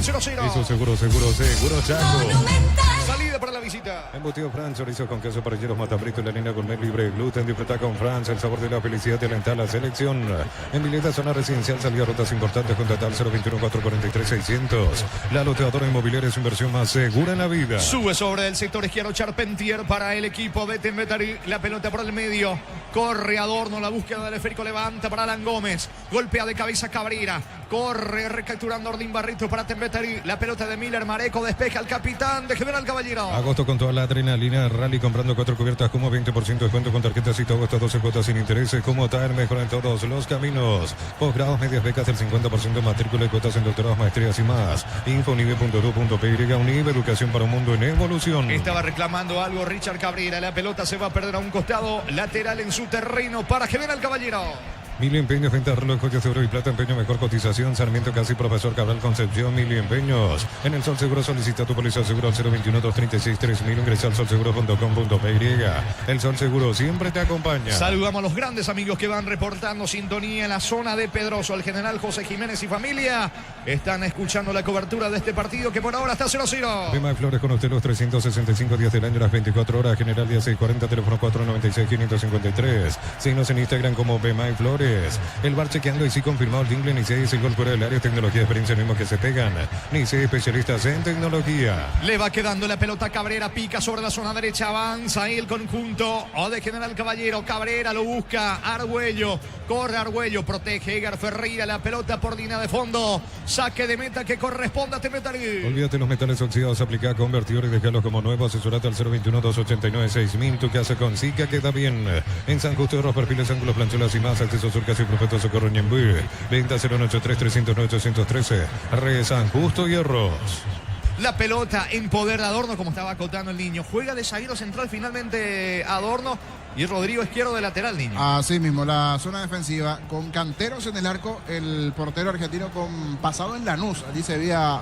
van 0-0. Eso seguro, Chaco. Salida para la visita. Embutido Fran, chorizo con queso, parrilleros, matabrito, la harina gourmet libre de gluten. Disfruta con Franz el sabor de la felicidad y alentar la selección. En Vileta, zona residencial, salida a rutas importantes con total 021-443-600. La loteadora inmobiliaria es inversión más segura en la vida. Sube sobre el sector izquierdo Charpentier para el equipo de Tembetarí. La pelota por el medio. Corre Adorno, la búsqueda del esférico, levanta para Alan Gómez. Golpea de cabeza Cabrera. Corre recapturando Ordín Barrito para Tembetarí. La pelota de Miller Mareco despeja al capitán de General Caballero. Agosto con toda la adrenalina. Rally comprando 4 cubiertas como 20% de descuento con tarjetas y todo. Agosto 12 cuotas sin intereses. Como tal, mejor en todos los caminos. Posgrados, medias becas del 50% de matrícula y cuotas en doctorados, maestrías y más. Infonive.edu.py. Unive, educación para un mundo en evolución. Estaba reclamando algo Richard Cabrera. La pelota se va a perder a un costado lateral en su terreno para General Caballero. Mil Empeños, venta de reloj, joyas de oro y plata, empeño, mejor cotización. Sarmiento Casi, Profesor Cabral Concepción, Mil Empeños. En el Sol Seguro solicita tu póliza seguro al 021-236-3000. Ingresa al solseguro.com.py. El Sol Seguro siempre te acompaña. Saludamos a los grandes amigos que van reportando sintonía en la zona de Pedroso. El general José Jiménez y familia están escuchando la cobertura de este partido que por ahora está 0-0. Bemay Flores con usted los 365 días del año, las 24 horas. General 1640, teléfono 496-553. Síguenos en Instagram como Bemay Flores. El bar chequeando y sí confirmado el jingle. Ni se el gol fuera del área. Tecnología, experiencia, mismo que se pegan. Ni se especialistas en tecnología. Le va quedando la pelota a Cabrera. Pica sobre la zona derecha. Avanza ahí el conjunto de General Caballero. Cabrera lo busca. Argüello. Corre Argüello. Protege Edgar Ferreira. La pelota por línea de fondo. Saque de meta que corresponde a Tembetarí. Olvídate los metales oxidados. Aplica convertidor y déjalos como nuevo. Asesorate al 021-289-6000. Tu casa con Zika queda bien. En San Justo de los perfiles, ángulos, planchuelas y más. Acceso Sur Casi Profeto Socorro Ñembú. Venta 093-309-813. Re San Justo Hierros. La pelota en poder de Adorno, como estaba acotando el niño. Juega de zaguero central finalmente Adorno. Y Rodrigo izquierdo de lateral, niño. Así mismo, la zona defensiva con Canteros en el arco. El portero argentino con pasado en Lanús. Allí se había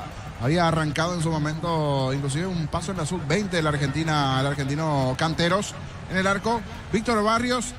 arrancado en su momento, inclusive un paso en la sub-20 de la Argentina, el argentino Canteros. En el arco, Víctor Barrios,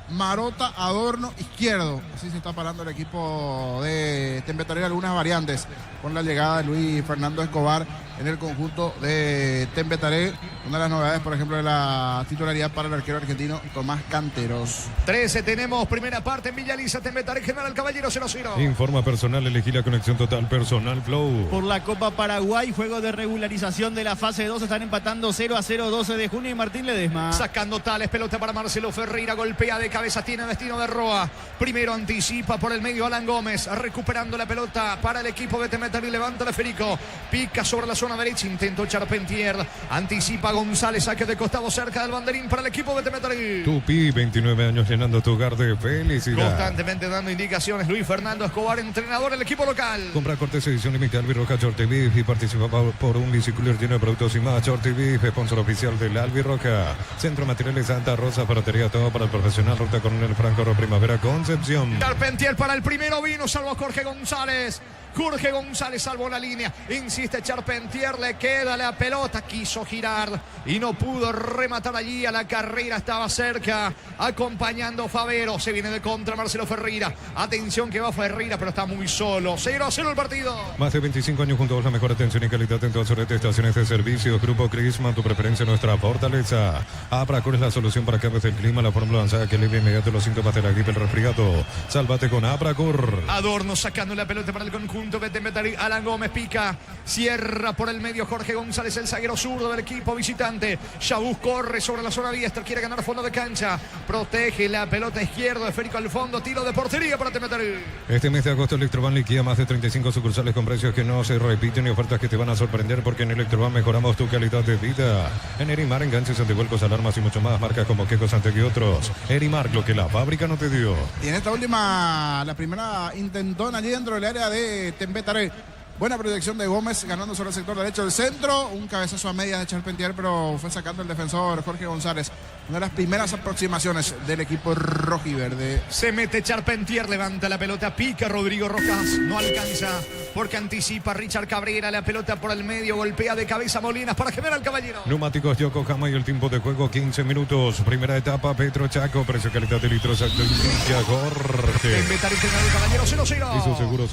Marota, Adorno, izquierdo. Así se está parando el equipo de Tembetarí. Algunas variantes con la llegada de Luis Fernando Escobar en el conjunto de Tembetarí. Una de las novedades, por ejemplo, de la titularidad para el arquero argentino Tomás Canteros. 13 tenemos, primera parte en Villaliza, Tembetarí, General Caballero 0-0. Informa personal, elegí la conexión total personal Flow. Por la Copa Paraguay, juego de regularización de la fase 2, están empatando 0-0, 12 de junio y Martín Ledesma. Sacando Tales, pelota para Marcelo Ferreira, golpea de cabeza, tiene destino de Roa. Primero anticipa por el medio Alan Gómez, recuperando la pelota para el equipo de Tembetarí, levanta el esférico, pica sobre la zona derecha, intentó Charpentier, anticipa González, saque de costado cerca del banderín para el equipo de Tembetarí. Tupi, 29 años llenando tu hogar de felicidad. Constantemente dando indicaciones, Luis Fernando Escobar, entrenador del equipo local. Compra cortes edición limitada Albirroja Shorty Beef y participa por un biciclero lleno de productos y más. Shorty Beef, sponsor oficial del Albirroja. Centro Materiales Santa Rosa, batería todo para el profesional. Ruta Coronel Franco, Primavera, Concepción. Charpentier para el primero, vino, salvo a Jorge González. Jorge González salvó la línea, insiste Charpentier, le queda la pelota, quiso girar y no pudo rematar allí a la carrera, estaba cerca, acompañando Favero, se viene de contra Marcelo Ferreira, atención que va Ferreira, pero está muy solo, 0-0 el partido. Más de 25 años junto a vos, la mejor atención y calidad en todas sus estaciones de servicio. Grupo Crisma, tu preferencia, nuestra fortaleza. Abracur es la solución para cambios del clima, la fórmula avanzada que alivia inmediato los síntomas de la gripe, el resfriado. Sálvate con Abracur. Adorno sacando la pelota para el conjunto de Tembetarí. Alan Gómez pica, cierra por el medio Jorge González, el zaguero zurdo del equipo visitante. Yabús corre sobre la zona diestra, quiere ganar fondo de cancha, protege la pelota izquierdo, esférico al fondo, tiro de portería para Tembetarí. Este mes de agosto Electroban liquida más de 35 sucursales con precios que no se repiten y ofertas que te van a sorprender, porque en Electroban mejoramos tu calidad de vida. En Erimar, enganches, antivuelcos, alarmas y mucho más, marcas como Queco, Santec y otros. Erimar, lo que la fábrica no te dio. Y en esta última, la primera intentona allí dentro del área de Tembetarí. Buena proyección de Gómez, ganando sobre el sector derecho del centro. Un cabezazo a media de Charpentier, pero fue sacando el defensor Jorge González. Una de las primeras aproximaciones del equipo rojiverde. Se mete Charpentier, levanta la pelota, pica Rodrigo Rojas, no alcanza porque anticipa Richard Cabrera, la pelota por el medio, golpea de cabeza Molinas para General Caballero. Neumáticos Yokohama y el tiempo de juego 15 minutos. Primera etapa, Petro Chaco, precio calidad de litros, Actolicia, Jorge. En Betari General Caballero 0-0. Hizo seguro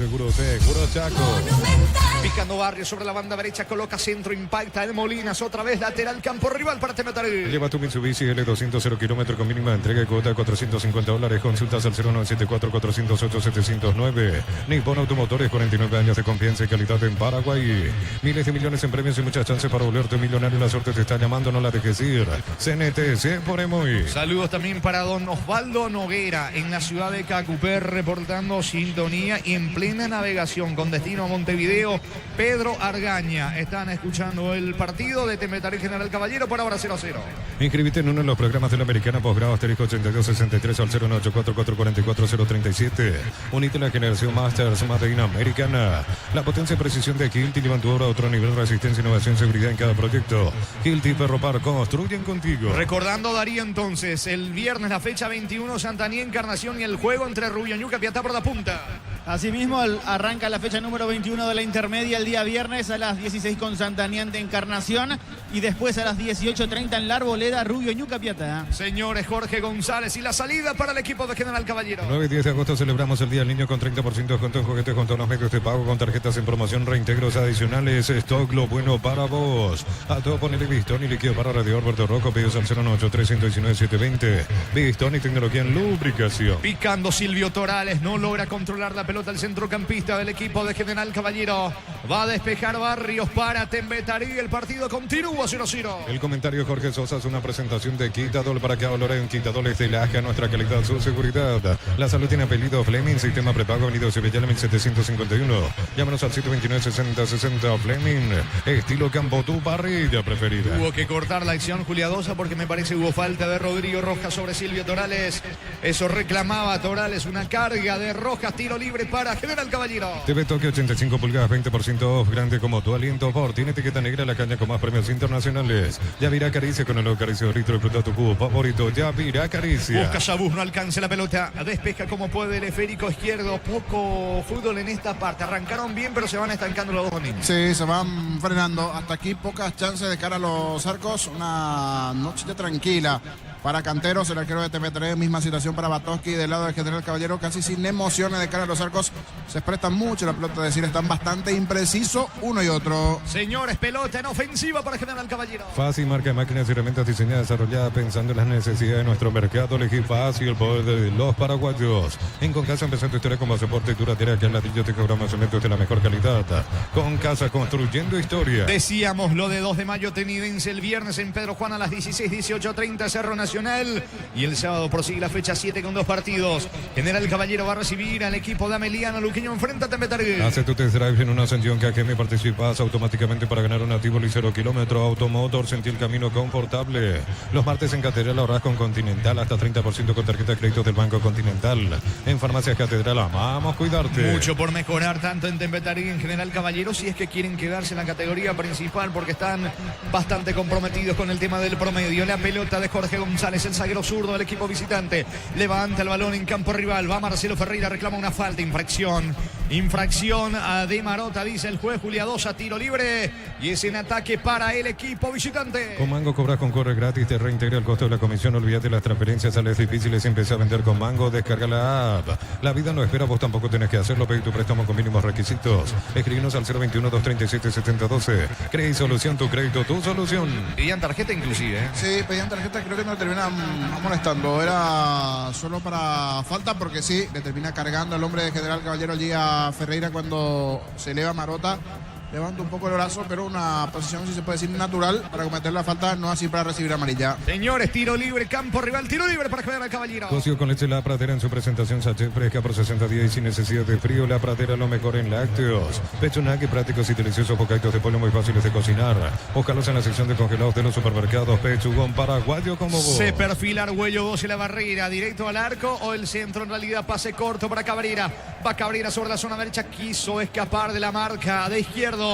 Chaco. Picando Barrio sobre la banda derecha, coloca centro, impacta el Molinas, otra vez lateral, campo rival para Temetari. Lleva tu Mitsubishi L200 0 kilómetros con mínima entrega y cuota de $450. Consultas al 0974-408-709. Nippon Automotores, 49 años de confianza y calidad en Paraguay. Miles de millones en premios y muchas chances para volverte millonario. La suerte te está llamando, no la dejes ir. CNTC por Emoy. Saludos también para don Osvaldo Noguera en la ciudad de Cacupé, reportando sintonía y en plena navegación con destino a Montevideo. Pedro Argaña, están escuchando el partido de Temetari General Caballero, por ahora 0-0. Inscribite en uno de los programas de la Americana Posgrado asterisco 8263 al 098444437. Unite a la generación Masters Made in Americana. La potencia y precisión de Hilti llevan tu obra a otro nivel, resistencia, innovación, seguridad en cada proyecto. Hilti Ferropar, construyen contigo. Recordando, Darío, entonces, el viernes la fecha 21, Santanía Encarnación y el juego entre Rubio Ñuca, Piatá por la punta. Asimismo, arranca la fecha número 21 de la intermedia el día viernes a las 16 con Santanía ante Encarnación y después a las 18:30 en la Arboleda, Rubio Ñuca, Piatá. Señores, Jorge González y la salida para el equipo de General Caballero. 9 y 10 de agosto celebramos el Día del Niño con 30% de descuento en juguetes con todos los medios de pago, con tarjetas en promoción, reintegros adicionales, stock, lo bueno para vos. A todo ponerle Bistón y líquido para radiador Puerto Rojo, pedidos al 098-319-720. Bistón y tecnología en lubricación. Picando Silvio Torales, no logra controlar la pelota el centrocampista del equipo de General Caballero. Va a despejar Barrios para Temetari, el partido continúa 0-0. El comentario de Jorge Sosa es una presentación de Quitadol para que valoren Quitadol de Laje a nuestra calidad, su seguridad. La salud tiene apellido Fleming, sistema prepago, Avenida Sevillana 1751. Llámanos al 729-6060 Fleming. Estilo campo, tu parrilla preferida. Tuvo que cortar la acción Juliadosa porque me parece hubo falta de Rodrigo Rojas sobre Silvio Torales. Eso reclamaba Torales, una carga de Rojas, tiro libre para General Caballero. TV Tokio 85 pulgadas, 20% off, grande como tu aliento por. Tiene etiqueta negra, la caña con más premios internacionales. Yavirá Caricia con el acaricio de litro, disfruta tu cubo favorito. Yavirá Caricia. Busca Sabús, no alcanza la pelota, despeja como puede el esférico izquierdo. Poco fútbol en esta parte. Arrancaron bien, pero se van estancando los dos niños. Sí, se van frenando. Hasta aquí pocas chances de cara a los arcos. Una noche tranquila para Canteros, el arquero de TV3, misma situación para Batoski del lado del General Caballero, casi sin emociones de cara a los arcos. Se prestan mucho la pelota, es decir, están bastante imprecisos uno y otro. Señores, pelota en ofensiva para General Caballero. Fácil, marca de máquinas y herramientas diseñadas, desarrolladas pensando en las necesidades de nuestro mercado. Elegí Fácil, el poder de los paraguayos. En Concasa empezó tu historia como soporte y duradera, que el ladrillo te cobramos cementos de la mejor calidad. Concasa, construyendo historia. Decíamos lo de 2 de mayo tenidense el viernes en Pedro Juan a las 16, 18:30 Cerro Nacional. Y el sábado prosigue la fecha 7 con 2 partidos. General Caballero va a recibir al equipo de Ameliano Luqueño, enfrenta a Temetari. Hace tu test drive en una ascensión que me participas automáticamente para ganar un Tivoli 0 kilómetros. Automotor, sentí el camino confortable. Los martes en Catedral ahorras con Continental hasta 30% con tarjeta de crédito del Banco Continental. En Farmacias Catedral amamos cuidarte. Mucho por mejorar tanto en Temetari y en General Caballero, si es que quieren quedarse en la categoría principal, porque están bastante comprometidos con el tema del promedio. La pelota de Jorge González, el zaguero zurdo del equipo visitante, levanta el balón en campo rival, va Marcelo Ferreira, reclama una falta, infracción a De Marota, dice el juez. Juliadosa, tiro libre y es en ataque para el equipo visitante. Con Mango cobras con corre gratis, te reintegra el costo de la comisión, olvídate las transferencias, sales difíciles, empieza a vender con Mango, descarga la app. La vida no espera, vos tampoco tenés que hacerlo, pedí tu préstamo con mínimos requisitos. Escribinos al 021-237-7012. Creí Solución, tu crédito, tu solución. Pedían tarjeta inclusive, ¿eh? Sí, pedían tarjeta, creo que no terminan amonestando. Era solo para falta porque sí, le termina cargando el hombre de General Caballero allí a Ferreira cuando se eleva Marota. Levanta un poco el brazo, pero una posición, si se puede decir, natural para cometer la falta, no así para recibir amarilla. Señores, tiro libre, campo rival, tiro libre para General Caballero. Cocido con leche La Pradera en su presentación sachet fresca por 60 días y sin necesidad de frío. La Pradera lo mejor en lácteos. Pechunaque, prácticos y deliciosos bocaditos de pollo muy fáciles de cocinar. Búscalos en la sección de congelados de los supermercados. Pechugón paraguayo como vos. Se perfila Argüello 12 la barrera, directo al arco o el centro, en realidad pase corto para Cabrera. Va Cabrera sobre la zona derecha, quiso escapar de la marca de izquierdo.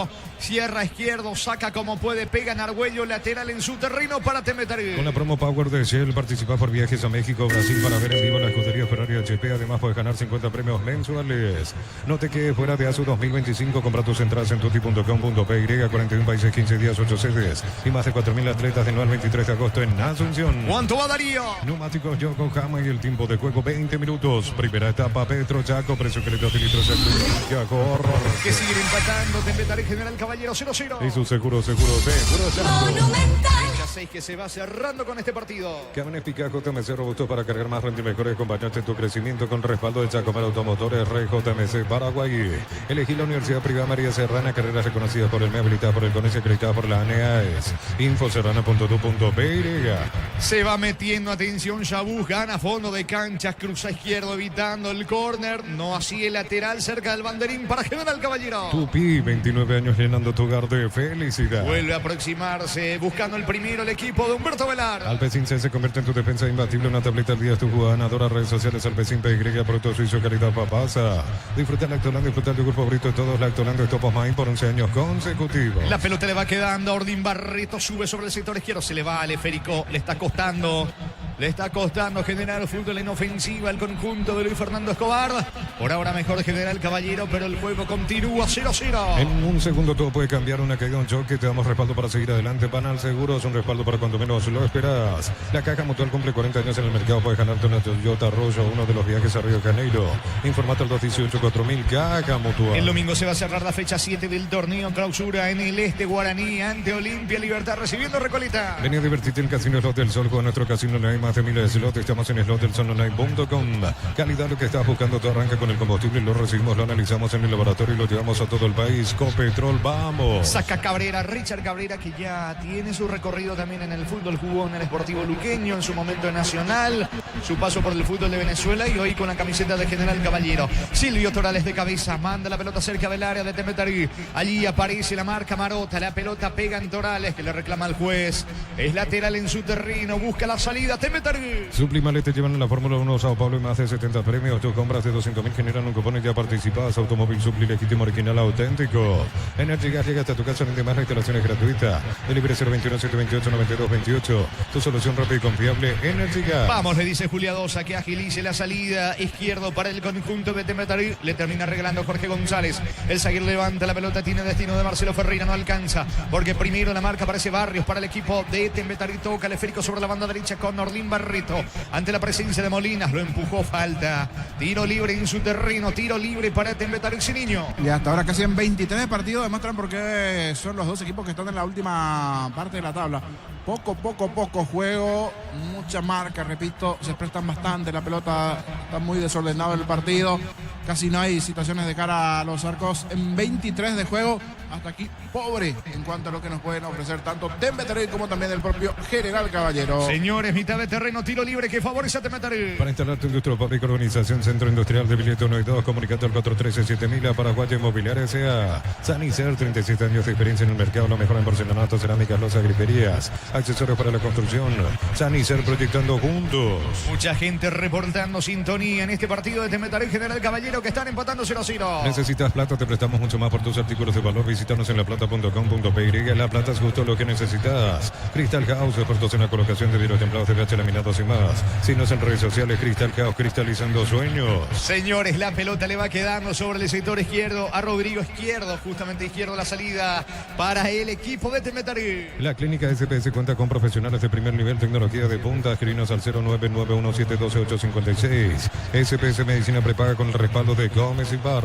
Cierra izquierdo, saca como puede, pega en Argüello, lateral en su terreno para Temetari. Con la promo Power de Shell participa por viajes a México, Brasil para ver en vivo la escudería Ferrari HP. Además puedes ganar 50 premios mensuales. No te quedes fuera de ASU 2025. Compra tus entradas en tuti.com.py. 41 países, 15 días, 8 sedes y más de 4.000 atletas del 9 al 23 de agosto en Asunción. ¿Cuánto va Darío? Neumáticos Yokohama y el tiempo de juego 20 minutos. Primera etapa Petro Chaco, precio que le 2 litros a corro. Que siguen empatando Temetari General Caballero 0-0. Y su seguro Chaco. Fecha 6 que se va cerrando con este partido. Camiones Picaco TMC robusto para cargar más renta y mejores. Acompañarte en tu crecimiento con respaldo de Chacomar Automotores, Rey JMC Paraguay. Elegí la Universidad Privada María Serrana, carreras reconocidas por el MEA, habilitada por el CONES y acreditada por la ANEAES. Infoserrana.tu.py. Se va metiendo, atención, Yabuz gana fondo de canchas, cruza izquierdo evitando el córner, no así el lateral cerca del banderín para General Caballero. Tupi, 29 años llenando tu hogar de felicidad. Vuelve a aproximarse, buscando el primero el equipo de Humberto Velar. Alpecin C se convierte en tu defensa imbatible, una tableta al día es tu ganadora. Redes sociales Alpecin PY, producto suizo, calidad papasa. Disfruta Lactoland, disfruta tu grupo favorito de todos, Lactoland, Topos Main por 11 años consecutivos. La pelota le va quedando, Ordín Barreto sube sobre el sector izquierdo, se le va al esférico, le está costando generar fútbol en ofensiva el conjunto de Luis Fernando Escobar. Por ahora mejor General Caballero, pero el juego continúa 0-0. En un segundo todo puede cambiar, una caída, un choque, te damos respaldo para seguir adelante. Panal Seguros, un respaldo para cuando menos lo esperas. La Caja Mutual cumple 40 años en el mercado, puedes ganarte una Toyota Arroyo, uno de los viajes a Río de Janeiro. Informate al 218-4000, Caja Mutual. El domingo se va a cerrar la fecha 7 del torneo clausura en el Este Guaraní ante Olimpia Libertad recibiendo Recoleta. Vení a divertirte en Casino Slot del Sol. Con nuestro casino no hay más de miles de slots. Estamos en slotdelsolonline.com. Calidad, lo que estás buscando, todo arranca con el combustible. Lo recibimos, lo analizamos en el laboratorio y lo llevamos a todo el país. Copetrol, vamos. Saca Cabrera, Richard Cabrera, que ya tiene su recorrido también en el fútbol. Jugó en el Sportivo Luqueño en su momento nacional, su paso por el fútbol de Venezuela y hoy con la camiseta de General Caballero. Silvio Torales de cabeza, manda la pelota cerca del área de Temetari. Allí aparece la marca Marota, la pelota pega en Torales, que le reclama al juez. Es lateral en su terreno, busca la salida Temetari. Suplimale te llevan a la Fórmula 1 Sao Paulo y más de 70 premios. Tus compras de 200.000 generan un cupón y ya participas. Automóvil Supli legítimo, original, auténtico. Energy Gas llega hasta tu casa, en más instalaciones gratuitas. Delivery 021-728-9228. Tu solución rápida y confiable, Energy Gas. Vamos, le dice Julia Dosa que agilice la salida izquierdo para el conjunto de Temetari. Le termina regalando Jorge González. El zaguero levanta la pelota, tiene destino de Marcelo Ferreira, no alcanza. Porque primero la marca aparece Barrios para el equipo de Temetari. Toca el esférico sobre la banda derecha con Ordín Barreto. Ante la presencia de Molinas, lo empujó, falta. Tiro libre en su terreno, tiro libre para Temetari niño. Y hasta ahora casi en 23 partidos demuestran por qué son los dos equipos que están en la última parte de la tabla. Poco juego, mucha marca, repito, se prestan bastante, la pelota está muy desordenado el partido, casi no hay situaciones de cara a los arcos en 23 de juego. Hasta aquí pobre en cuanto a lo que nos pueden ofrecer tanto Temetari como también el propio General Caballero. Señores, mitad de terreno, tiro libre que favorece a Temetari. Para instalar tu industria pública, organización Centro Industrial de Billete 1 y 2, comunicando al 413-7000 a Paraguay Inmobiliaria S.A. Sanicer, 37 años de experiencia en el mercado, lo mejor en porcelanato, cerámicas, losas, griferías, accesorios para la construcción. Sanicer, proyectando juntos. Mucha gente reportando sintonía en este partido de Temetari General Caballero que están empatando 0-0. ¿Necesitas plata? Te prestamos mucho más por tus artículos de valor. Visítanos en laplata.com.py. La plata es justo lo que necesitas. Crystal House, expertos en la colocación de vidrios templados de PH laminados y más. Síguenos en redes sociales, Crystal House, cristalizando sueños. Señores, la pelota le va quedando sobre el sector izquierdo a Rodrigo Izquierdo, justamente izquierdo la salida para el equipo de Temetari. La clínica SPS cuenta con profesionales de primer nivel, tecnología de punta. Escribinos al 0991712856. SPS Medicina prepaga con el respaldo de Gómez y Bar.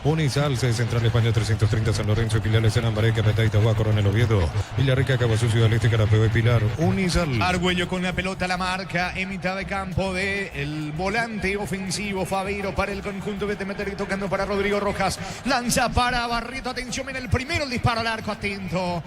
Unisalce, Central España 330 San Lorenzo, filiales en Ambaré, Capetá, Itagua, Coronel Oviedo, Villarrica, Cabo Sucio, del Este, Carapeo y Pilar. Unisal. Argüello con la pelota, la marca en mitad de campo de el volante ofensivo Favero para el conjunto de Temetari, tocando para Rodrigo Rojas. Lanza para Barreto, atención en el primero, el disparo al arco, atento.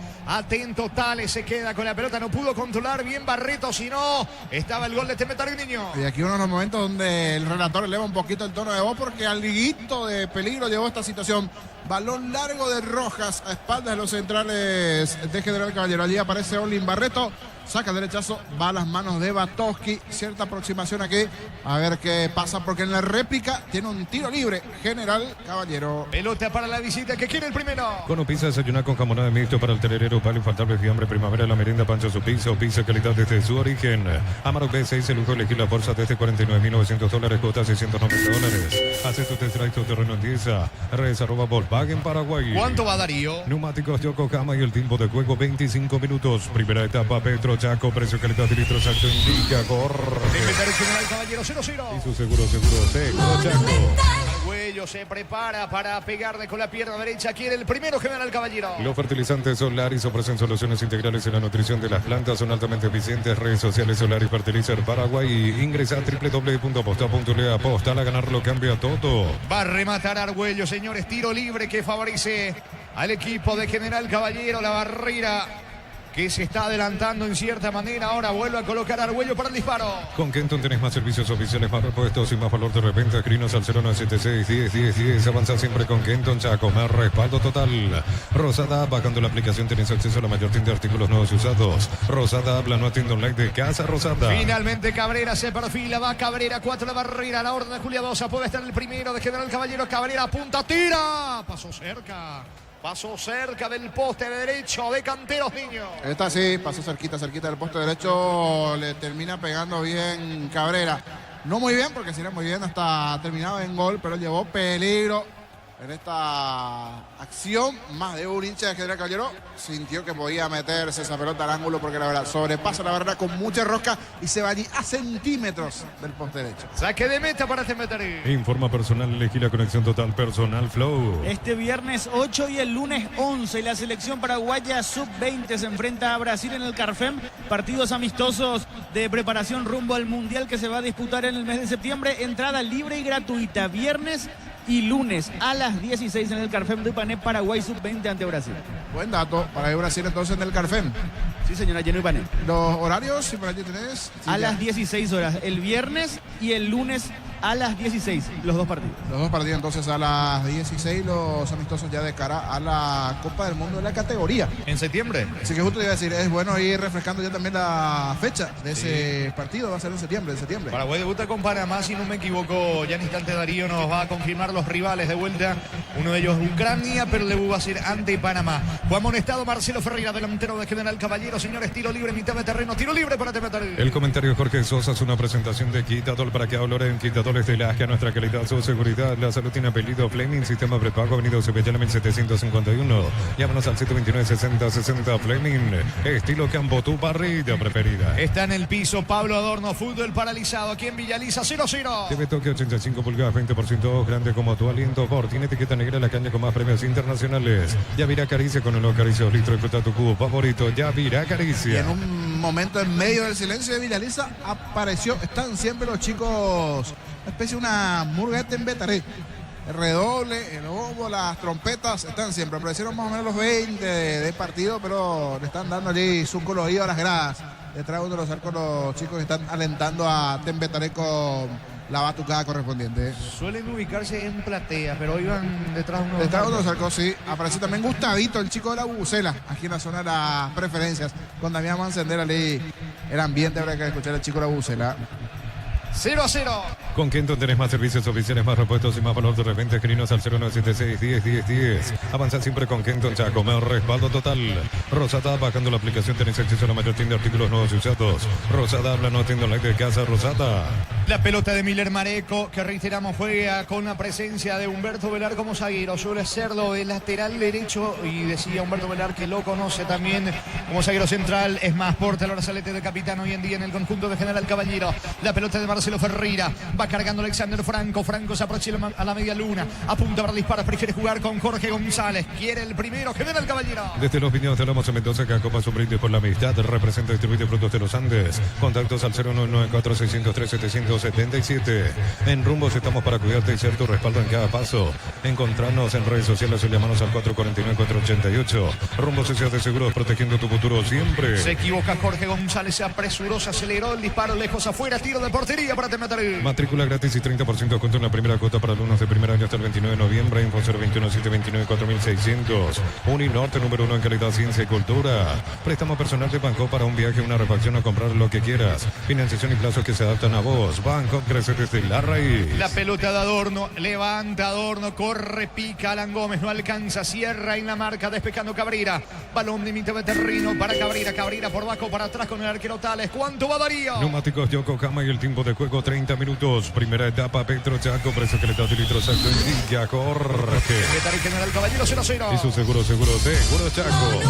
Tales se queda con la pelota, no pudo controlar bien Barreto, si no, estaba el gol de Temetari niño. Y aquí uno de los momentos donde el relator eleva un poquito el tono de voz porque al liguito de peligro llevó esta situación Balón largo de Rojas a espaldas de los centrales de General Caballero. Allí aparece Olin Barreto. Saca el derechazo, va a las manos de Batowski. Cierta aproximación aquí. A ver qué pasa, porque en la réplica tiene un tiro libre General Caballero. Pelota para la visita, que quiere el primero. Cono Pizza, desayunar con jamonada mixto para el tererero, para infaltable fiambre, primavera, la merienda, pancho su pizza o pizza calidad desde su origen. Amarok B6, el lujo de elegir la fuerza desde $49.900, cuota $690. Hace tu test drive, tu terreno en 10. Redes @ Volkswagen Paraguay. ¿Cuánto va Darío? Neumáticos Yokohama y el tiempo de juego 25 minutos. Primera etapa Petro Chaco, precio calidad de litros exacto indica corre. Debe General Caballero 0-0. Y su seguro seco Chaco. Argüello se prepara para pegarle con la pierna derecha. Quiere el primero General Caballero. Los fertilizantes Solaris ofrecen soluciones integrales en la nutrición de las plantas. Son altamente eficientes. Redes sociales Solaris Fertilizer Paraguay. Ingresa a www.posta.le. Aposta a ganar lo cambia todo. Va a rematar Argüello, señores. Tiro libre que favorece al equipo de General Caballero. La barrera que se está adelantando en cierta manera. Ahora vuelve a colocar Argüello para el disparo. Con Kenton tenés más servicios oficiales, más repuestos y más valor de reventa. Escrinos al 0976-10-10-10. Avanza siempre con Kenton Chaco. Más respaldo total. Rosada, bajando la aplicación tenés acceso a la mayor tienda de artículos nuevos y usados. Rosada, habla no tienda online de Casa Rosada. Finalmente Cabrera se perfila. Va Cabrera, 4 la barrera. La orden de Julia Dosa. Puede estar el primero de General Caballero. Cabrera apunta, tira. Pasó cerca. Pasó cerca del poste derecho de Canteros Niños. Esta sí, pasó cerquita del poste derecho. Le termina pegando bien Cabrera. No muy bien, porque si era muy bien hasta terminaba en gol, pero llevó peligro en esta acción. Más de un hincha de General Caballero sintió que podía meterse esa pelota al ángulo, porque la verdad sobrepasa la barrera con mucha rosca y se va allí a centímetros del poste derecho. Saque de meta para Temetarí. Informa personal, elegí la conexión total personal Flow. Este viernes 8 y el lunes 11 la selección paraguaya sub-20 se enfrenta a Brasil en el Carfem. Partidos amistosos de preparación rumbo al Mundial que se va a disputar en el mes de septiembre. Entrada libre y gratuita viernes y lunes a las 16 en el Carfem de Ipané, Paraguay sub-20 ante Brasil. Buen dato para ir Brasil entonces en el Carfem. Sí, señora, lleno Ipané. Los horarios, si por allí tenés. Sí, a ya. las 16 horas, el viernes y el lunes a las 16, los dos partidos. Los dos partidos entonces a las 16, los amistosos ya de cara a la Copa del Mundo de la categoría. En septiembre. Así que justo te iba a decir, es bueno ir refrescando ya también la fecha de ese partido, va a ser en septiembre, Paraguay debuta con Panamá, si no me equivoco. Ya en instante Darío nos va a confirmar los rivales de vuelta. Uno de ellos Ucrania, pero el debut va a ser ante Panamá. Fue amonestado Marcelo Ferreira, delantero de General Caballero. Señores, tiro libre, mitad de terreno, tiro libre para Temetarí. El comentario de Jorge Sosa es una presentación de Quitadol para que hablar en Quitadores de la que nuestra calidad, su seguridad, la salud tiene apellido Fleming, sistema prepago, Avenida Cepillana 1751. Llámanos al 729-6060 Fleming, estilo campo, tu parrilla preferida. Está en el piso Pablo Adorno, fútbol paralizado aquí en Villaliza, 0-0. TV Toque 85 pulgadas, 20% grande como tu aliento. Ford tiene etiqueta negra, la caña con más premios internacionales. Yavirá Caricia con olor Caricia, litro, disfruta tu cubo favorito. Yavirá Y Caricia. en un momento en medio del silencio de Villaliza apareció, están siempre los chicos, una especie de una murga de Tembetaré. El redoble, el oboe, las trompetas, están siempre. Aparecieron más o menos los 20 de partido, pero le están dando allí su colorido a las gradas. Detrás de uno de los arcos los chicos están alentando a Tembetaré con la batucada correspondiente. Suelen ubicarse en platea, pero hoy van detrás de uno Detrás de uno de los arcos, sí. Apareció también Gustavito, el chico de la bubucela, aquí en la zona de las preferencias. Con Damián va a encender allí el ambiente, habrá que escuchar al chico de la bubucela. 0-0. Con Kenton tenés más servicios oficiales, más repuestos y más valor de reventa. Escrinos al 0976-10-10-10. Avanza siempre con Kenton Chaco, más respaldo total. Rosada, bajando la aplicación tenés acceso a la mayor tienda de artículos nuevos y usados. Rosada, habla no tienda online de Casa Rosada. La pelota de Miller Mareco, que reiteramos juega con la presencia de Humberto Velar como zaguero. Suele serlo de lateral derecho y decía Humberto Velar que lo conoce también como zaguero central. Es más, porta el brazalete de capitán hoy en día en el conjunto de General Caballero. La pelota de Marcelo Ferreira, va cargando Alexander Franco. Franco se aproxima a la media luna, apunta para disparar, prefiere jugar con Jorge González. Quiere el primero, General Caballero. Desde los viñedos de Alamos en Mendoza, que acopa su brindis por la amistad, representa y distribuye productos de los Andes. Contactos al 0994-603-700 477. En Rumbos estamos para cuidarte y ser tu respaldo en cada paso. Encontrarnos en redes sociales o llamanos al 449-488. Rumbos S.A. de Seguros, protegiendo tu futuro siempre. Se equivoca Jorge González, se apresuró, se aceleró, el disparo lejos afuera, tiro de portería para Temetaril. Matrícula gratis y 30% de descuento en la primera cuota para alumnos de primer año hasta el 29 de noviembre. Info 021-729-4600. Uninorte, número 1 en calidad, ciencia y cultura. Préstamo personal de Banco para un viaje, una refacción o comprar lo que quieras. Financiación y plazos que se adaptan a vos. Banco crece desde la raíz. La pelota de Adorno, levanta Adorno, corre, pica Alan Gómez, no alcanza, cierra en la marca, despejando Cabrera. Balón de mitad de terreno para Cabrera, Cabrera por bajo, para atrás con el arquero Tales. ¿Cuánto va Darío? Neumáticos Yokohama y el tiempo de juego 30 minutos. Primera etapa, Petro Chaco, precio que le da de litros alto en Villa, Jorge. Temetaril General Caballero 0-0. Y su seguro Chaco.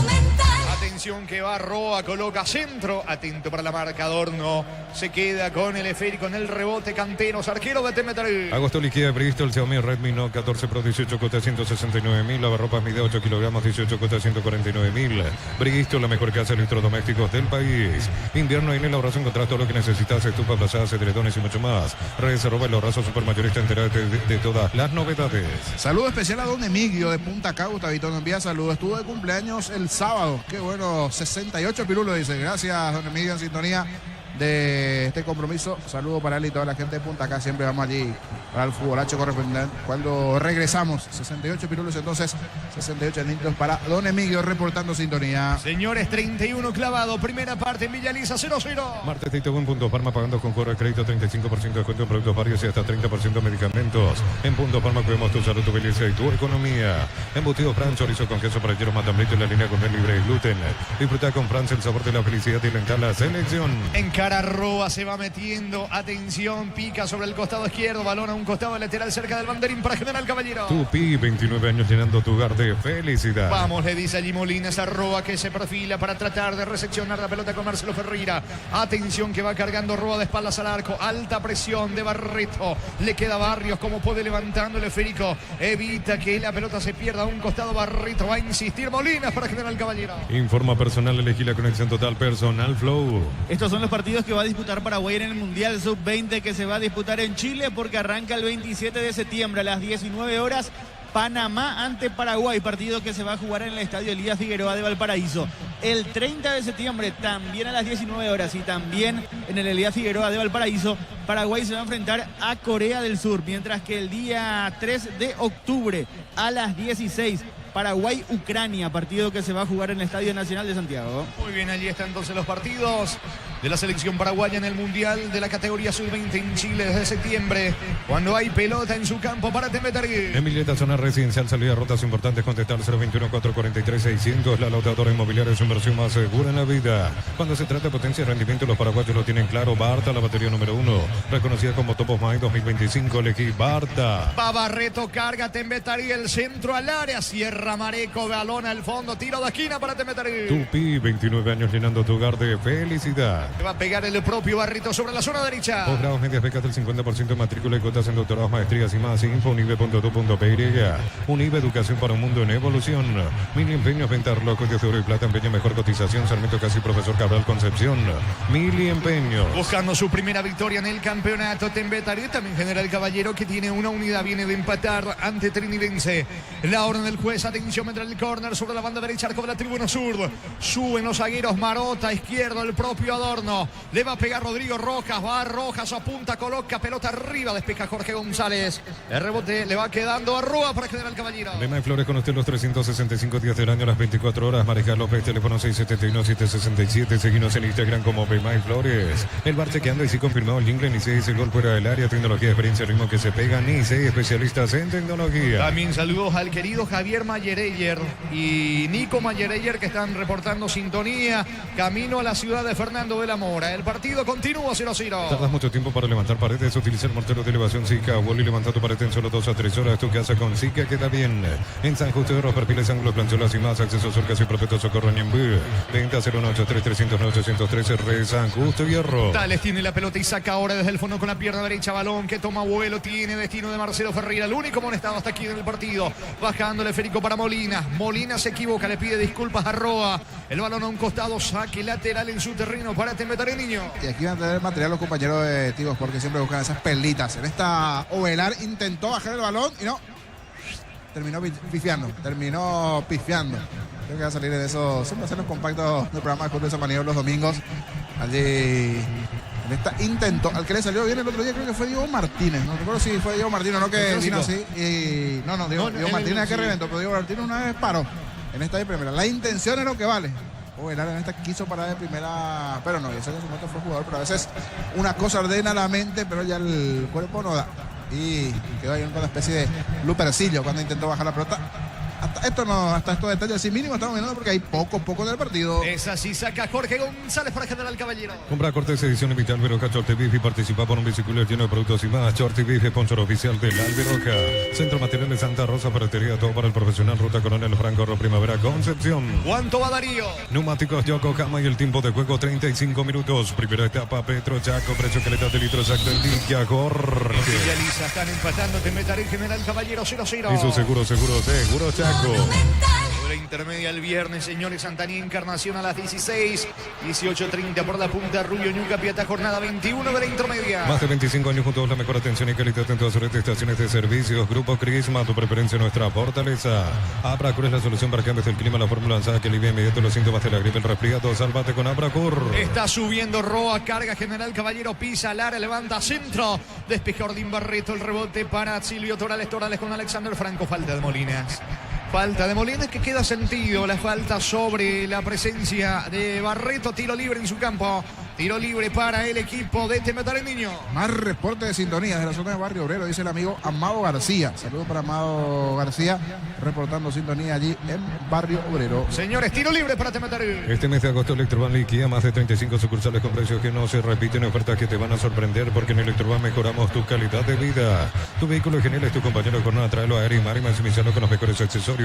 Atención que va Roa, coloca centro, atento para la marca Adorno, se queda con el esférico en el rebote Canteros, arquero de Temetaril. Agosto liquida Bristol, Xiaomi Redmi Note 14 Pro 18 cuota 169.000, lavarropas mide 8 kilogramos 18 cuota 149.000. Bristol, la mejor casa de electrodomésticos del país. Invierno en el abrazo encontrás todo lo que necesitas, estufas, plazadas, edredones y mucho más. Reserva el abrazo supermayorista, entérate de todas las novedades. Saludo especial a don Emigdio de Punta Cana, Gustavito nos envía saludos. Estuvo de cumpleaños el sábado. Qué bueno, 68 pirulos, dice. Gracias, don Emigdio, en sintonía de este compromiso. Saludo para él y toda la gente de Punta Cana. Siempre vamos allí para el futbolacho correspondiente. Cuando regresamos, 68 pirulos, entonces 68 añitos para don Emigdio reportando sintonía. Señores, 31 clavado, primera parte en Villaliza 0-0. Martes Tito Buen Punto Palma, pagando con cobro de crédito 35% de descuento en productos varios y hasta 30% en medicamentos. En Punto Palma cuidamos tu salud, tu belleza y tu economía. Embutido Fran, chorizo con queso para hierro, matambrito y la línea con libre de gluten. Disfruta con Fran el sabor de la felicidad y la la selección. Roa se va metiendo, atención, pica sobre el costado izquierdo, balón a un costado lateral cerca del banderín para General Caballero. Tupi, 29 años llenando tu hogar de felicidad. Vamos, le dice allí Molinas a Roa que se perfila para tratar de recepcionar la pelota con Marcelo Ferreira. Atención que va cargando Roa de espaldas al arco, alta presión de Barreto, le queda Barrios como puede levantando el esférico, evita que la pelota se pierda a un costado. Barreto va a insistir Molinas para General Caballero. Informa personal, elegí la conexión total personal Flow. Estos son los partidos que va a disputar Paraguay en el Mundial Sub-20 que se va a disputar en Chile porque arranca el 27 de septiembre a las 19 horas. Panamá ante Paraguay, partido que se va a jugar en el estadio Elías Figueroa de Valparaíso. El 30 de septiembre, también a las 19 horas y también en el Elías Figueroa de Valparaíso, Paraguay se va a enfrentar a Corea del Sur, mientras que el día 3 de octubre a las 16, Paraguay-Ucrania, partido que se va a jugar en el Estadio Nacional de Santiago. Muy bien, allí están entonces los partidos de la selección paraguaya en el Mundial de la categoría Sub-20 en Chile desde septiembre, cuando hay pelota en su campo para Temetaril. Emilieta, zona residencial, salida de rutas importantes, contestar 021-443-600, la lotadora inmobiliaria es su inversión más segura en la vida. Cuando se trata de potencia y rendimiento, los paraguayos lo tienen claro. Barta, la batería número 1, reconocida como Top of Mind 2025, elegí Barta. Va Barreto, carga Temetaril, el centro al área, cierra Mareco, balón al fondo, tiro de esquina para Temetaril. Tupi, 29 años llenando tu hogar de felicidad. Va a pegar el propio Barreto sobre la zona derecha. Posgrados, medias becas del 50% de matrícula y cuotas en doctorados, maestrías y más. Info unive.edu.py. Unive, educación para un mundo en evolución. Mil empeños, venta locos de oro y plata, empeño, mejor cotización. Sarmiento Casi, profesor Cabral Concepción. Mil empeños. Buscando su primera victoria en el campeonato, Temetaril, también General Caballero, que tiene una unidad, viene de empatar ante Trinidense. La orden del juez, atención, entra el córner sobre la banda derecha, arco de la tribuna sur. Suben los zagueros, Marota, izquierdo, el propio Adorno. Le va a pegar Rodrigo Rojas, va Rojas, apunta, coloca pelota arriba, despeja Jorge González. El rebote le va quedando a Rúa para General Caballero. Lema y Flores con usted los 365 días del año, las 24 horas. Mareja López, teléfono 671-767. Seguimos en Instagram como Lema y Flores. El bar chequeando y sí confirmado el jingle. Ni se dice gol fuera del área. Tecnología, experiencia, ritmo que se pega. Ni se especialistas en tecnología. También saludos al querido Javier Mayereyer y Nico Mayereyer que están reportando sintonía. Camino a la ciudad de Fernando de la Mora. El partido continúa 0-0. Tardas mucho tiempo para levantar paredes. Utiliza el mortero de elevación Zika. Vuelo y levanta tu pared en solo 2 a 3 horas. Tu casa con Zika queda bien. En San Justo de los perfiles, ángulos, plancholas y más. Acceso surcas y prospecto Socorro Ñembú. Venta 0183309-813. Re San Justo Hierro. Tales tiene la pelota y saca ahora desde el fondo con la pierna derecha. Balón que toma vuelo. Tiene destino de Marcelo Ferreira. El único amonestado hasta aquí en el partido. Bajando el esférico para Molina. Molina se equivoca, le pide disculpas a Roa. El balón a un costado, saque lateral en su terreno para Temetaré Niño. Y aquí van a tener material los compañeros de Tigos porque siempre buscan esas perlitas. En esta Ovelar intentó bajar el balón y no. Terminó pifiando. Creo que va a salir en eso. Siempre hacen los compactos del programa de Julio Samaniego los domingos. Allí en esta intento. Al que le salió bien el otro día creo que fue Diego Martínez. No recuerdo si fue Diego Martínez o no, que vino así. Y Diego Martínez es que reventó, pero Diego Martínez una vez paró. En esta de primera. La intención es lo que vale. Ovelar en esta quiso parar de primera, pero no, eso en su momento fue jugador, pero a veces una cosa ordena la mente, pero ya el cuerpo no da. Y quedó ahí una especie de lupercillo cuando intentó bajar la pelota. Hasta estos detalles así mínimos estamos viendo porque hay poco del partido. Es así, saca Jorge González para General Caballero. Compra cortes edición limitada Alberoca Shorty Beef y participa por un bicicleta lleno de productos y más. Shorty Beef, sponsor oficial del Alberoca. Centro Material de Santa Rosa, ferretería, todo para el profesional. Ruta Coronel Franco, Primavera, Concepción. ¿Cuánto va Darío? Neumáticos Yokohama y el tiempo de juego 35 minutos. Primera etapa, Petro Chaco, precio calidad de litros exacto el día, Jorge. Oficializa, están empatando Temetaré General Caballero 0-0. Y su seguro Chaco. La intermedia el viernes, señores. Santanía Encarnación a las 16. 18:30 por la punta. Rubio Ñuca Piata, jornada 21 de la intermedia. Más de 25 años juntos, la mejor atención y calidad en todas sus estaciones de servicios. Grupo Crisma, tu preferencia, nuestra fortaleza. Abracur es la solución para cambios del clima. La fórmula lanzada que alivia inmediato los síntomas de la gripe, el resfriado. Sálvate con Abracur. Está subiendo Roa, carga General Caballero, pisa al área, levanta centro. Despeja Ordín Barreto, el rebote para Silvio Torales con Alexander Franco. Falta de Molinas. Falta de Molina, que queda sentido la falta sobre la presencia de Barreto. Tiro libre en su campo. Tiro libre para el equipo de Temetaré Niño. Más reporte de sintonía de la zona de Barrio Obrero, dice el amigo Amado García. Saludos para Amado García, reportando sintonía allí en Barrio Obrero. Señores, tiro libre para Temetaré. Este mes de agosto Electroban liquida más de 35 sucursales con precios que no se repiten, ofertas que te van a sorprender porque en Electroban mejoramos tu calidad de vida. Tu vehículo genial es tu compañero de jornada, tráelo a Erimar y maximizarlo con los mejores accesorios.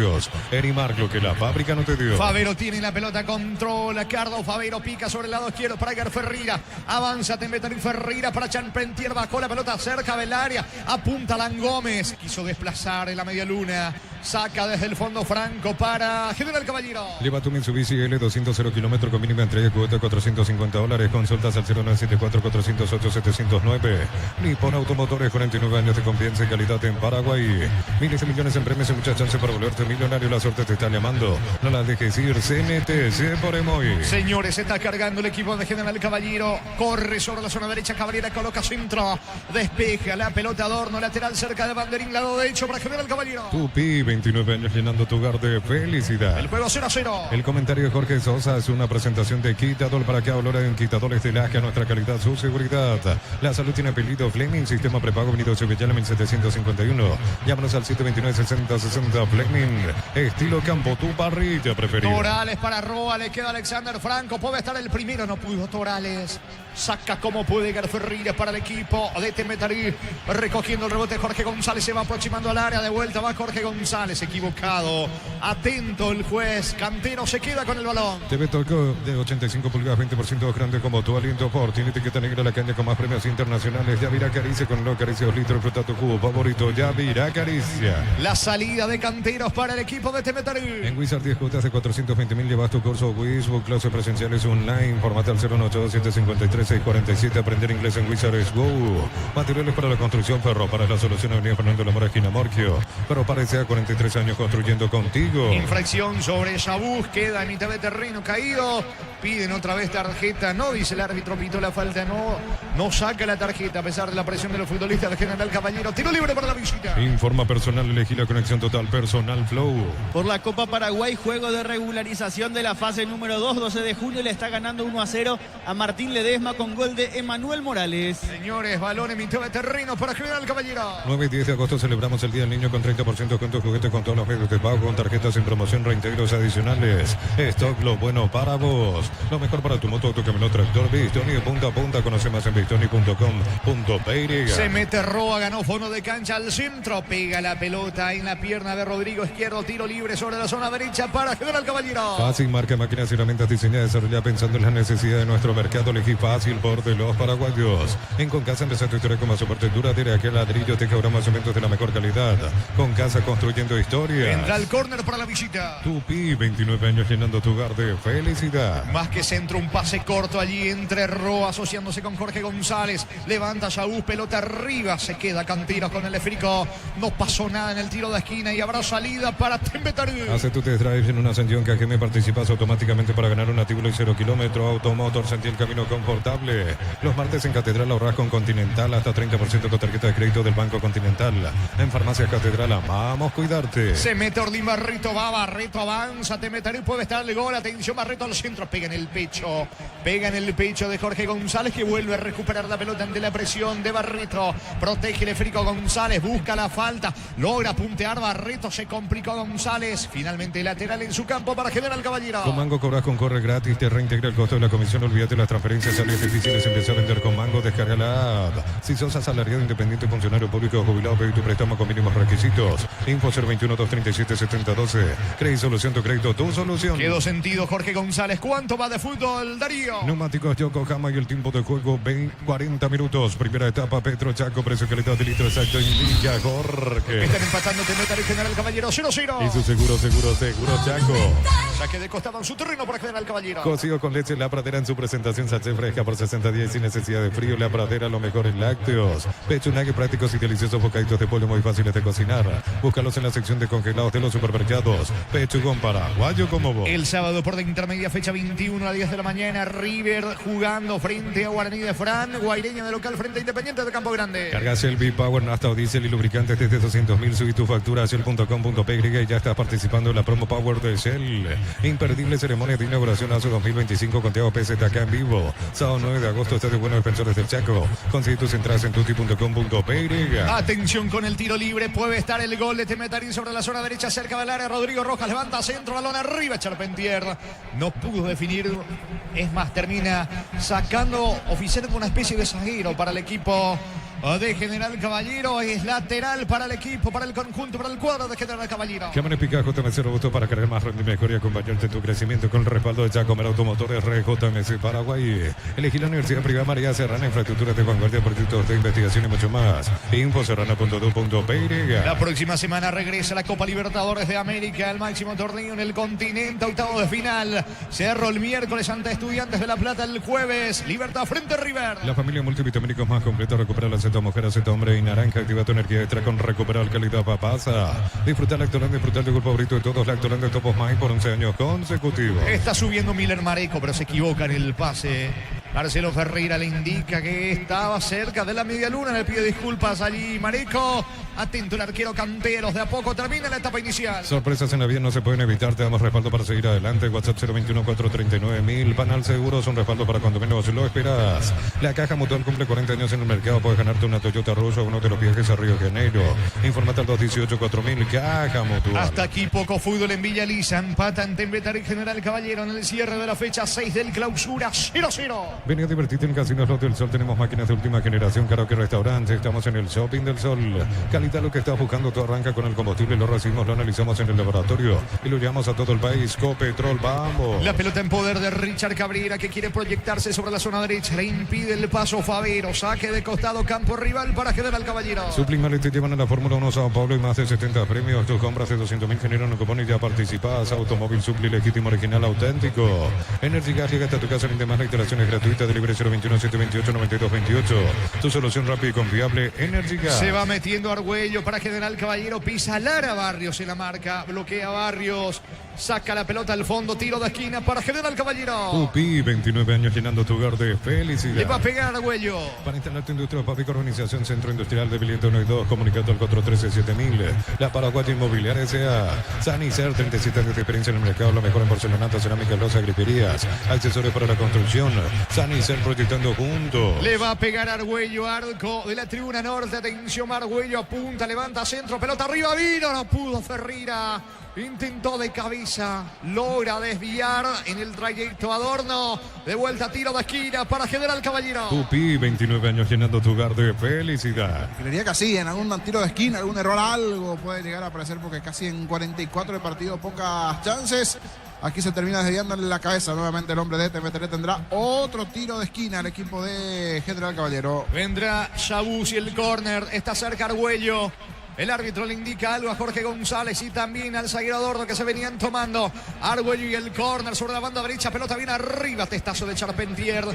Erimar, lo que la fábrica no te dio. Favero tiene la pelota, controla Cardo, Favero pica sobre el lado izquierdo para Edgar Ferreira, avanza Temetaré Ferreira para Charpentier, bajó la pelota cerca del área, apunta Alan Gómez, quiso desplazar en la media luna, saca desde el fondo Franco para General Caballero. Lleva tu Mitsubishi L200 0 km con mínima entrega y cuota de $450. Consultas al 0974-408-709. Nippon Automotores, 49 años de confianza y calidad en Paraguay. Miles de millones en premios y muchas chances para volverte millonario. La suerte te está llamando. No la dejes ir. CNTC por Emoy. Señores, está cargando el equipo de General Caballero. Corre sobre la zona derecha. Cabrera coloca centro. Despeja la pelota Adorno. Lateral cerca de Banderín. Lado derecho para General Caballero. Tupi, 29 años llenando tu hogar de felicidad. El juego 0-0. El comentario de Jorge Sosa es una presentación de Quitadol. Para que Olora en Quitadores de Lasca, nuestra calidad, su seguridad. La salud tiene apellido Fleming. Sistema prepago Avenida Sevillana 1751. Llámanos al 729-6060 Fleming. Estilo campo, tu parrilla preferida. Torales para Roa, le queda Alexander Franco. Puede estar el primero, no pudo Torales. Saca como puede Edgar Ferreira para el equipo de Temetaré. Recogiendo el rebote Jorge González, se va aproximando al área. De vuelta va Jorge González, equivocado. Atento el juez. Cantero se queda con el balón. TV Tolco de 85 pulgadas, 20% grande como tu aliento por. Tiene etiqueta negra la caña con más premios internacionales. Yavira Caricia con no caricia 2 litros. Fruta tu jugo favorito. Yavira Caricia. La salida de Canteros para el equipo de Temetaré. En Wizard 10 cuotas de 420.000 llevas tu curso Wizbook, clases presenciales online. Formate al 0182753-647. Aprender inglés en Wizard es Go. Materiales para la construcción, Ferro para la solución Avenida Fernando La Mora, esquina Morquio. Ferro parece a 43 años construyendo contigo. Infracción sobre Sabús, queda en mitad de terreno caído. Piden otra vez tarjeta. No dice el árbitro, pitó la falta. No saca la tarjeta a pesar de la presión de los futbolistas de General Caballero. Tiro libre para la visita. Informa personal, elegí la conexión total Personal Flow. Por la Copa Paraguay, juego de regularización de la fase número 2, 12 de junio, le está ganando 1-0 a Martín Ledesma con gol de Emanuel Morales. Señores, balón en mitad de terreno para General Caballero. 9 y 10 de agosto celebramos el Día del Niño con 30% de cuentos juguetes con todos los medios de pago, con tarjetas en promoción, reintegros adicionales. Stock, lo bueno para vos. Lo mejor para tu moto, tu camino, tractor. Bistoni de punta a punta. Conoce más en bistoni.com.py. Se mete Roa, ganó fondo de cancha al centro. Pega la pelota en la pierna de Rodrigo Izquierdo. Tiro libre sobre la zona derecha para General Caballero. Fácil, marca, máquinas y herramientas diseñadas y desarrolladas pensando en las necesidades de nuestro mercado. Elegí Fácil por de los paraguayos. En Concasa empezó tu historia con más soporte duradera que ladrillo, teja, broma, cementos de la mejor calidad. Concasa, construyendo haciendo historia. Vendrá el córner para la visita. Tupi, 29 años llenando tu hogar de felicidad. Más que centro, un pase corto allí entre Roa, asociándose con Jorge González. Levanta Yaúz, pelota arriba. Se queda Canteros con el esférico. No pasó nada en el tiro de esquina y habrá salida para Tembetarú. Hace tu test drive en una Ascensión KGM. Participas automáticamente para ganar una Tíbulo y 0 kilómetro. Automotor, sentí el camino confortable. Los martes en Catedral ahorras con Continental hasta 30% con tarjeta de crédito del Banco Continental. En Farmacias Catedral amamos cuidarte. Se mete Ordín Barreto, va Barreto, avanza, Tembetarú, puede estar el gol. Atención, Barreto al centro, pega en el pecho. Pega en el pecho de Jorge González, que vuelve a recuperar la pelota ante la presión de Barreto. Protege el esférico González, busca la falta, logra puntear Barreto, se complicó González. Finalmente lateral en su campo para General Caballero. Con Mango cobras con Corre gratis, te reintegra el costo de la comisión. Olvídate las transferencias, salidas difíciles, empieza a vender con Mango, descarga la app. Si sos asalariado, independiente, funcionario público o jubilado, pedí tu préstamo con mínimos requisitos. Info 021-237-7012. Crédito Solución, tu crédito, tu solución. Quedó sentido Jorge González. ¿Cuánto va de fútbol, Darío? Neumáticos Yokohama y el tiempo de juego 40 minutos. Primera etapa, Petro Chaco, precio calidad de litro exacto en Villa Jorge. Están empatando Tembetarú y General Caballero 0-0. Y su seguro Chaco. Saque de costado en su terreno para General Caballero. Cocido con leche La Pradera en su presentación sachet fresca por 60 días sin necesidad de frío. La Pradera, lo mejor en lácteos. Pechunague prácticos y deliciosos bocaditos de pollo muy fáciles de cocinar. Búscalos en la sección de congelados de los supermercados. Pechugón paraguayo como vos. El sábado por la intermedia fecha 21 a 10 de la mañana, River jugando frente a Guaraní de Fran, Guaireña de local frente a Independiente de Campo Grande. Carga Shell V-Power, nafta o diésel y lubricantes desde 200.000. Subí tu factura a shell.com.py y ya estás participando en la promo Power de Shell. Imperdible ceremonia de inauguración ASO 2025 con Thiago PZ acá en vivo. Sábado 9 de agosto, Estadio Buenos Defensores del Chaco. Consigue tus entradas en tuti.com.py. Atención con el tiro libre, puede estar el gol de Tembetarú sobre la zona derecha cerca del área. Rodrigo Rojas levanta centro, balón arriba, Charpentier no pudo definir, es más, termina sacando, oficiando una especie de zaguero para el equipo de General Caballero. Es lateral para el equipo, para el conjunto, para el cuadro de General Caballero. Cámara Pica JMC Robusto para cargar más rendimiento mejor y acompañarte en tu crecimiento con el respaldo de Giacomer Automotores RJMC Paraguay. Elegí la Universidad Privada María Serrana, infraestructuras de vanguardia, proyectos de investigación y mucho más. Infoserrana.do.py. La próxima semana regresa la Copa Libertadores de América, el máximo torneo en el continente, octavo de final. Cerro el miércoles ante Estudiantes de La Plata, el jueves Libertad frente a River. La familia multivitamínicos más completa recupera la Z mujer, Z hombre y naranja. Activa tu energía extra con Recuperar calidad papasa. Disfrutar Lactoland, disfrutar de tu favorito de todos, Lactoland de Topos Más por 11 años consecutivos. Está subiendo Miller Mareco, pero se equivoca en el pase. Marcelo Ferreira le indica que estaba cerca de la media luna. Le pide disculpas allí Mareco. Atento el arquero Canteros. De a poco termina la etapa inicial. Sorpresas en la vida no se pueden evitar. Te damos respaldo para seguir adelante. WhatsApp 021-439-1000. Panal Seguros, un respaldo para cuando menos lo esperas. La Caja Mutual cumple 40 años en el mercado. Puedes ganarte una Toyota Rush o uno de los viajes a Río de Janeiro. Infórmate al 218-4000. Caja Mutual. Hasta aquí poco fútbol en Villa Lisa. Empatan Tembetarú y General Caballero en el cierre de la fecha 6 del clausura 0-0. Vení a divertirte en Casinos Los del Sol. Tenemos máquinas de última generación, karaoke, restaurante. Estamos en el Shopping del Sol. Calidad, lo que estás buscando. Todo arranca con el combustible. Lo recibimos, lo analizamos en el laboratorio y lo llevamos a todo el país. Copetrol, vamos. La pelota en poder de Richard Cabrera, que quiere proyectarse sobre la zona derecha. Le impide el paso Favero. Saque de costado, campo rival para General Caballero. Suplimales te llevan a la Fórmula 1 Sao Paulo y más de 70 premios. Tus compras de 200.000 generan un cupón y ya participas. Automóvil Supli legítimo, original, auténtico. Energy Gas llega hasta tu casa en demás. La instalación es gratuita. Libre 021-728-9228. Tu solución rápida y confiable, Energy Gas. Se va metiendo Argüello para General Caballero. Pisa Lara Barrios en la marca. Bloquea Barrios. Saca la pelota al fondo. Tiro de esquina para General Caballero. Tupi, 29 años llenando tu hogar de felicidad. Le va a pegar Argüello. Para instalar tu industria, Papico Organización Centro Industrial de Biliente 1 y 2. Comunicando al 413-7000. La Paraguaya Inmobiliaria S.A. Sanicer, 37 años de experiencia en el mercado. Lo mejor en porcelanato, cerámica, loza, griperías. Accesorios para la construcción. Sanicer, proyectando juntos. Le va a pegar Argüello, arco de la tribuna norte. Atención, Argüello apunta, levanta centro, pelota arriba, vino, no pudo Ferreira. Intentó de cabeza, logra desviar en el trayecto Adorno. De vuelta, tiro de esquina para General Caballero. Tupi, 29 años llenando tu hogar de felicidad. Creería que así, en algún tiro de esquina, algún error, algo puede llegar a aparecer porque casi en 44 de partido, pocas chances. Aquí se termina desviando en la cabeza nuevamente el hombre de Tembetarú. Tendrá otro tiro de esquina el equipo de General Caballero. Vendrá Yabus y el córner. Está cerca Argüello. El árbitro le indica algo a Jorge González y también al zaguero Adorno, que se venían tomando. Argüello y el córner sobre la banda derecha. Pelota bien arriba. Testazo de Charpentier.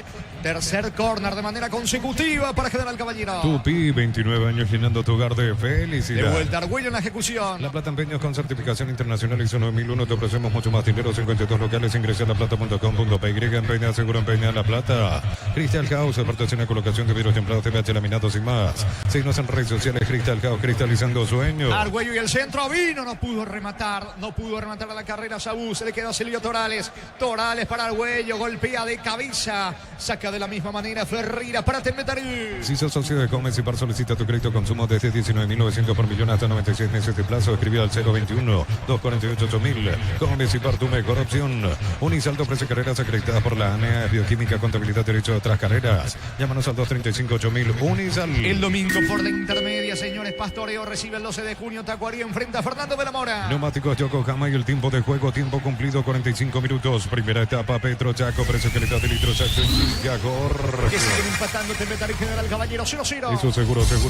Tercer córner de manera consecutiva para General Caballero. Tupi, 29 años llenando tu hogar de felicidad. De vuelta Argüello en la ejecución. La Plata Empeños con certificación internacional ISO 9001. Te ofrecemos mucho más dinero. 52 locales. Ingresa a laplata.com.py. Empeña, seguro empeña La Plata. Crystal House, protección y colocación de vidrios templados, TPH laminados y más. Síguenos en redes sociales. Crystal House, cristalizando sueños. Argüello y el centro vino, no pudo rematar a la carrera Sabú, se le quedó a Silvio Torales. Torales para Argüello, golpea de cabeza, saca de la misma manera Ferreira para Tembetarí. Si sos socio de Comes y Par, solicita tu crédito consumo desde 19.900 por millón hasta 96 meses de plazo. Escribió al 021-248-8000. Comes y Par, tu mejor opción. Unisaldo ofrece carreras acreditadas por la ANEA, Bioquímica, Contabilidad, Derecho de otras carreras. Llámanos al 235-8000. Unisal. El domingo por la intermedia, señores, Pastoreo recibe el 12 de junio. Tacuarí enfrenta a Fernando de la Mora. Neumáticos Yokohama y el tiempo de juego, tiempo cumplido 45 minutos. Primera etapa, Petro Chaco, precio calidad de litro Chaco en Gagor. Que siguen empatando Tembetarí General Caballero 0-0. Eso seguro Chaco.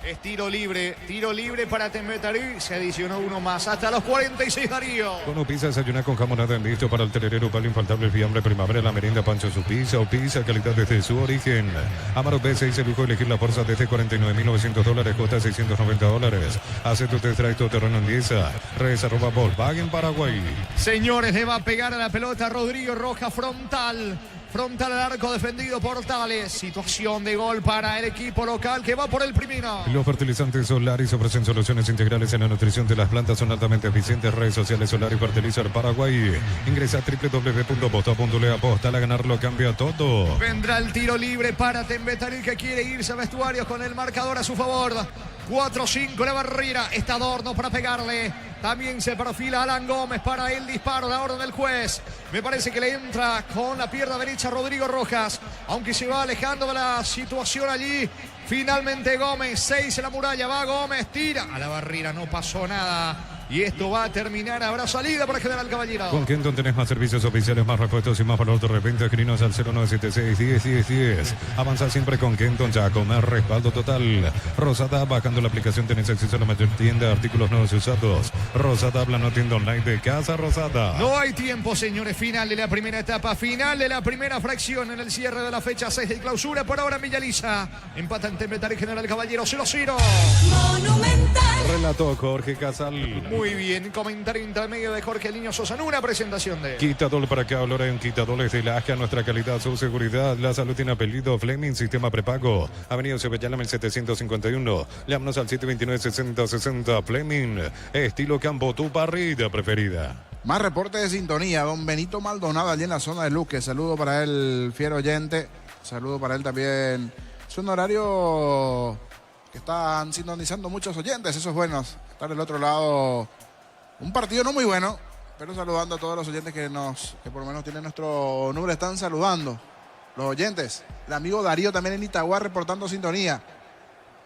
Es tiro libre para Tembetarí. Se adicionó uno más hasta los 46, Darío. Con pizza, desayunar con jamonada en listo para el tererero, palo infaltable, el fiambre, primavera, la merienda, pancho, su pizza o pizza, calidad desde su origen. Amaro B6 se buscó elegir la fuerza desde $49.900, cuota $690. Hace tu test drive, tu terreno en 10. Redes @ Volkswagen Paraguay. Señores, le va a pegar a la pelota Rodrigo Rojas, frontal al arco, defendido por Tales. Situación de gol para el equipo local que va por el primero. Los fertilizantes Solaris ofrecen soluciones integrales en la nutrición de las plantas, son altamente eficientes. Redes sociales Solaris Fertilizer Paraguay. Ingresa a www.posta.le, aposta a ganar, lo cambia todo. Vendrá el tiro libre para Tembetarí, que quiere irse a vestuarios con el marcador a su favor. 4-5 la barrera. Está Adorno para pegarle. También se perfila Alan Gómez para el disparo. La orden del juez. Me parece que le entra con la pierna derecha Rodrigo Rojas. Aunque se va alejando de la situación allí. Finalmente Gómez. 6 en la muralla. Va Gómez. Tira a la barrera. No pasó nada. Y esto va a terminar. Habrá salida para General Caballero. Con Kenton tenés más servicios oficiales, más repuestos y más valor de repente. Escrinos al 0976-10-10-10. Avanza siempre con Kenton Chaco. Más respaldo total. Rosada, bajando la aplicación tenés acceso a la mayor tienda de artículos nuevos y usados. Rosada, habla no tienda online de Casa Rosada. No hay tiempo, señores. Final de la primera etapa. Final de la primera fracción en el cierre de la fecha 6 de clausura. Por ahora Villaliza. Empata en Tembetarí General Caballero 0-0. Monumental. Relató Jorge Casal. Muy bien, comentario intermedio de Jorge Niño Sosa en una presentación de... Quitadol para acá, Loren, Quitadol de la AJA, nuestra calidad, su seguridad, la salud tiene apellido, Fleming, sistema prepago, Avenida Ceballana, 1751, llámanos al 729-6060, Fleming, estilo campo, tu parrilla preferida. Más reporte de sintonía, don Benito Maldonado allí en la zona de Luque. Saludo para él, fiero oyente, saludo para él también. Es un horario que están sintonizando muchos oyentes, eso es bueno, estar del otro lado. Un partido no muy bueno, pero saludando a todos los oyentes que por lo menos tienen nuestro número, están saludando. Los oyentes, el amigo Darío también en Itagua reportando sintonía.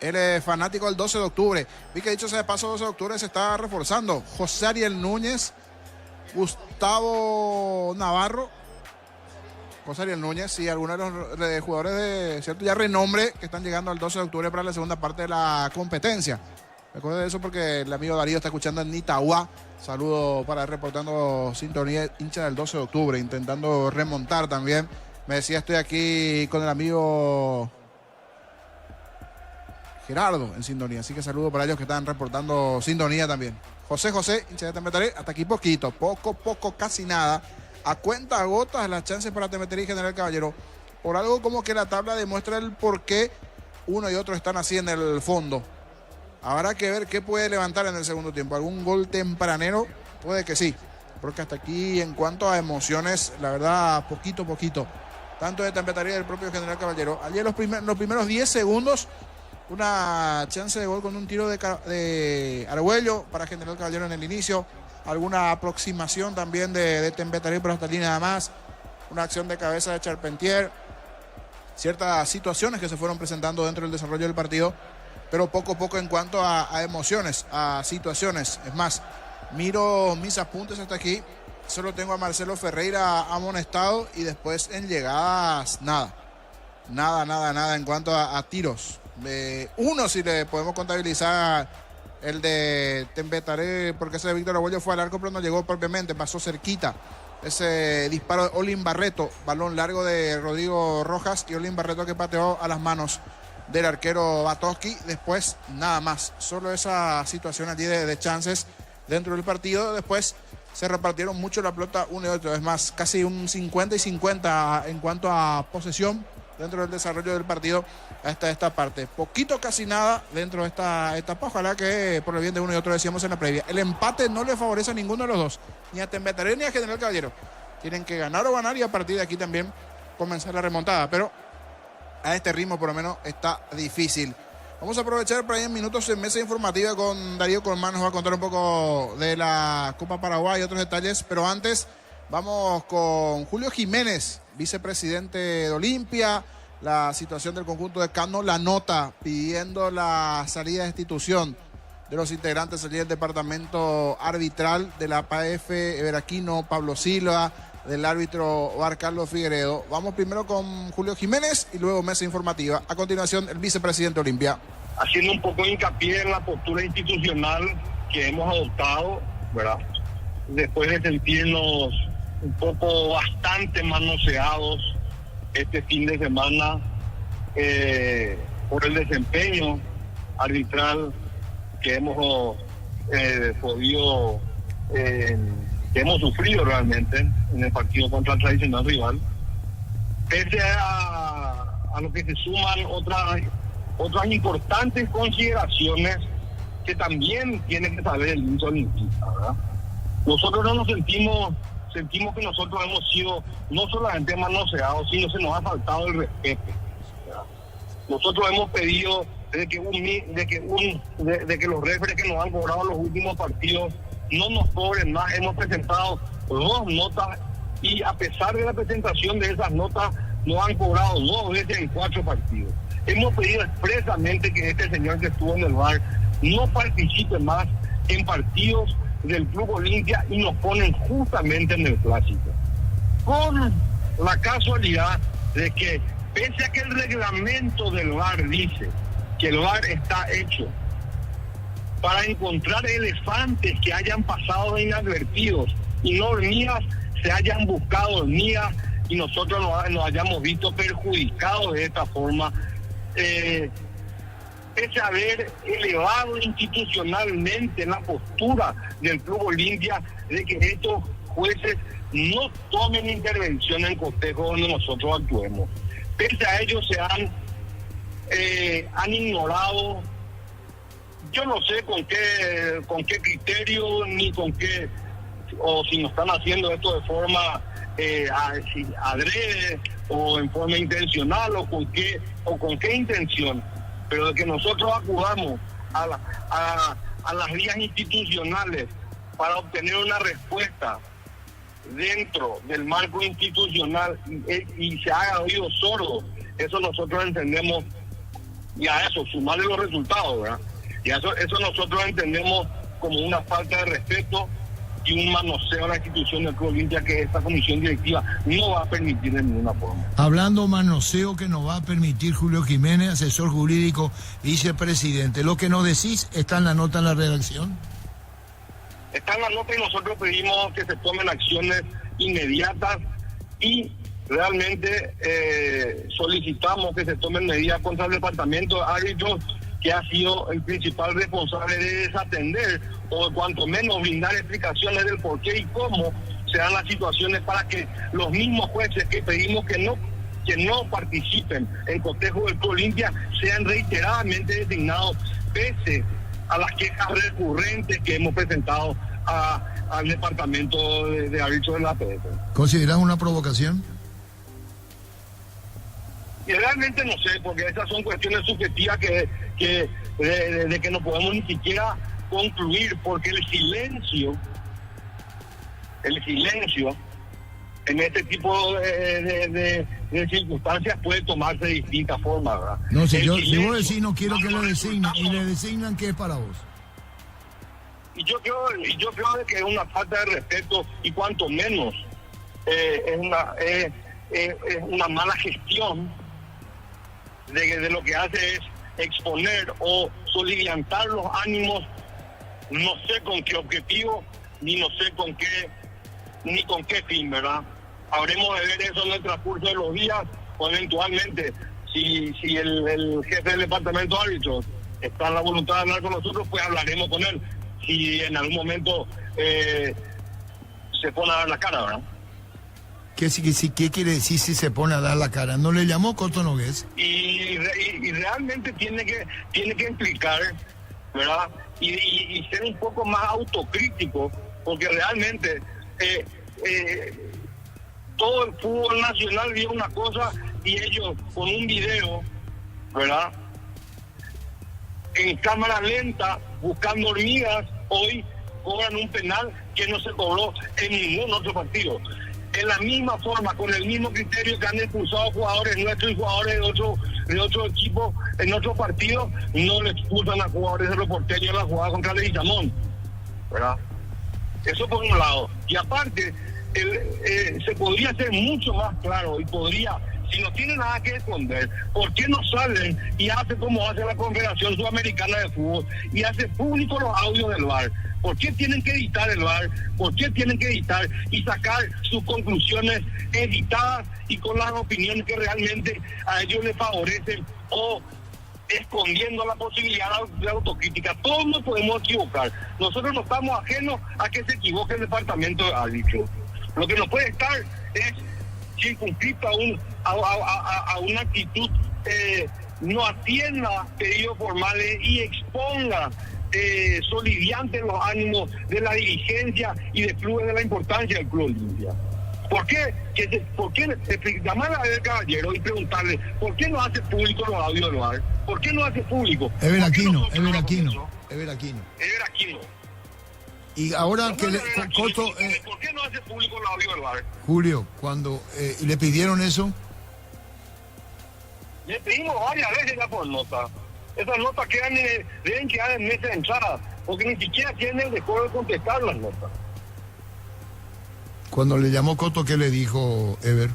Él es fanático del 12 de octubre. Vi que dicho sea de paso, 12 de octubre se está reforzando. José Ariel Núñez, Gustavo Navarro, José Ariel Núñez y algunos de los jugadores de cierto ya renombre que están llegando al 12 de octubre para la segunda parte de la competencia. Recuerden eso porque el amigo Darío está escuchando en Itagua. Saludo para él reportando sintonía, hincha del 12 de octubre, intentando remontar también. Me decía, estoy aquí con el amigo Gerardo en sintonía. Así que saludo para ellos que están reportando sintonía también. José, hincha de Tembetarí, hasta aquí poco, casi nada. A cuenta gotas las chances para Tembetarí y General Caballero. Por algo como que la tabla demuestra el por qué uno y otro están así en el fondo. Habrá que ver qué puede levantar en el segundo tiempo. ¿Algún gol tempranero? Puede que sí. Porque hasta aquí, en cuanto a emociones, la verdad, poquito. Tanto de Tembetarí del propio General Caballero. Ayer los primeros 10 segundos, una chance de gol con un tiro de Argüello para General Caballero en el inicio. Alguna aproximación también de Tembetarí, pero hasta allí nada más. Una acción de cabeza de Charpentier. Ciertas situaciones que se fueron presentando dentro del desarrollo del partido. Pero poco en cuanto a emociones, a situaciones. Es más, miro mis apuntes hasta aquí. Solo tengo a Marcelo Ferreira amonestado y después en llegadas nada en cuanto a tiros. Uno, si le podemos contabilizar, el de Tembetaré, porque ese de Víctor Abuelo fue al arco, pero no llegó propiamente, pasó cerquita. Ese disparo de Olin Barreto, balón largo de Rodrigo Rojas y Olin Barreto que pateó a las manos del arquero Batowski. Después nada más, solo esa situación allí de chances dentro del partido. Después se repartieron mucho la pelota uno y otro, es más, casi un 50 y 50 en cuanto a posesión dentro del desarrollo del partido hasta esta parte. Poquito, casi nada dentro de esta etapa. Ojalá que por el bien de uno y otro, decíamos en la previa, el empate no le favorece a ninguno de los dos, ni a Tembetaré ni a General Caballero. Tienen que ganar o ganar y a partir de aquí también comenzar la remontada, pero a este ritmo por lo menos está difícil. Vamos a aprovechar por ahí en minutos en mesa informativa con Darío Colmán, nos va a contar un poco de la Copa Paraguay y otros detalles, pero antes vamos con Julio Jiménez, vicepresidente de Olimpia. La situación del conjunto de Cano, la nota pidiendo la salida de destitución de los integrantes allí del departamento arbitral de la PAF Veraquino, Pablo Silva, del árbitro Bar Carlos Figueredo. Vamos primero con Julio Jiménez y luego mesa informativa. A continuación, el vicepresidente de Olimpia. Haciendo un poco de hincapié en la postura institucional que hemos adoptado, ¿verdad? Después de sentirnos un poco bastante manoseados este fin de semana por el desempeño arbitral que hemos podido, que hemos sufrido realmente en el partido contra el tradicional rival, pese a lo que se suman otras importantes consideraciones que también tiene que saber el hincha olimpista, ¿verdad? Nosotros no nos sentimos que nosotros hemos sido no solamente manoseados, sino se nos ha faltado el respeto, ¿verdad? Nosotros hemos pedido de que los referees que nos han cobrado los últimos partidos no nos cobren más. Hemos presentado 2 notas y a pesar de la presentación de esas notas nos han cobrado 2 veces en 4 partidos. Hemos pedido expresamente que este señor que estuvo en el VAR no participe más en partidos del Club Olimpia y nos ponen justamente en el clásico. Con la casualidad de que, pese a que el reglamento del VAR dice que el VAR está hecho para encontrar elefantes que hayan pasado inadvertidos y no hormigas se hayan buscado hormigas y nosotros nos hayamos visto perjudicados de esta forma, pese a haber elevado institucionalmente la postura del Club Olimpia de que estos jueces no tomen intervención en cotejo donde nosotros actuemos. Pese a ello han ignorado, yo no sé con qué criterio ni con qué, o si no están haciendo esto de forma adrede o en forma intencional o con qué intención, pero de que nosotros acudamos a las vías institucionales para obtener una respuesta dentro del marco institucional y se haga oído sordo, eso nosotros entendemos, y a eso sumarle los resultados, ¿verdad? Y eso nosotros entendemos como una falta de respeto y un manoseo a la institución del Club Olimpia que esta comisión directiva no va a permitir de ninguna forma. Hablando manoseo que nos va a permitir Julio Jiménez, asesor jurídico, vicepresidente, lo que nos decís está en la nota en la redacción. Está en la nota y nosotros pedimos que se tomen acciones inmediatas y realmente solicitamos que se tomen medidas contra el departamento de árbitros, que ha sido el principal responsable de desatender o cuanto menos brindar explicaciones del por qué y cómo se dan las situaciones para que los mismos jueces que pedimos que no participen en cotejo del Club Olimpia sean reiteradamente designados, pese a las quejas recurrentes que hemos presentado al departamento de árbitros de la APF. ¿Considerás una provocación? Y realmente no sé, porque esas son cuestiones subjetivas de que no podemos ni siquiera concluir, porque el silencio en este tipo de circunstancias puede tomarse de distintas formas, ¿verdad? No, si vos decís no quiero que lo designen, y le designan, ¿qué es para vos? Y yo creo que es una falta de respeto y cuanto menos es una mala gestión de lo que hace es exponer o soliviantar los ánimos, no sé con qué objetivo, ni con qué fin, ¿verdad? Habremos de ver eso en el transcurso de los días, o eventualmente, si el jefe del departamento de árbitros está en la voluntad de hablar con nosotros, pues hablaremos con él. Si en algún momento se pone a dar la cara, ¿verdad? ¿Qué quiere decir si se pone a dar la cara? ¿No le llamó Coto Nogués? Y realmente tiene que explicar, ¿verdad? Y ser un poco más autocrítico, porque realmente todo el fútbol nacional vio una cosa y ellos con un video, ¿verdad?, en cámara lenta, buscando hormigas, hoy cobran un penal que no se cobró en ningún otro partido. En la misma forma, con el mismo criterio que han expulsado jugadores nuestros y jugadores de otro equipo en otros partidos, no le expulsan a jugadores de los porteños en la jugada contra Leguizamón, ¿verdad? Eso por un lado. Y aparte, se podría ser mucho más claro y podría, si no tiene nada que esconder, ¿por qué no salen y hacen como hace la Confederación Sudamericana de Fútbol y hace público los audios del VAR? ¿Por qué tienen que editar el VAR? ¿Por qué tienen que editar y sacar sus conclusiones editadas y con las opiniones que realmente a ellos les favorecen, o escondiendo la posibilidad de autocrítica? Todos nos podemos equivocar. Nosotros no estamos ajenos a que se equivoque el departamento de árbitros. Lo que no puede estar es circunscrito a una actitud, no atienda pedidos formales y exponga soliviante los ánimos de la dirigencia y de clubes, de la importancia del Club Olimpia. ¿Por qué llamar a Ever Caballero y preguntarle por qué no hace público los audios del VAR? ¿Por qué no hace público? Ever Aquino. Y ahora que Coto... ¿Por qué no hace público los audios del VAR? Julio, cuando le pidieron eso... Le pedimos varias veces ya por nota. Esas notas deben quedar en mesa de entrada, porque ni siquiera tienen el decoro de contestar las notas. Cuando le llamó Coto, ¿qué le dijo Ever?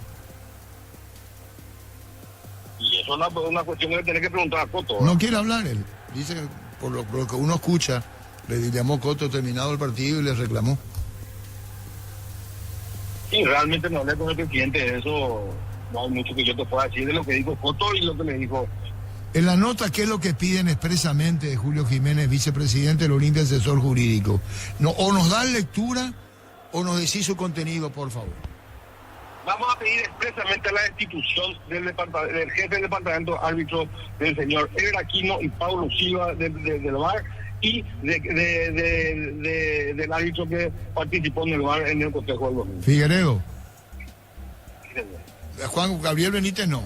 Y eso es una cuestión que tiene que preguntar a Coto, ¿verdad? No quiere hablar él. Dice que por lo que uno escucha, le llamó Coto terminado el partido y le reclamó. Sí, realmente no hablé con el presidente de eso. No hay mucho que yo te pueda decir de lo que dijo Coto y lo que me dijo. En la nota, ¿qué es lo que piden expresamente de Julio Jiménez, vicepresidente del Olimpia, asesor jurídico? No, o nos dan lectura o nos decís su contenido, por favor. Vamos a pedir expresamente la destitución del jefe del departamento árbitro, del señor Ever Aquino y Paulo Silva del VAR, y del árbitro que participó en el VAR en el Consejo del 2000. Figueredo. Juan Gabriel Benítez no.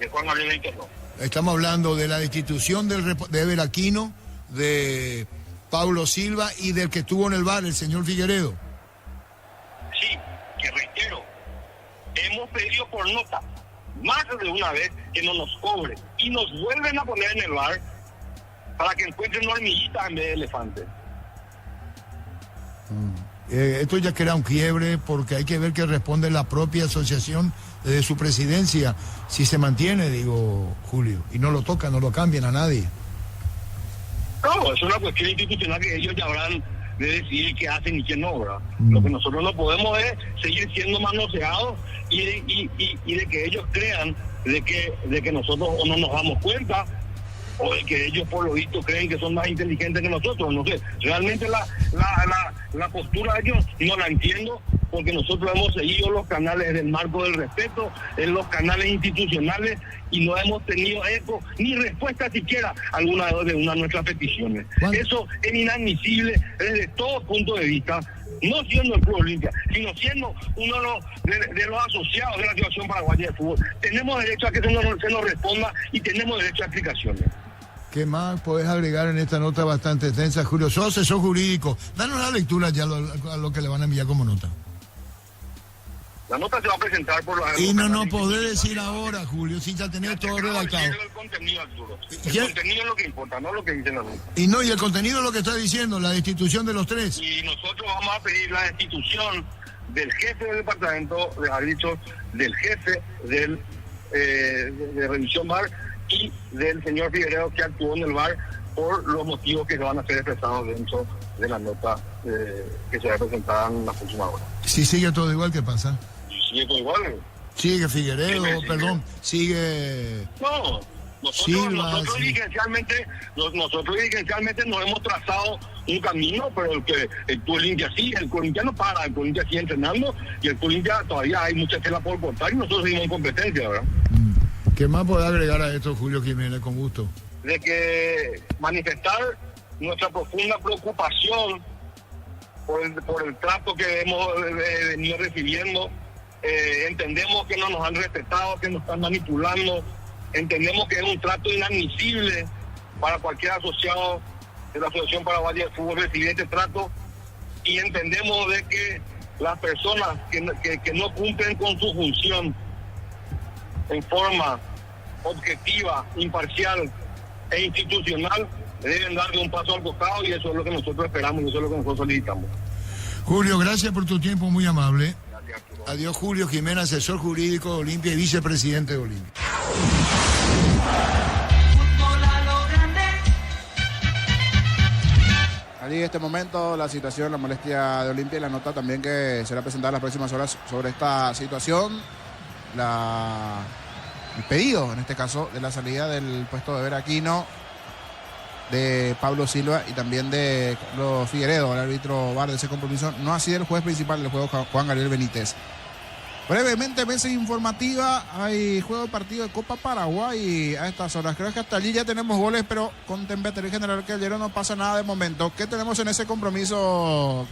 De Juan Gabriel Benítez no. Estamos hablando de la destitución de Ever Aquino, de Paulo Silva y del que estuvo en el VAR, el señor Figueredo. Sí, que reitero, hemos pedido por nota más de una vez que no nos cobre y nos vuelven a poner en el VAR para que encuentren hormiguitas en vez de elefantes. Esto ya crea un quiebre, porque hay que ver qué responde la propia asociación de su presidencia, si se mantiene, digo, Julio, y no lo tocan, no lo cambian a nadie. No, es una cuestión institucional que ellos ya habrán de decidir qué hacen y qué no, ¿verdad? Lo que nosotros no podemos es seguir siendo manoseados y de que ellos crean de que nosotros o no nos damos cuenta, o de que ellos por lo visto creen que son más inteligentes que nosotros. No sé, realmente la postura de ellos no la entiendo, porque nosotros hemos seguido los canales del marco del respeto, en los canales institucionales, y no hemos tenido eco ni respuesta siquiera a alguna de nuestras peticiones. Eso es inadmisible desde todo punto de vista, no siendo el Club Olimpia, sino siendo uno de los asociados de la Asociación Paraguaya de Fútbol. Tenemos derecho a que se nos responda y tenemos derecho a explicaciones. ¿Qué más podés agregar en esta nota bastante extensa, Julio? Sos asesor jurídico. Danos la lectura ya a lo que le van a enviar como nota. La nota se va a presentar por los... Y no podés decir ahora, Julio, si ya tenés todo redactado. El contenido, Arturo. El contenido es lo que importa, no lo que dice la nota. Y el contenido es lo que está diciendo, la destitución de los tres. Y nosotros vamos a pedir la destitución del jefe del departamento de árbitros, del jefe del de revisión VAR y del señor Figueredo, que actuó en el VAR por los motivos que van a ser expresados dentro de la nota que se va a presentar en la próxima hora. Si sigue todo igual, ¿qué pasa? Y sigue todo igual. Sigue Figueredo, Sí, perdón, sigue... No, Silva, nosotros sí. dirigencialmente nos hemos trazado un camino, pero el Corinthians sí, el Corinthians no para, el Corinthians sigue entrenando y el Corinthians todavía hay mucha tela por cortar y nosotros seguimos en competencia, ¿verdad? ¿Qué más puede agregar a esto, Julio Jiménez, con gusto? De que manifestar nuestra profunda preocupación por el trato que hemos venido recibiendo. Entendemos que no nos han respetado, que nos están manipulando. Entendemos que es un trato inadmisible para cualquier asociado de la Asociación Paraguaya de Fútbol recibir este trato, y entendemos de que las personas que no cumplen con su función en forma objetiva, imparcial e institucional deben darle un paso al costado, y eso es lo que nosotros esperamos y eso es lo que nosotros solicitamos. Julio, gracias por tu tiempo, muy amable. Adiós, Julio Jiménez, asesor jurídico de Olimpia y vicepresidente de Olimpia. Allí en este momento la situación, la molestia de Olimpia y la nota también que será presentada en las próximas horas sobre esta situación. El pedido, en este caso, de la salida del puesto de Ver Aquino, de Pablo Silva y también de Carlos Figueredo, el árbitro VAR de ese compromiso, no así el juez principal del juego, Juan Gabriel Benítez. Brevemente, mesa informativa, hay juego de partido de Copa Paraguay a estas horas. Creo que hasta allí ya tenemos goles, pero con Tembeter y General Caballero no pasa nada de momento. ¿Qué tenemos en ese compromiso,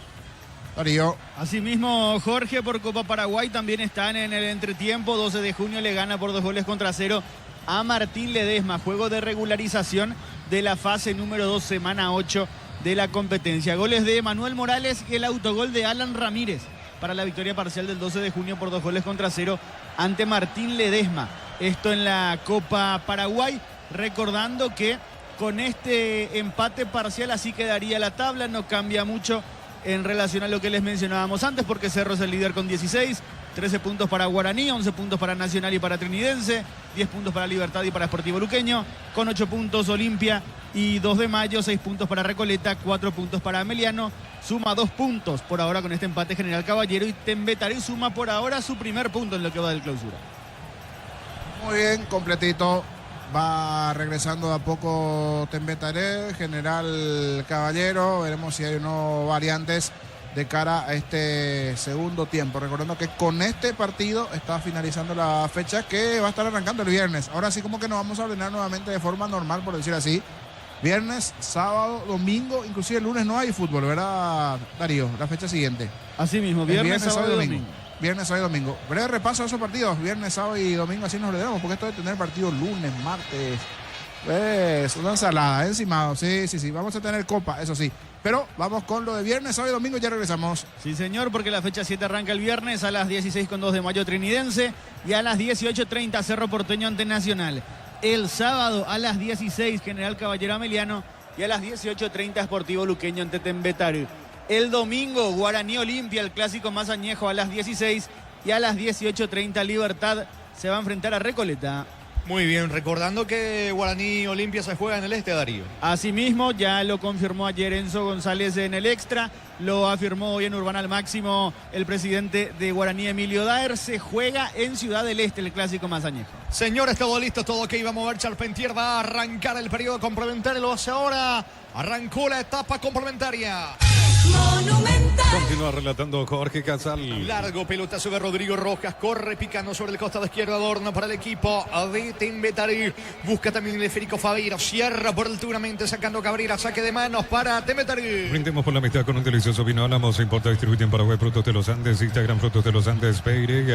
Darío? Asimismo, Jorge, por Copa Paraguay también están en el entretiempo. 12 de junio le gana por 2-0 a Martín Ledesma. Juego de regularización de la fase número 2, semana 8 de la competencia. Goles de Manuel Morales y el autogol de Alan Ramírez para la victoria parcial del 12 de junio por 2-0 ante Martín Ledesma. Esto en la Copa Paraguay, recordando que con este empate parcial así quedaría la tabla, no cambia mucho en relación a lo que les mencionábamos antes, porque Cerro es el líder con 16, 13 puntos para Guaraní, 11 puntos para Nacional y para Trinidense, 10 puntos para Libertad y para Sportivo Luqueño, con 8 puntos Olimpia y 2 de Mayo, 6 puntos para Recoleta, 4 puntos para Ameliano, suma 2 puntos por ahora con este empate General Caballero, y Tembetaré suma por ahora su primer punto en lo que va del clausura. Muy bien, completito. Va regresando de a poco Tembetaré, General Caballero. Veremos si hay unos variantes de cara a este segundo tiempo. Recordando que con este partido está finalizando la fecha, que va a estar arrancando el viernes. Ahora sí, como que nos vamos a ordenar nuevamente de forma normal, por decir así. Viernes, sábado, domingo, inclusive el lunes no hay fútbol, ¿verdad, Darío? La fecha siguiente. Así mismo, viernes, sábado y domingo. Viernes, sábado y domingo. Breve repaso de esos partidos. Viernes, sábado y domingo, así nos ordenamos, porque esto de tener partidos lunes, martes, es una ensalada, encimado. Sí. Vamos a tener copa, eso sí. Pero vamos con lo de viernes, sábado y domingo, ya regresamos. Sí, señor, porque la fecha 7 arranca el viernes a las 16 con 2 de Mayo Trinidense y a las 18:30 Cerro Porteño ante Nacional. El sábado a las 16 General Caballero Ameliano y a las 18:30 Sportivo Luqueño ante Tembetaré. El domingo Guaraní Olimpia, el clásico más añejo, a las 16, y a las 18:30 Libertad se va a enfrentar a Recoleta. Muy bien, recordando que Guaraní Olimpia se juega en el este, Darío. Asimismo, ya lo confirmó ayer Enzo González en el extra, lo afirmó hoy en Urbana al Máximo el presidente de Guaraní, Emilio Daer. Se juega en Ciudad del Este, el clásico más añejo. Señores, todo listo, todo ok, va a mover Charpentier, va a arrancar el periodo complementario, lo hace ahora. Arrancó la etapa complementaria. Monumental. Continúa relatando Jorge Casal. Largo pelotazo de Rodrigo Rojas, corre picando sobre el costado izquierdo, adorno para el equipo de Tembetaré. Busca también el esférico Fabiero, cierra por alturamente sacando Cabrera, saque de manos para Tembetaré. Brindemos por la amistad con un delicioso vino Álamos. Importa, distribuye en Paraguay Frutos de los Andes, Instagram Frutos de los Andes, PY.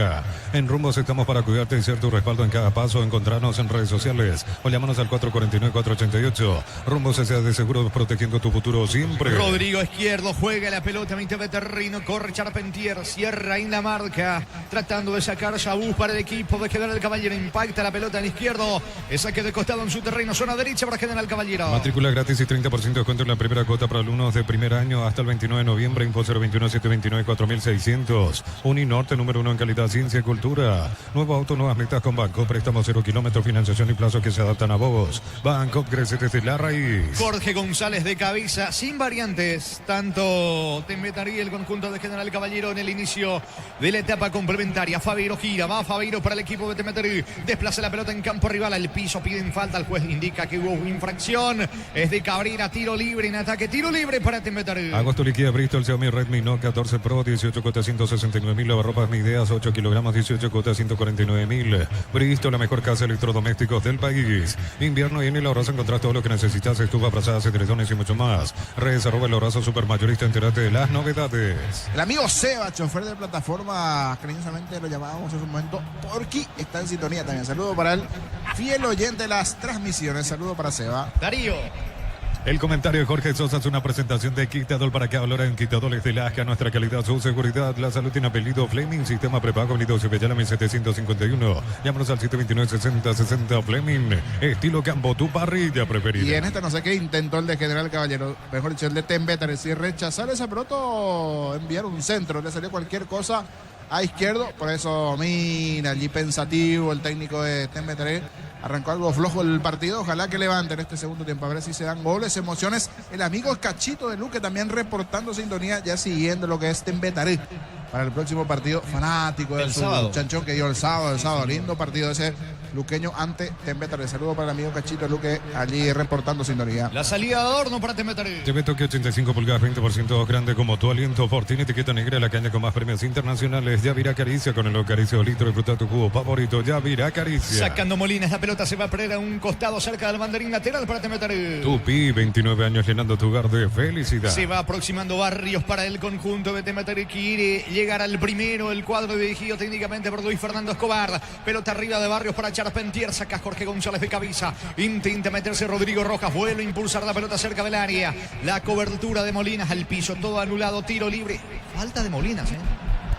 En Rumbos estamos para cuidarte y ser tu respaldo en cada paso. Encontrarnos en redes sociales o llámanos al 449-488. Rumbos S.A. de Seguros, protegiendo tu futuro siempre. Rodrigo izquierdo juega la pelota, 20 de terreno, corre Charpentier, cierra en la marca, tratando de sacar Yabús para el equipo de General Caballero. Impacta la pelota al izquierdo, es saque de costado en su terreno, zona derecha para General Caballero. Matrícula gratis y 30% de descuento en la primera cuota para alumnos de primer año hasta el 29 de noviembre. Info 021-729-4600. Uninorte, número 1 en calidad, ciencia y cultura. Nuevo auto, nuevas metas con Banco. Préstamos 0 kilómetros, financiación y plazos que se adaptan a vos. Banco crece desde la raíz. Jorge González de cabeza, sin variantes. Tanto Tembetarí el conjunto de General Caballero en el inicio de la etapa complementaria. Fabeiro gira, va Fabeiro para el equipo de Tembetarí. Desplaza la pelota en campo rival al piso, piden falta. El juez indica que hubo infracción. Es de Cabrera, tiro libre en ataque, tiro libre para Tembetarí. Agosto liquida Bristol, Xiaomi Redmi Note 14 Pro, 18 cuotas 169.000. Lavarropas Mi Ideas, 8 kilogramos, 18 cuotas 149.000. Bristol, la mejor casa de electrodomésticos del país. Invierno y en el Ahorrazo encontrás todo lo que necesitas: estufa, brazadas, edredones y mucho más. Redes @ el Ahorrazo Supermayorista, entérate de las novedades. El amigo Seba, chofer de plataforma, cariñosamente lo llamábamos en su momento Porky, está en sintonía también. Saludo para él, fiel oyente de las transmisiones. Saludo para Seba. Darío. El comentario de Jorge Sosa es una presentación de Quitadol. Para que hablar en Quitadores de Lasca, nuestra calidad, su seguridad, la salud tiene apellido Fleming, sistema prepago, Avenida Cibellana 1751. Llámanos al 729-6060 Fleming, estilo campo, tu parrilla preferida. Y en esta no sé qué intentó el de General Caballero, mejor dicho el de Tembetarí, si rechazar esa pelota o enviar un centro, le salió cualquier cosa a izquierdo, por eso mira allí pensativo el técnico de Tembetarí. Arrancó algo flojo el partido, ojalá que levanten este segundo tiempo, a ver si se dan goles, emociones. El amigo Cachito de Luque también reportando sintonía, ya siguiendo lo que es Tembetarí para el próximo partido, fanático del chanchón que dio el sábado, lindo partido ese luqueño ante Tembetarí. Saludo para el amigo Cachito de Luque allí reportando sintonía. La salida de Adorno para Tembetarí. TV Toque 85 pulgadas, 20% grande como tu aliento. Fortín, etiqueta negra, la caña con más premios internacionales. Yavirá Caricia con el Acaricio litro, disfruta tu jugo favorito. Yavirá Caricia. Sacando Molinas, la pelota se va a perder a un costado cerca del banderín lateral para Tembetarí. Tupi, 29 años llenando tu hogar de felicidad. Se va aproximando Barrios para el conjunto de Tembetarí. Quiere llegar al primero, el cuadro dirigido técnicamente por Luis Fernando Escobar. Pelota arriba de Barrios para Charpentier, saca Jorge González de cabeza. Intenta meterse Rodrigo Rojas, vuelve a impulsar la pelota cerca del área. La cobertura de Molinas al piso, todo anulado, tiro libre. Falta de Molinas,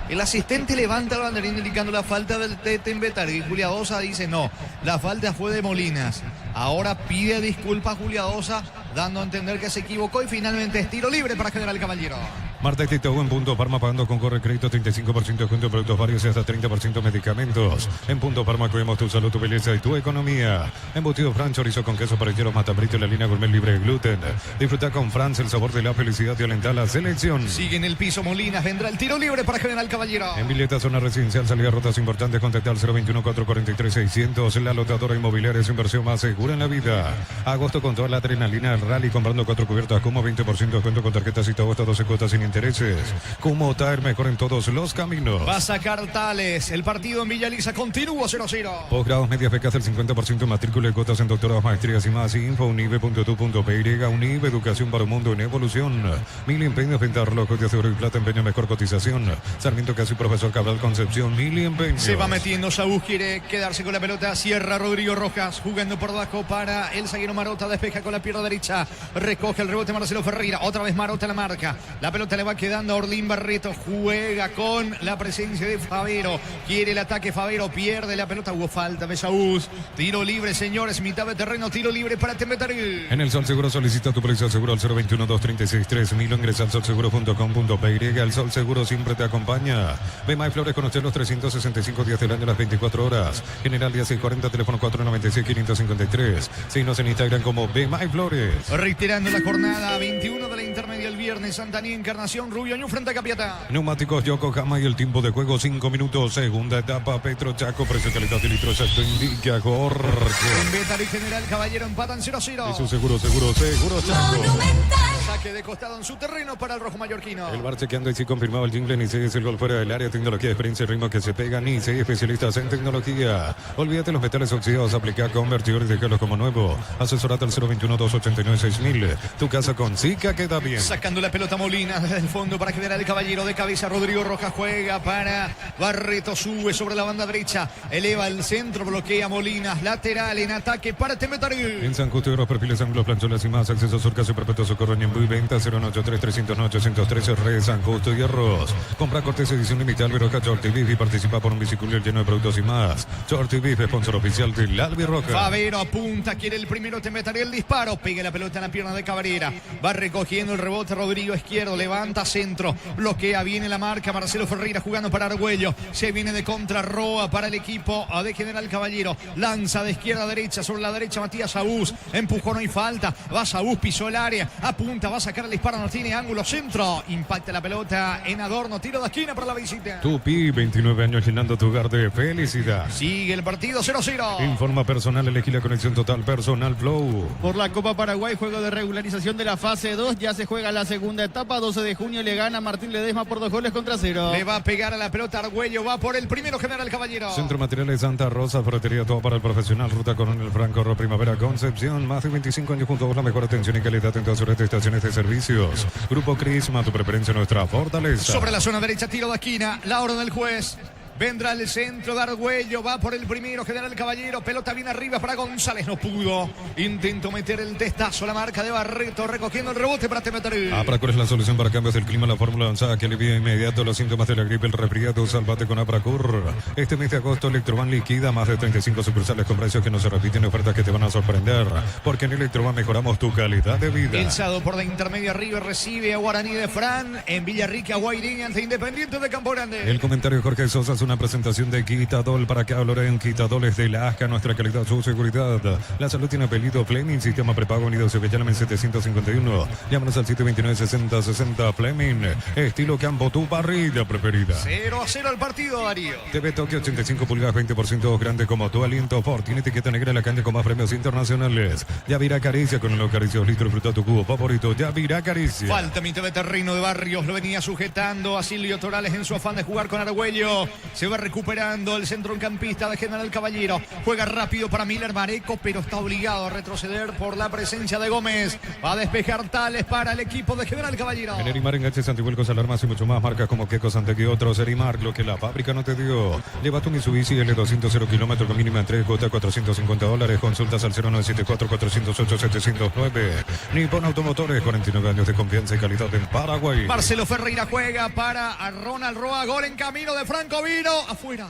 El asistente levanta el banderín indicando la falta de Tembetarí. Juliadosa dice no, la falta fue de Molinas. Ahora pide disculpas Juliadosa, dando a entender que se equivocó y finalmente es tiro libre para General Caballero. Marta y Tito en Punto Parma, pagando con Corre Crédito, 35% de descuento en productos varios y hasta 30% medicamentos. En Punto Parma cuidamos tu salud, tu belleza y tu economía. Embutido Fran, chorizo con queso parrilleros, matabrito y la línea gourmet libre de gluten. Disfruta con Franz el sabor de la felicidad y alenta la selección. Sigue en el piso Molinas, vendrá el tiro libre para General Caballero. En Vileta, zona residencial, salida rutas importantes, contactar al 021-443-600. La lotadora inmobiliaria es inversión más segura en la vida. Agosto con toda la adrenalina del rally, comprando 4 cubiertas como 20% de descuento con tarjetas y todo hasta 12 cuotas sin intereses. Como Tire, mejor en todos los caminos. Va a sacar Tales. El partido en Villa Elisa continúa 0-0. Posgrados, medias becas del 50% en matrícula y cuotas en doctorados, maestrías y más. Info unive.tu.py. Unive, educación para un mundo en evolución. Mil empeños, venta de relojes de oro y plata, empeño, mejor cotización. Sarmiento Casi, Profesor Cabral Concepción, mil empeños. Se va metiendo Saúl, quiere quedarse con la pelota. Cierra Rodrigo Rojas, jugando por debajo para el zaguero Marota. Despeja con la pierna derecha. Recoge el rebote Marcelo Ferreira. Otra vez Marota la marca. La pelota le va quedando a Orlín Barreto. Juega con la presencia de Fabeiro. Quiere el ataque Fabeiro. Pierde la pelota. Hubo falta de Saúl. Tiro libre, señores. Mitad de terreno. Tiro libre para Tembetarí. En el Sol Seguro solicita tu precio seguro al 021-236-3000. Ingresa al solseguro.com.py. El Sol Seguro siempre te acompaña. Bemay Flores, conocer los 365 días del año, las 24 horas. General 1640, teléfono 496-553. Síguenos en Instagram como Bemay Flores. Reiterando la jornada 21 de la intermedia el viernes. Santaní, Encarnación, Rubio Ñu frente a Capiatá. Neumáticos Yokohama y el tiempo de juego 5 minutos. Segunda etapa, Petro Chaco, precio, calidad y litro exacto indica Jorge. Tembetarí General Caballero empatan 0-0. Y su seguro Chaco. Monumental. Saque de costado en su terreno para el rojo mallorquino. El bar chequeando y sí confirmado el jingle. Nice es el gol fuera del área. Tecnología, experiencia y ritmo que se pega. Nice, especialistas en tecnología. Olvídate los metales oxidados. Aplica convertidores y déjalos como nuevo. Asesorate al 021-289-6000. Tu casa con Zika queda bien. Sacando la pelota Molina desde el fondo para General Caballero. De cabeza Rodrigo Rojas, juega para Barreto. Sube sobre la banda derecha. Eleva el centro, bloquea Molinas. Lateral en ataque para Tembetarí. En San Justo, los perfiles, ángulos, plancholas y más. Acceso a Surca, su perpetuo socorro en Ñemby. venta 093-309-813 Red San Justo y Arroz. Compra cortes edición limitada Albirroja Shorty Beef y participa por un bicicleta lleno de productos y más. Shorty Beef, sponsor oficial del Albirroja. Favero apunta, quiere el primero, te meteré el disparo. Pega la pelota en la pierna de Cabrera. Va recogiendo el rebote Rodrigo izquierdo. Levanta centro. Bloquea, viene la marca. Marcelo Ferreira jugando para Argüello. Se viene de contra Roa para el equipo de General Caballero. Lanza de izquierda a derecha. Sobre la derecha Matías Saúz. Empujó, no hay falta. Va Saúz, pisó el área. Apunta, va a sacar el disparo. No tiene ángulo. Centro. Impacta la pelota en Adorno. Tiro de esquina para la visita. Tupi, 29 años llenando tu hogar de felicidad. Sigue el partido 0-0. Informa personal, elegí la conexión total personal Flow. Por la Copa Paraguay, juego de regularización de la fase 2. Ya se juega la segunda etapa. 12 de junio le gana Martín Ledesma por 2-0. Le va a pegar a la pelota Argüello. Va por el primero General Caballero. Centro Materiales Santa Rosa, ferretería todo para el profesional. Ruta Coronel Franco, Primavera Concepción. Más de 25 años junto a vos, la mejor atención y calidad en todas sus estaciones de servicios. Grupo Crisma, tu preferencia, nuestra fortaleza. Sobre la zona derecha, tiro de esquina. La orden del juez. Vendrá el centro de Argüello, va por el primero General Caballero, pelota bien arriba para González, no pudo. Intentó meter el testazo, la marca de Barreto, recogiendo el rebote para Temeterí. Apracur es la solución para cambios del clima, la fórmula avanzada que alivia inmediato los síntomas de la gripe, el resfriado. Salvate con Apracur. Este mes de agosto Electroban liquida más de 35 sucursales con precios que no se repiten, ofertas que te van a sorprender, porque en Electroban mejoramos tu calidad de vida. Ilzado por la intermedia River recibe a Guaraní de Fran, en Villarrica, Guairín ante Independiente de Campo Grande. El comentario de Jorge Sosa es una presentación de Quitadol para que hablen Quitadoles de la ASCA, nuestra calidad, su seguridad. La salud tiene apellido Fleming, sistema prepago unido se llama en 751. Llámanos al 729-6060 Fleming. Estilo campo, tu barrida preferida. 0-0 el partido, Darío. TV Tokio 85 pulgadas, 20% grande como tu aliento Ford. Tiene etiqueta negra en la cancha con más premios internacionales. Yavira Caricia con los acaricios litros, fruta tu cubo favorito. Yavira Caricia. Falta mitad de terreno de Barrios, lo venía sujetando a Silvio Torales en su afán de jugar con Argüello. Se va recuperando el centrocampista de General Caballero. Juega rápido para Miller Mareco, pero está obligado a retroceder por la presencia de Gómez. Va a despejar Tales para el equipo de General Caballero. En Erimar, enganches, antihuelcos, alarmas y mucho más. Marcas como Quecos, ante otros. Erimar, lo que la fábrica no te dio. Lleva tu Mitsubishi L200 0 kilómetros con mínima entrega, cuota $450. Consultas al 0974-408-709. Nippon Automotores, 49 años de confianza y calidad en Paraguay. Marcelo Ferreira juega para Ronald Roa. Gol en camino de Franco Vino. Afuera.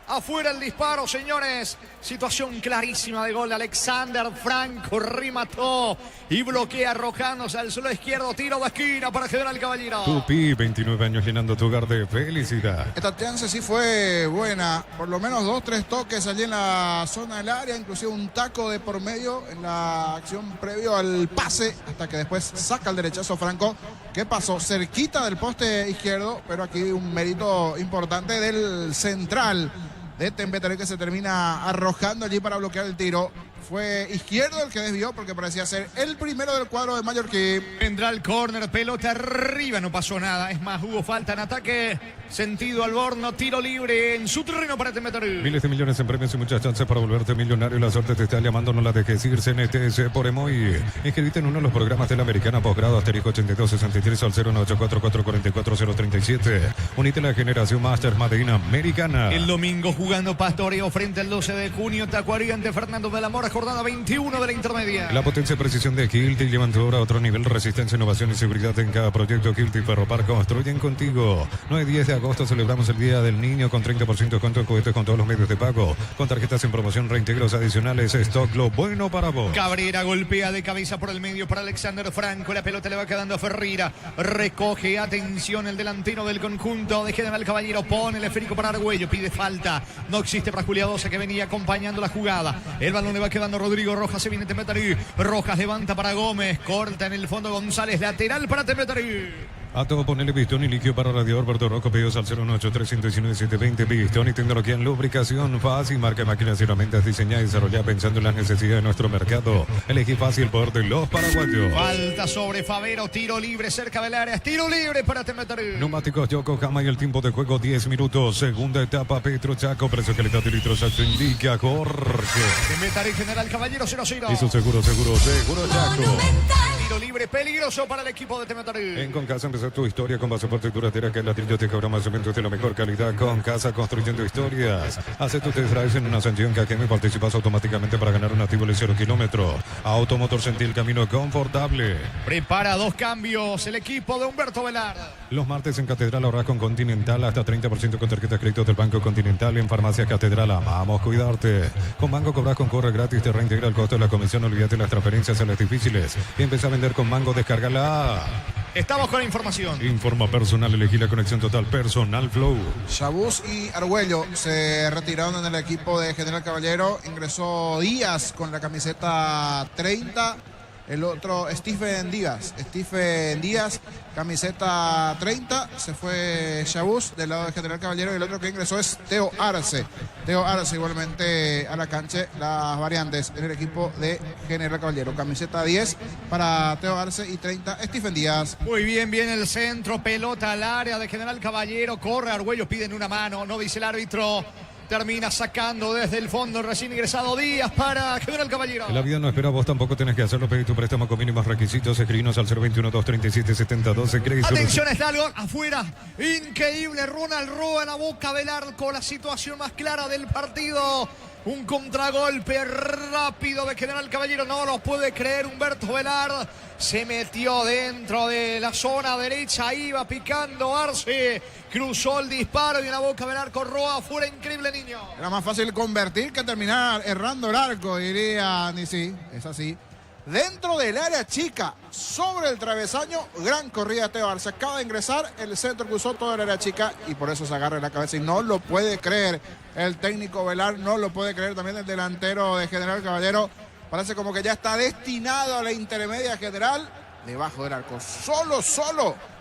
Afuera el disparo, señores. Situación clarísima de gol de Alexander Franco. Remató y bloquea arrojándose al suelo izquierdo. Tiro de esquina para General Caballero. Tupi, 29 años llenando tu hogar de felicidad. Esta chance sí fue buena. Por lo menos 2-3 toques allí en la zona del área. Inclusive un taco de por medio en la acción previo al pase. Hasta que después saca el derechazo Franco. ¿Qué pasó? Cerquita del poste izquierdo. Pero aquí un mérito importante del central de Tempeterí, que se termina arrojando allí para bloquear el tiro. Fue izquierdo el que desvió porque parecía ser el primero del cuadro de Mallorquín. Vendrá el córner, pelota arriba, no pasó nada. Es más, hubo falta en ataque. Sentido Alborno, tiro libre en su terreno para Tempeterí. Miles de millones en premios y muchas chances para volverte millonario. La suerte te está llamando, no la dejes ir. CNTS por Emoy. Inscribite en uno de los programas de la Americana Posgrado asterisco 8263 al 0984444037. Unite a la generación Master Madrid Americana. El domingo jugando Pastoreo frente al 12 de junio. Tacuarí ante Fernando de la Mora. Jornada 21 de la intermedia. La potencia y precisión de Kilty llevan tu obra a otro nivel. Resistencia, innovación y seguridad en cada proyecto. Kilty Ferropar construyen contigo. 9-10 de agosto celebramos el Día del Niño con 30% de descuento en cohetes con todos los medios de pago. Con tarjetas en promoción, reintegros adicionales. Stock, lo bueno para vos. Cabrera golpea de cabeza por el medio para Alexander Franco. La pelota le va quedando a Ferreira. Recoge, atención, el delantero del conjunto de General Caballero. Pone el esférico para Argüello. Pide falta. No existe para Julia Dosa, que venía acompañando la jugada. El balón le va quedando Rodrigo Rojas, se viene Tempeterí. Rojas levanta para Gómez, corta en el fondo González, lateral para Tempeterí. A todo ponerle pistón y líquido para radiador Puerto Roco, pedidos al 018-319-720. Pistón y tecnología en lubricación fácil, marca de máquinas y herramientas diseñadas y desarrolladas pensando en las necesidades de nuestro mercado. Elegí fácil el poder de los paraguayos. Falta sobre Favero, tiro libre cerca del área, tiro libre para Tempeterí. Neumáticos Yokohama y el tiempo de juego 10 minutos. Segunda etapa Petro Chaco, precio calidad de litros Chaco indica Jorge. Tempeterí General Caballero 0-0. Y su seguro Chaco. Monumental. tiro libre peligroso para el equipo de Temetaré. En Concasa empezar tu historia con pasaporte duradera, que el ladrillo te cobra más cementos de la mejor calidad. Concasa, construyendo historias. Hace tu test drive en una Ascensión Cajeme y participas automáticamente para ganar un activo de 0 kilómetro. Automotor, sentí el camino confortable. Prepara 2 cambios el equipo de Humberto Velarde. Los martes en Catedral ahorras con Continental hasta 30% con tarjetas de crédito del Banco Continental. En Farmacia Catedral amamos cuidarte. Con Mango cobras con corre gratis, te reintegra el costo de la comisión. Olvídate las transferencias a las difíciles. Y empieza a vender con Mango, descárgala. Estamos con la información. Informa personal, elegí la conexión total Personal Flow. Chabús y Argüello se retiraron en el equipo de General Caballero. Ingresó Díaz con la camiseta 30. El otro, Stephen Díaz, camiseta 30, se fue Chabús del lado de General Caballero, y el otro que ingresó es Teo Arce. Igualmente a la cancha, las variantes en el equipo de General Caballero. Camiseta 10 para Teo Arce y 30 Stephen Díaz. Muy bien, viene el centro, pelota al área de General Caballero, corre Argüello, piden una mano, no dice el árbitro. Termina sacando desde el fondo el recién ingresado Díaz para General Caballero. La vida no espera, vos tampoco tenés que hacerlo. Pedí tu préstamo con mínimos requisitos. Escribinos al 021-237-7012. Atención, está algo afuera. Increíble, Ronald Roa en la boca del arco. La situación más clara del partido. Un contragolpe rápido de General Caballero. No lo puede creer Humberto Velarde. Se metió dentro de la zona derecha. Iba picando Arce. Cruzó el disparo y en la boca del arco Roa. Fuera, increíble, niño. Era más fácil convertir que terminar errando el arco, diría Nisi. Es así. Dentro del área chica, sobre el travesaño, gran corrida de Teo Arce. Acaba de ingresar, el centro cruzó toda el área chica y por eso se agarra en la cabeza y no lo puede creer el técnico Velar, no lo puede creer también el delantero de General Caballero. Parece como que ya está destinado a la intermedia general, debajo del arco, solo,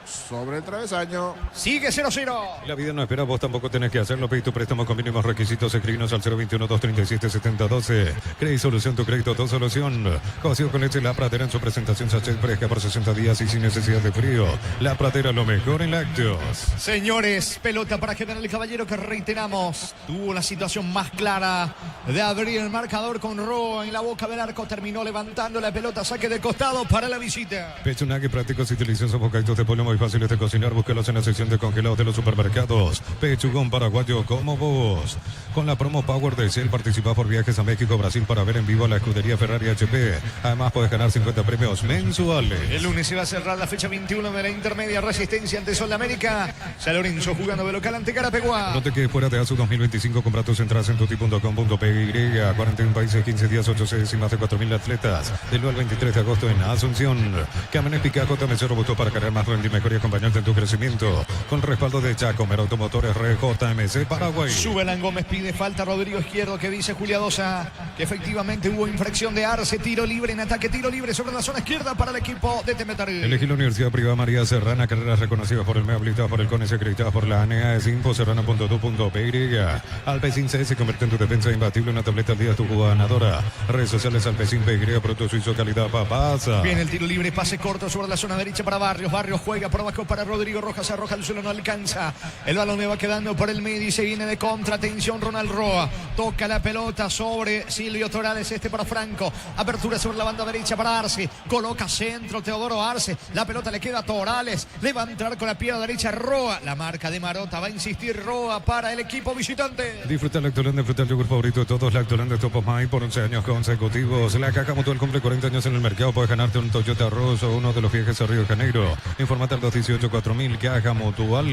sobre el travesaño. Sigue 0-0. La vida no espera, vos tampoco tenés que hacerlo. Pedí tu préstamo con mínimos requisitos. Escribinos al 021-237-7012. Crédito Solución, tu crédito, tu solución. Cocido con leche La Pradera en su presentación sachet fresca por 60 días y sin necesidad de frío. La Pradera, lo mejor en lácteos. Señores, pelota para General Caballero, que reiteramos, tuvo la situación más clara de abrir el marcador con Roa en la boca del arco. Terminó levantando la pelota, saque de costado para la visita. Pechunagui, prácticos y deliciosos bocaditos de pollo muy fáciles de cocinar. Búscalos en la sección de congelados de los supermercados. Pechugón paraguayo como vos. Con la promo Power de Shell participa por viajes a México, Brasil para ver en vivo a la escudería Ferrari HP. Además puedes ganar 50 premios mensuales. El lunes se va a cerrar la fecha 21 de la intermedia Resistencia ante Sol de América. San Lorenzo jugando de local ante Carapeguá. No te quedes fuera de ASU 2025. Compra tus entradas en tuti.com.py. 41 países, 15 días, 8 sedes y más de 4.000 atletas. Del 1 al 23 de agosto en Asunción. Camiones Picajo también se robustó para cargar más rendimiento y acompañarte en tu crecimiento. Con respaldo de Chacomer Automotores RJMC Paraguay. Subelan Gómez pide falta Rodrigo Izquierdo, que dice Julia Dosa que efectivamente hubo infracción de Arce. Tiro libre en ataque, tiro libre sobre la zona izquierda para el equipo de Temetaré. Elegí la Universidad Privada María Serrana, carreras reconocidas por el MEA, habilitadas por el CONES, acreditadas por la ANEA, es infoserrana.tu.py. Alpecin C se convierte en tu defensa imbatible, una tableta al día tu ganadora. Redes sociales Alpecin PY, producto suizo, calidad papasa. Viene el tiro libre, pase corto sobre la zona derecha para Barrios. Barrios juega por abajo para Rodrigo Rojas, arroja el suelo, no alcanza. El balón le va quedando por el medio y se viene de contra. Atención, Ronald Roa. Toca la pelota sobre Silvio Torales, para Franco. Apertura sobre la banda derecha para Arce. Coloca centro Teodoro Arce. La pelota le queda a Torales. Le va a entrar con la pierna derecha Roa. La marca de Marota. Va a insistir Roa para el equipo visitante. Disfruta Lactoland, disfruta el yogur favorito de todos. Lactoland de Top of Mind por 11 años consecutivos. La Caja Mutual cumple 40 años en el mercado. Puedes ganarte un Toyota Ross o uno de los viajes a Río de Janeiro. Informate al 218-4000. Caja Mutual.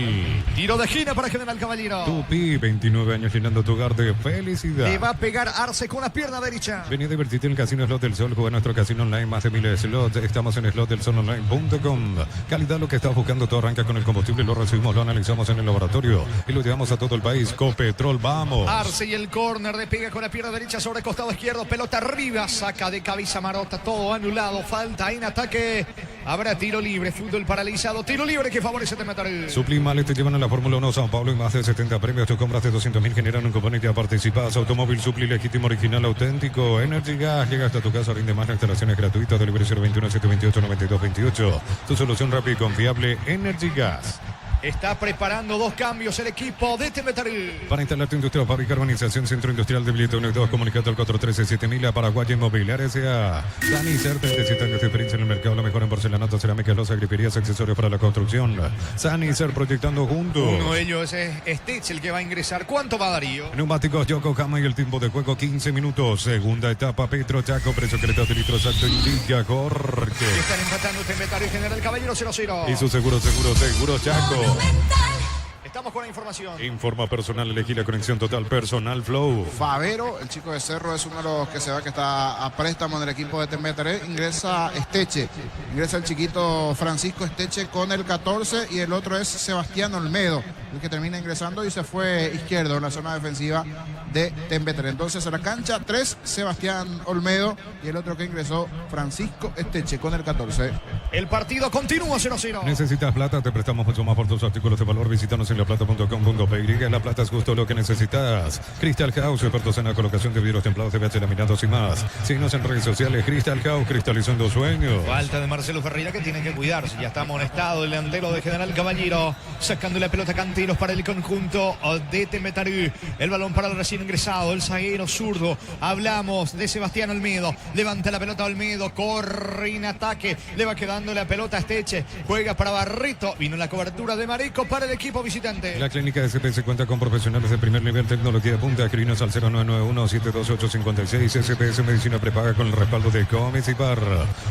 Tiro de esquina para General Caballero. Tupi, 29 años llenando tu hogar de felicidad. Le va a pegar Arce con la pierna derecha. Vení a divertirte en el Casino Slot del Sol. Juega nuestro casino online, más de 1000 slots. Estamos en slotdelsononline.com. Calidad, lo que estás buscando. Todo arranca con el combustible. Lo recibimos, lo analizamos en el laboratorio y lo llevamos a todo el país. Copetrol, vamos. Arce y el córner de pega con la pierna derecha sobre el costado izquierdo. Pelota arriba, saca de cabeza Marota. Todo anulado. Falta en ataque. Habrá tiro libre. Fútbol paralizado. Tiro libre que favorece Temetaré. Suplimales te llevan a la Fórmula 1 Sao Paulo y más de 70 premios. Tus compras de 200.000 generan un cupón y te participas. Automóvil Supli legítimo, original, auténtico. Energy Gas llega hasta tu casa, rinde más, instalaciones gratuitas. Delivery 021-728-9228. Tu solución rápida y confiable, Energy Gas. Está preparando 2 cambios el equipo de Tembetarú. Para instalar tu industria o fábrica, urbanización, centro industrial de Billetón 2, comunicado al 413-7000 a Paraguay Inmobiliaria S.A. Sanicer, 37 años de experiencia en el mercado, la mejor en porcelanato, cerámica, losa, griferías, accesorios para la construcción. Sanicer, proyectando juntos. Uno de ellos es Stitch, el que va a ingresar. ¿Cuánto va Darío? Neumáticos Yokohama y el tiempo de juego 15 minutos. Segunda etapa, Petro Chaco, precio cretas de litros acto indica Jorge. Están empatando Tembetarú y General Caballero 0-0. Y su seguro Chaco. Estamos con la información. Informa personal, elegí la conexión total personal Flow. Favero, el chico de Cerro, es uno de los que se va, que está a préstamo en el equipo de Tembetaré. Ingresa Esteche, ingresa el chiquito Francisco Esteche con el 14 y el otro es Sebastián Olmedo, el que termina ingresando y se fue izquierdo en la zona defensiva de Tembetaré. Entonces a la cancha 3, Sebastián Olmedo y el otro que ingresó, Francisco Esteche con el 14. El partido continúa 0-0. ¿Necesitas plata? Te prestamos mucho más por tus artículos de valor. Visítanos en laplata.com.py. La plata es justo lo que necesitas. Crystal House, expertos en la colocación de vidrios templados, TVH laminados y más. Síguenos en redes sociales. Crystal House, cristalizando sueños. Falta de Marcelo Ferreira, que tiene que cuidarse. Ya está amonestado el delantero de General Caballero. Sacando la pelota Canteros para el conjunto de Tembetarú. El balón para el recién ingresado, el zaguero zurdo. Hablamos de Sebastián Olmedo. Levanta la pelota Olmedo. Corre en ataque. Le va quedando la pelota a Esteche. Juega para Barreto. Vino la cobertura de Marico para el equipo visitante. La clínica de SPS cuenta con profesionales de primer nivel, tecnología de punta. Escribinos al 0991-728-56. SPS Medicina prepaga con el respaldo de Comecipar.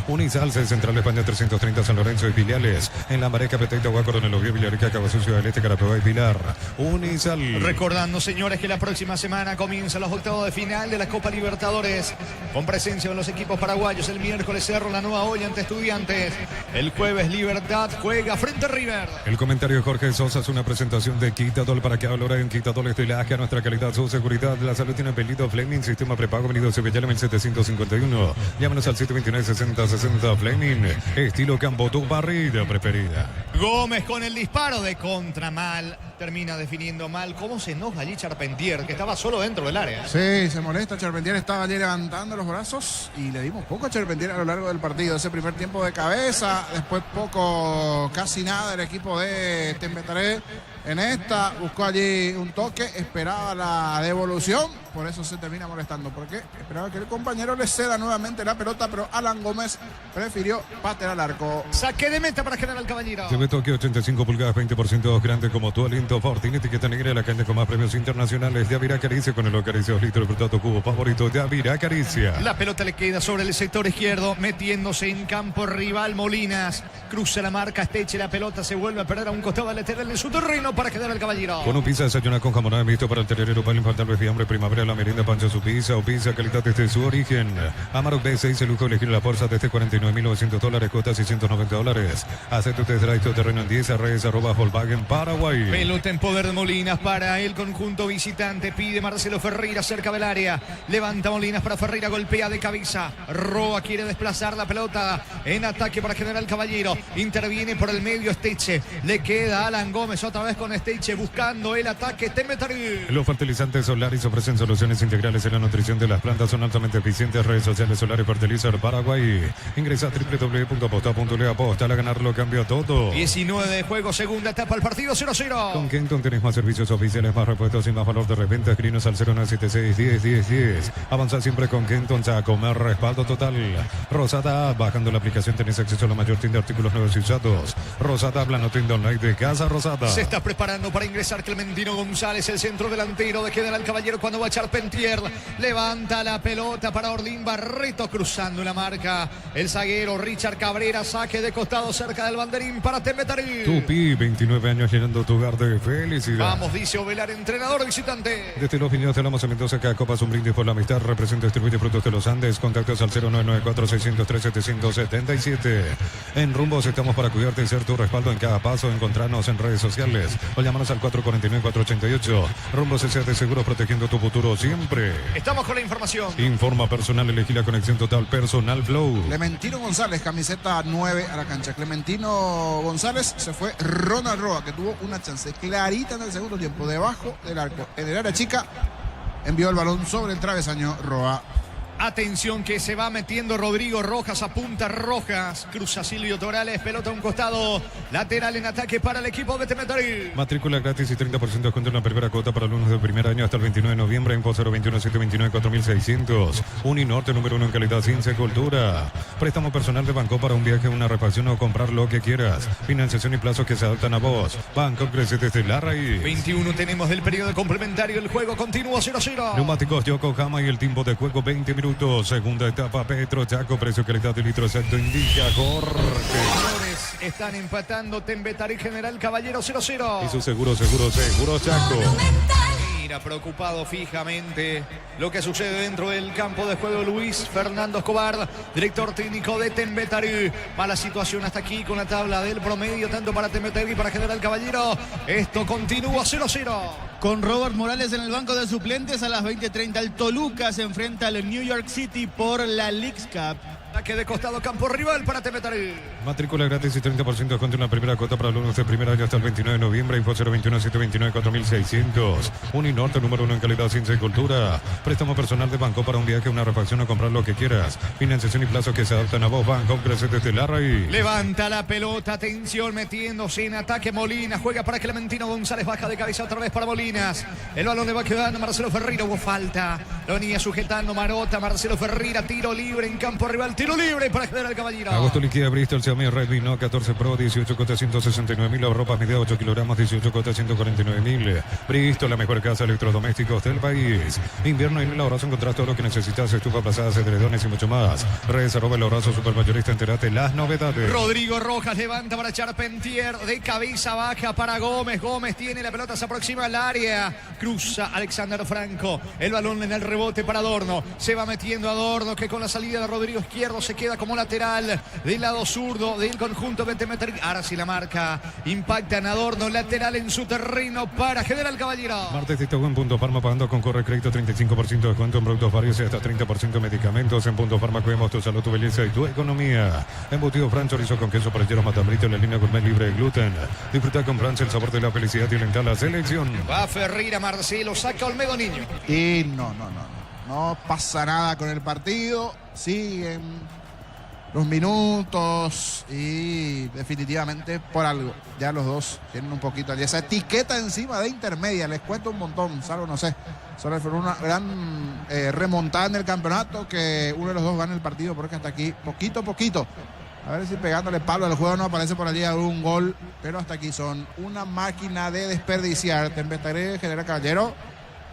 Unisalce, Central España 330, San Lorenzo y filiales. En La Mareca, Petita, Huaco, en el Oviedo, Villarica, Ciudad del Este, Carapeguá y Pilar. Unisal. Recordando, señores, que la próxima semana comienzan los octavos de final de la Copa Libertadores, con presencia de los equipos paraguayos. El miércoles Cerro, la Nueva Olla ante Estudiantes. El jueves Libertad juega frente a River. El comentario de Jorge Sosa es una presentación de Quitadol para que valora en Quitadol estilaje a nuestra calidad, su seguridad. La salud tiene apellido Fleming, sistema prepago, venido Sevillana 1751. Llámanos al 729-6060 Fleming. Estilo Campo, tu barrida preferida. Gómez con el disparo de contra mal. Termina definiendo mal. ¿Cómo se enoja allí Charpentier, que estaba solo dentro del área? Sí, se molesta. Charpentier estaba allí levantando los brazos y le dimos poco a Charpentier a lo largo del partido. Ese primer tiempo de cabeza, después poco, casi nada el equipo de Tembetaré. En esta buscó allí un toque, esperaba la devolución, por eso se termina molestando, porque esperaba que el compañero le ceda nuevamente la pelota, pero Alan Gómez prefirió patear al arco. Saque de meta para General Caballero. TV Tokio 85 pulgadas, 20% grande como tu aliento. Fortin, etiqueta negra de la calle con más premios internacionales. De Avira Caricia con el Acaricia 2 litros, fruto cubo favorito de Avira Caricia. La pelota le queda sobre el sector izquierdo, metiéndose en campo rival Molinas. Cruza la marca, Esteche, la pelota se vuelve a perder a un costado lateral en su terreno para General Caballero. Con un pizza desayuna con jamonada visto para el terrero, para el infantil, fiambre, primavera, la merienda, pancha su pizza o pizza, calidad desde su origen. Amarok B6, el lujo elegir la fuerza desde $49.900, cuota $690. Hace tu test drive, tu terreno en 10, redes @ Volkswagen Paraguay. Pelota en poder de Molinas para el conjunto visitante. Pide Marcelo Ferreira cerca del área. Levanta Molinas para Ferreira, golpea de cabeza. Roa quiere desplazar la pelota en ataque para General Caballero. Interviene por el medio Esteche. Le queda Alan Gómez otra vez con Esteche buscando el ataque. Tembetarú. Los fertilizantes Solaris ofrecen soluciones integrales en la nutrición de las plantas. Son altamente eficientes. Redes sociales Solaris Fertilizer Paraguay. Ingresa a www.aposta.le. Aposta a ganarlo cambia todo. 19 de juego, segunda etapa, el partido 0-0. Con Kenton tenés más servicios oficiales, más repuestos y más valor de reventa. Escrinos al 0976-10-10-10. Avanza siempre con Kenton Chaco. Más respaldo total. Rosada, bajando la aplicación tenés acceso a la mayor tienda de artículos nuevos y usados. Rosada, plano tienda online de Casa Rosada. Se está preparando para ingresar Clementino González, el centro delantero de General Caballero, cuando va a Charpentier. Levanta la pelota para Orlín Barreto, cruzando la marca. El zaguero Richard Cabrera, saque de costado cerca del banderín para Tembetarú. Tupi, 29 años llenando tu hogar de felicidad. Vamos, dice Ovelar, entrenador visitante. Desde los Pineos de Lamos en Mendoza, cada copa es un brindis por la amistad. Representa y distribuye Frutos de los Andes. Contactos al 0994-603-777. En Rumbos estamos para cuidarte y ser tu respaldo en cada paso. Encontrarnos en redes sociales o llámanos al 449-488. Rumbos S.A. de Seguros, protegiendo tu futuro siempre. Estamos con la información. Informa personal, elegí la conexión total personal Flow. Clementino González, camiseta 9 a la cancha. Clementino González, se fue Ronald Roa, que tuvo una chance clarita en el segundo tiempo, debajo del arco, en el área chica, envió el balón sobre el travesaño Roa. Atención que se va metiendo Rodrigo Rojas a punta Rojas. Cruza Silvio Torales, pelota a un costado. Lateral en ataque para el equipo de Temetari. Matrícula gratis y 30% de descuento en la primera cuota para alumnos del primer año hasta el 29 de noviembre. Info 021-729-4600. Uninorte número 1 en calidad sin cultura. Préstamo personal de Banco para un viaje, una refacción o comprar lo que quieras. Financiación y plazos que se adaptan a vos. Banco crece desde la raíz. 21 tenemos del periodo complementario. El juego continúa 0-0. Neumáticos Yokohama y el tiempo de juego 20 minutos. Segunda etapa Petro Chaco. Precio, calidad y litro exacto indica corte. Señores, están empatando Temetari General Caballero 0-0. Y su seguro Chaco. Mira, preocupado fijamente lo que sucede dentro del campo de juego. Luis Fernando Escobar, director técnico de Temetari. Mala situación hasta aquí con la tabla del promedio, tanto para Temetari y para General Caballero. Esto continúa 0-0. Con Robert Morales en el banco de suplentes, a las 20:30 el Toluca se enfrenta al New York City por la Leagues Cup. Ataque de costado, campo rival para Temetari. Matrícula gratis y 30% de descuento en la primera cuota para alumnos de primer año hasta el 29 de noviembre. Info 021-729-4600. Uninorte número 1 en calidad ciencia y cultura. Préstamo personal de Banco para un viaje, una refacción o comprar lo que quieras. Financiación y plazos que se adaptan a vos. Banco crece desde la raíz. Levanta la pelota, atención, metiéndose en ataque Molina. Juega para Clementino González, baja de cabeza otra vez para Molinas. El balón le va quedando a Marcelo Ferreira. Hubo falta. Lo venía sujetando Marota. Marcelo Ferreira, tiro libre en campo rival. Tiro libre para General Caballero. Agosto liquida Bristol, Xiaomi Redmi Note 14 Pro, 18 cotas 169.000, ropas medida 8 kilogramos, 18 cotas 149.000. Bristol, la mejor casa de electrodomésticos del país. Invierno y en el abrazo encontrás todo lo que necesitas, estufa, pasadas, edredones y mucho más. Reserva el abrazo supermayorista, entérate las novedades. Rodrigo Rojas levanta para Charpentier, de cabeza baja para Gómez. Gómez tiene la pelota, se aproxima al área. Cruza Alexander Franco. El balón en el rebote para Adorno. Se va metiendo Adorno, que con la salida de Rodrigo Izquierdo se queda como lateral del lado zurdo del conjunto de Temetari. Ahora sí la marca. Impacta en Adorno, lateral en su terreno para General Caballero. Martes de en Punto Farma pagando con Corre Crédito 35% de descuento en productos varios y hasta 30% de medicamentos. En Punto Farma cuidamos tu salud, tu belleza y tu economía. Embutido Fran chorizo con queso parrillero matambrito en la línea gourmet libre de gluten. Disfruta con Fran el sabor de la felicidad y alentar la selección. Va Ferreira, Marcelo, saca Olmedo Niño. Y no pasa nada con el partido. Siguen los minutos y definitivamente por algo. Ya los dos tienen un poquito de esa etiqueta encima de intermedia. Les cuesta un montón, salvo no sé. Solo fue una gran remontada en el campeonato que uno de los dos gana el partido, porque hasta aquí poquito a poquito. A ver si pegándole palo al juego no aparece por allí un gol, pero hasta aquí son una máquina de desperdiciar. Temetari General Caballero,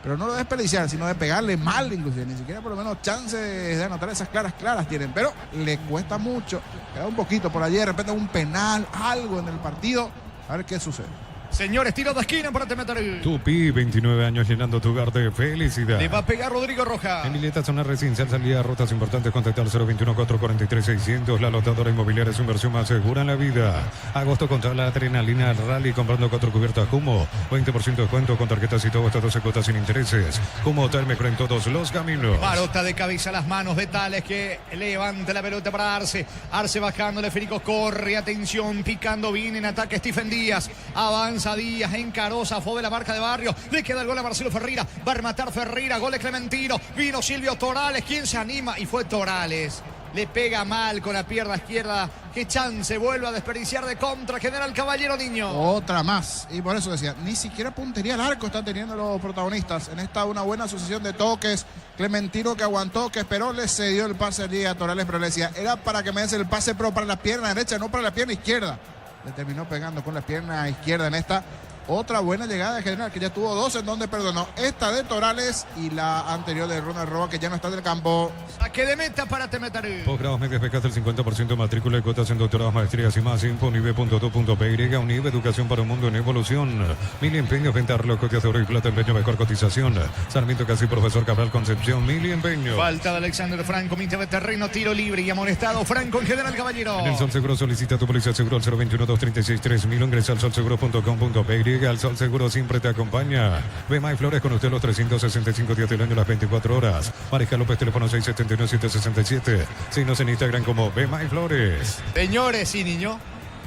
pero no lo de desperdiciar, sino de pegarle mal, inclusive. Ni siquiera por lo menos chances de anotar esas claras tienen, pero le cuesta mucho. Queda un poquito por allí, de repente un penal, algo en el partido. A ver qué sucede. Señores, tiro de esquina para Temetari. Tupi, 29 años llenando tu hogar de felicidad. Le va a pegar Rodrigo Rojas. En Mileta, zona residencial, salida, rutas importantes, contactar 021-443-600. La lotadora inmobiliaria es su inversión más segura en la vida. Agosto contra la adrenalina rally, comprando 4 cubiertas Humo. 20% de descuento con tarjetas y todo, hasta 12 cuotas sin intereses. Humo Hotel, mejor en todos los caminos. Marota de cabeza a las manos de Tales, que levanta la pelota para Arce. Arce bajándole, Federico corre, atención, picando bien en ataque Stephen Díaz. Avanza Díaz, encaró, zafó de la marca de Barrio. Le queda el gol a Marcelo Ferreira. Va a rematar Ferreira, gol de Clementino. Vino Silvio Torales, ¿quién se anima? Y fue Torales. Le pega mal con la pierna izquierda. Qué chance, vuelve a desperdiciar de contra General Caballero Niño. Otra más. Y por eso decía, ni siquiera puntería al arco están teniendo los protagonistas. En esta una buena asociación de toques. Clementino que aguantó, que esperó, le cedió el pase allí a Torales, pero le decía, era para que me des el pase, pero para la pierna derecha, no para la pierna izquierda. Le terminó pegando con la pierna izquierda en esta. Otra buena llegada de General, que ya tuvo dos en donde perdonó. Esta de Torales y la anterior de Ronald Roa, que ya no está del campo. Saque de meta para Temetari. Posgrados medias becas del 50% de matrícula y cuotas en doctorados, maestrías y más. Info unive.tu.py. Unive, educación para un mundo en evolución. Mil empeños, venta de reloj, cotias de oro y plata, empeño, mejor cotización. Sarmiento Casi, Profesor Cabral Concepción, Mil empeños. Falta de Alexander Franco, mitad de terreno, tiro libre y amonestado Franco en General Caballero. En el Sol Seguro solicita tu policía seguro al 021-236-3000. Ingresa al solseguro.com.py. Al Sol Seguro siempre te acompaña. Bema y Flores con usted los 365 días del año, las 24 horas. Mariscal López, teléfono 679-767. Síguenos en Instagram como Bema y Flores. Señores y niños.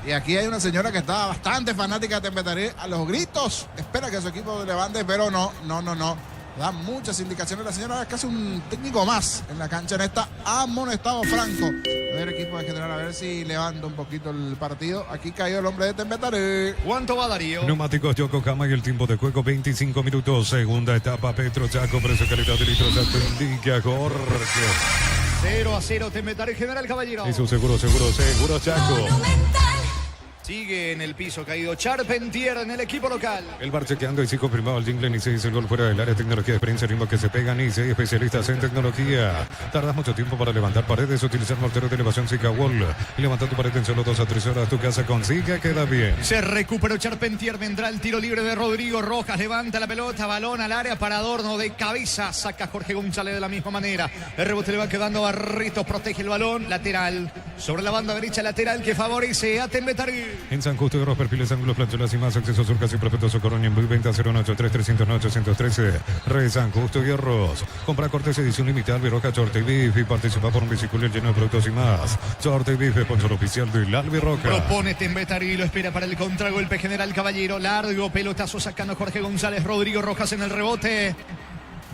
Y aquí hay una señora que está bastante fanática de Temetari. A los gritos espera que su equipo levante, pero no. Da muchas indicaciones la señora, casi un técnico más en la cancha en esta amonestado Franco. A ver, equipo de General, a ver si levanta un poquito el partido. Aquí cayó el hombre de Tembetarí. ¿Cuánto va Darío? Neumáticos Yokohama y el tiempo de juego 25 minutos. Segunda etapa, Petro Chaco, precio calidad de litros. Indica Jorge. 0-0, Tembetarí, General Caballero. Y su seguro Chaco. Monumental. Sigue en el piso caído Charpentier en el equipo local. El bar chequeando y sí confirmado el jingle. Nice hizo el gol fuera del área. Tecnología, experiencia, ritmo que se pega. Nice, especialistas en tecnología. Tardas mucho tiempo para levantar paredes. Utilizar mortero de elevación Zika Wall. Y levantar tu pared en solo 2 a 3 horas. Tu casa con Zika queda bien. Se recuperó Charpentier, vendrá el tiro libre de Rodrigo Rojas, levanta la pelota, balón al área para Adorno de cabeza, saca Jorge González de la misma manera. El rebote le va quedando a Barritos, protege el balón, lateral, sobre la banda derecha, lateral que favorece a Tembetarí. En San Justo de los perfiles, ángulos, planchuelas y más, acceso surcas y perfecto socorro en venta 093-309-813. Re San Justo y Arroz. Compra cortes edición limitada, Albiroca, Short y Beef y participa por un bicicleta lleno de productos y más. Short y Beef, sponsor oficial de Albiroca. Propone Tembetarí, lo espera para el contragolpe General Caballero. Largo pelotazo sacando Jorge González. Rodrigo Rojas en el rebote.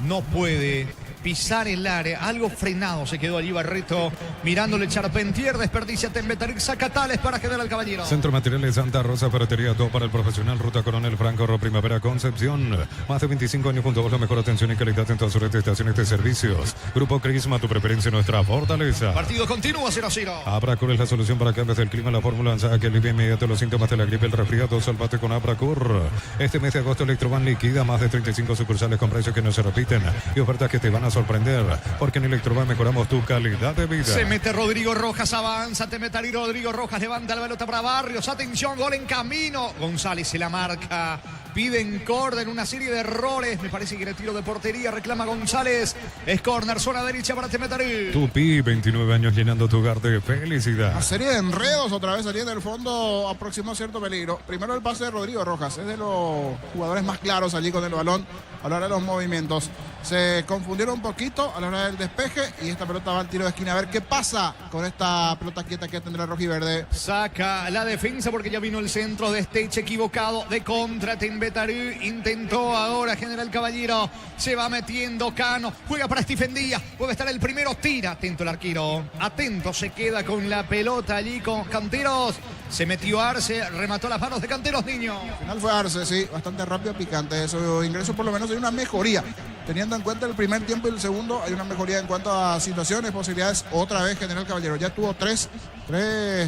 No puede pisar el área. Algo frenado se quedó allí Barreto. Mirándole Charpentier. Desperdicia Tembetarí. Saca Tales para General Caballero. Centro Materiales Santa Rosa, ferretería, todo para el profesional. Ruta Coronel Franco, Primavera, Concepción. Más de 25 años junto a vos, la mejor atención y calidad en todas sus estaciones de servicios. Grupo Crisma, tu preferencia, nuestra fortaleza. Partido continúa 0-0. Abracur es la solución para cambios del clima. La fórmula lanzada que alivia inmediato los síntomas de la gripe, el resfriado. Salvate con Abracur. Este mes de agosto Electroban liquida más de 35 sucursales con precios que no se repiten y ofertas que te van a sorprender, porque en Electroban mejoramos tu calidad de vida. Se mete Rodrigo Rojas, avanza Tembetarí. Rodrigo Rojas levanta la pelota para Barrios. Atención, gol en camino. González se la marca. Piden córner, una serie de errores. Me parece que era tiro de portería. Reclama González. Es córner, zona derecha para Tembetarí. Tupi, 29 años llenando tu hogar de felicidad. Una serie de enredos otra vez saliendo del fondo, aproximó cierto peligro. Primero el pase de Rodrigo Rojas, es de los jugadores más claros allí con el balón a la hora de los movimientos. Se confundieron un poquito a la hora del despeje y esta pelota va al tiro de esquina. A ver qué pasa con esta pelota quieta que tendrá Rojiverde. Saca la defensa porque ya vino el centro de Stage equivocado de contra Tembetarí. Intentó ahora General Caballero. Se va metiendo Cano. Juega para Stephen Díaz. Puede estar el primero. Tira. Atento el arquero. Atento. Se queda con la pelota allí con Canteros. Se metió Arce. Remató las manos de Canteros, niño. Al final fue Arce, sí. Bastante rápido, picante. Su ingreso por lo menos hay una mejoría. Teniendo en cuenta el primer tiempo y el segundo, hay una mejoría en cuanto a situaciones, posibilidades. Otra vez General Caballero ya tuvo tres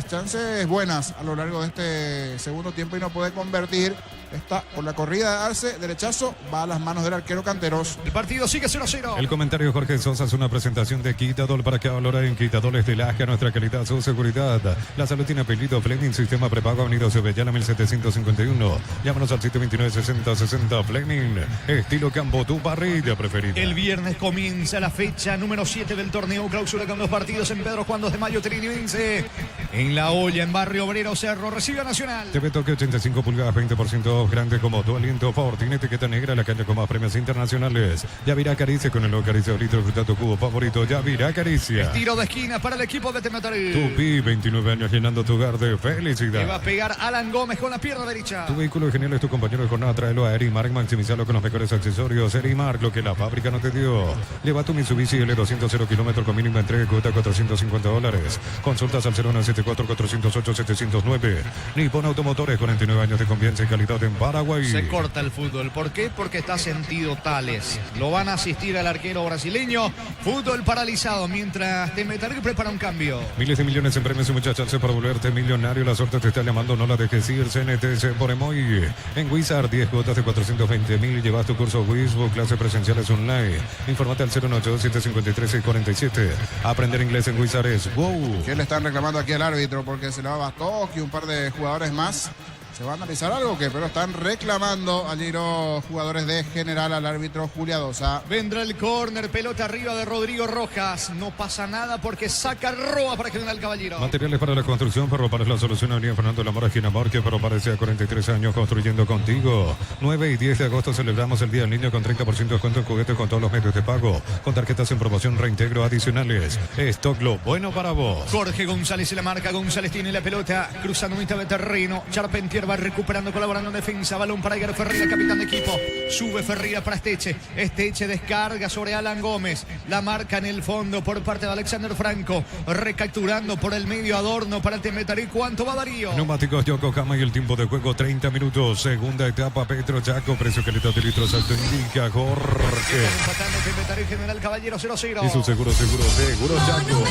chances buenas a lo largo de este segundo tiempo y no puede convertir. Está con la corrida de Arce, derechazo, va a las manos del arquero Canteros. El partido sigue 0-0. El comentario de Jorge Sosa es una presentación de Quitadol para que valora en Quitadoles de Laja, nuestra calidad, su seguridad. La salud tiene apellido Fleming, sistema prepago, Avenida Sobellana 1751. Llámanos al 729-6060 Fleming. Estilo Campo, tu parrilla preferida. El viernes comienza la fecha número 7 del torneo clausura con los partidos en Pedro Juan 2 de Mayo, Trinidense. En La Olla, en Barrio Obrero Cerro, recibe a Nacional. TV Toque 85 pulgadas, 20% grande como tu aliento. Fortin, etiqueta negra, la caña con más premios internacionales. Yavirá Caricia con el nuevo Caricia litro, fruta tu cubo favorito. Yavirá Caricia. Tiro de esquina para el equipo de Tembetarí. Tupi, 29 años llenando tu hogar de felicidad. Le va a pegar Alan Gómez con la pierna derecha. Tu vehículo es genial, es tu compañero de jornada. Tráelo a Erimark, maximizarlo con los mejores accesorios. Erimark, lo que la fábrica no te dio. Lleva tu Mitsubishi L200 0 kilómetros con mínima entrega, cuota $450. Consultas al 0974-408-709. Nippon Automotores, 49 años de confianza y calidad en Paraguay. Se corta el fútbol. ¿Por qué? Porque está sentido Tales. Lo van a asistir al arquero brasileño. Fútbol paralizado mientras Tembetarí prepara un cambio. Miles de millones en premios y muchas chances para volverte millonario. La suerte te está llamando, no la dejes ir. CNTC por Emoy. En Wizard, 10 cuotas de 420.000. Llevas tu curso Wizbook, clases presenciales online. Infórmate al 098-753-647. Aprender inglés en Wizard es wow. ¿Qué le están reclamando aquí al árbitro? Porque se le va a Bastok y un par de jugadores más. ¿Se va a analizar algo o qué? Pero están reclamando allí los jugadores de General al árbitro Julia Dosa. Vendrá el córner, pelota arriba de Rodrigo Rojas. No pasa nada porque saca Roa para General Caballero. Materiales para la construcción, Ferropares la solución. Avenida Fernando Lamora, esquina Marque. Ferropares a 43 años construyendo contigo. 9 y 10 de agosto celebramos el Día del Niño con 30% de descuento en juguetes con todos los medios de pago. Con tarjetas en promoción, reintegro adicionales. Stock lo bueno para vos. Jorge González se la marca. González tiene la pelota cruzando mitad de terreno. Charpentier Charpentier va recuperando, colaborando en defensa. Balón para Edgar Ferreira, capitán de equipo. Sube Ferreira para Esteche. Esteche descarga sobre Alan Gómez. La marca en el fondo por parte de Alexander Franco. Recapturando por el medio Adorno para Temetari. ¿Cuánto va Darío? Neumáticos Yokohama y el tiempo de juego 30 minutos. Segunda etapa, Petro Chaco. Precio calidad de litros alto indica Jorge. Empatando Temetari, General Caballero 0-0. Y su seguro Chaco.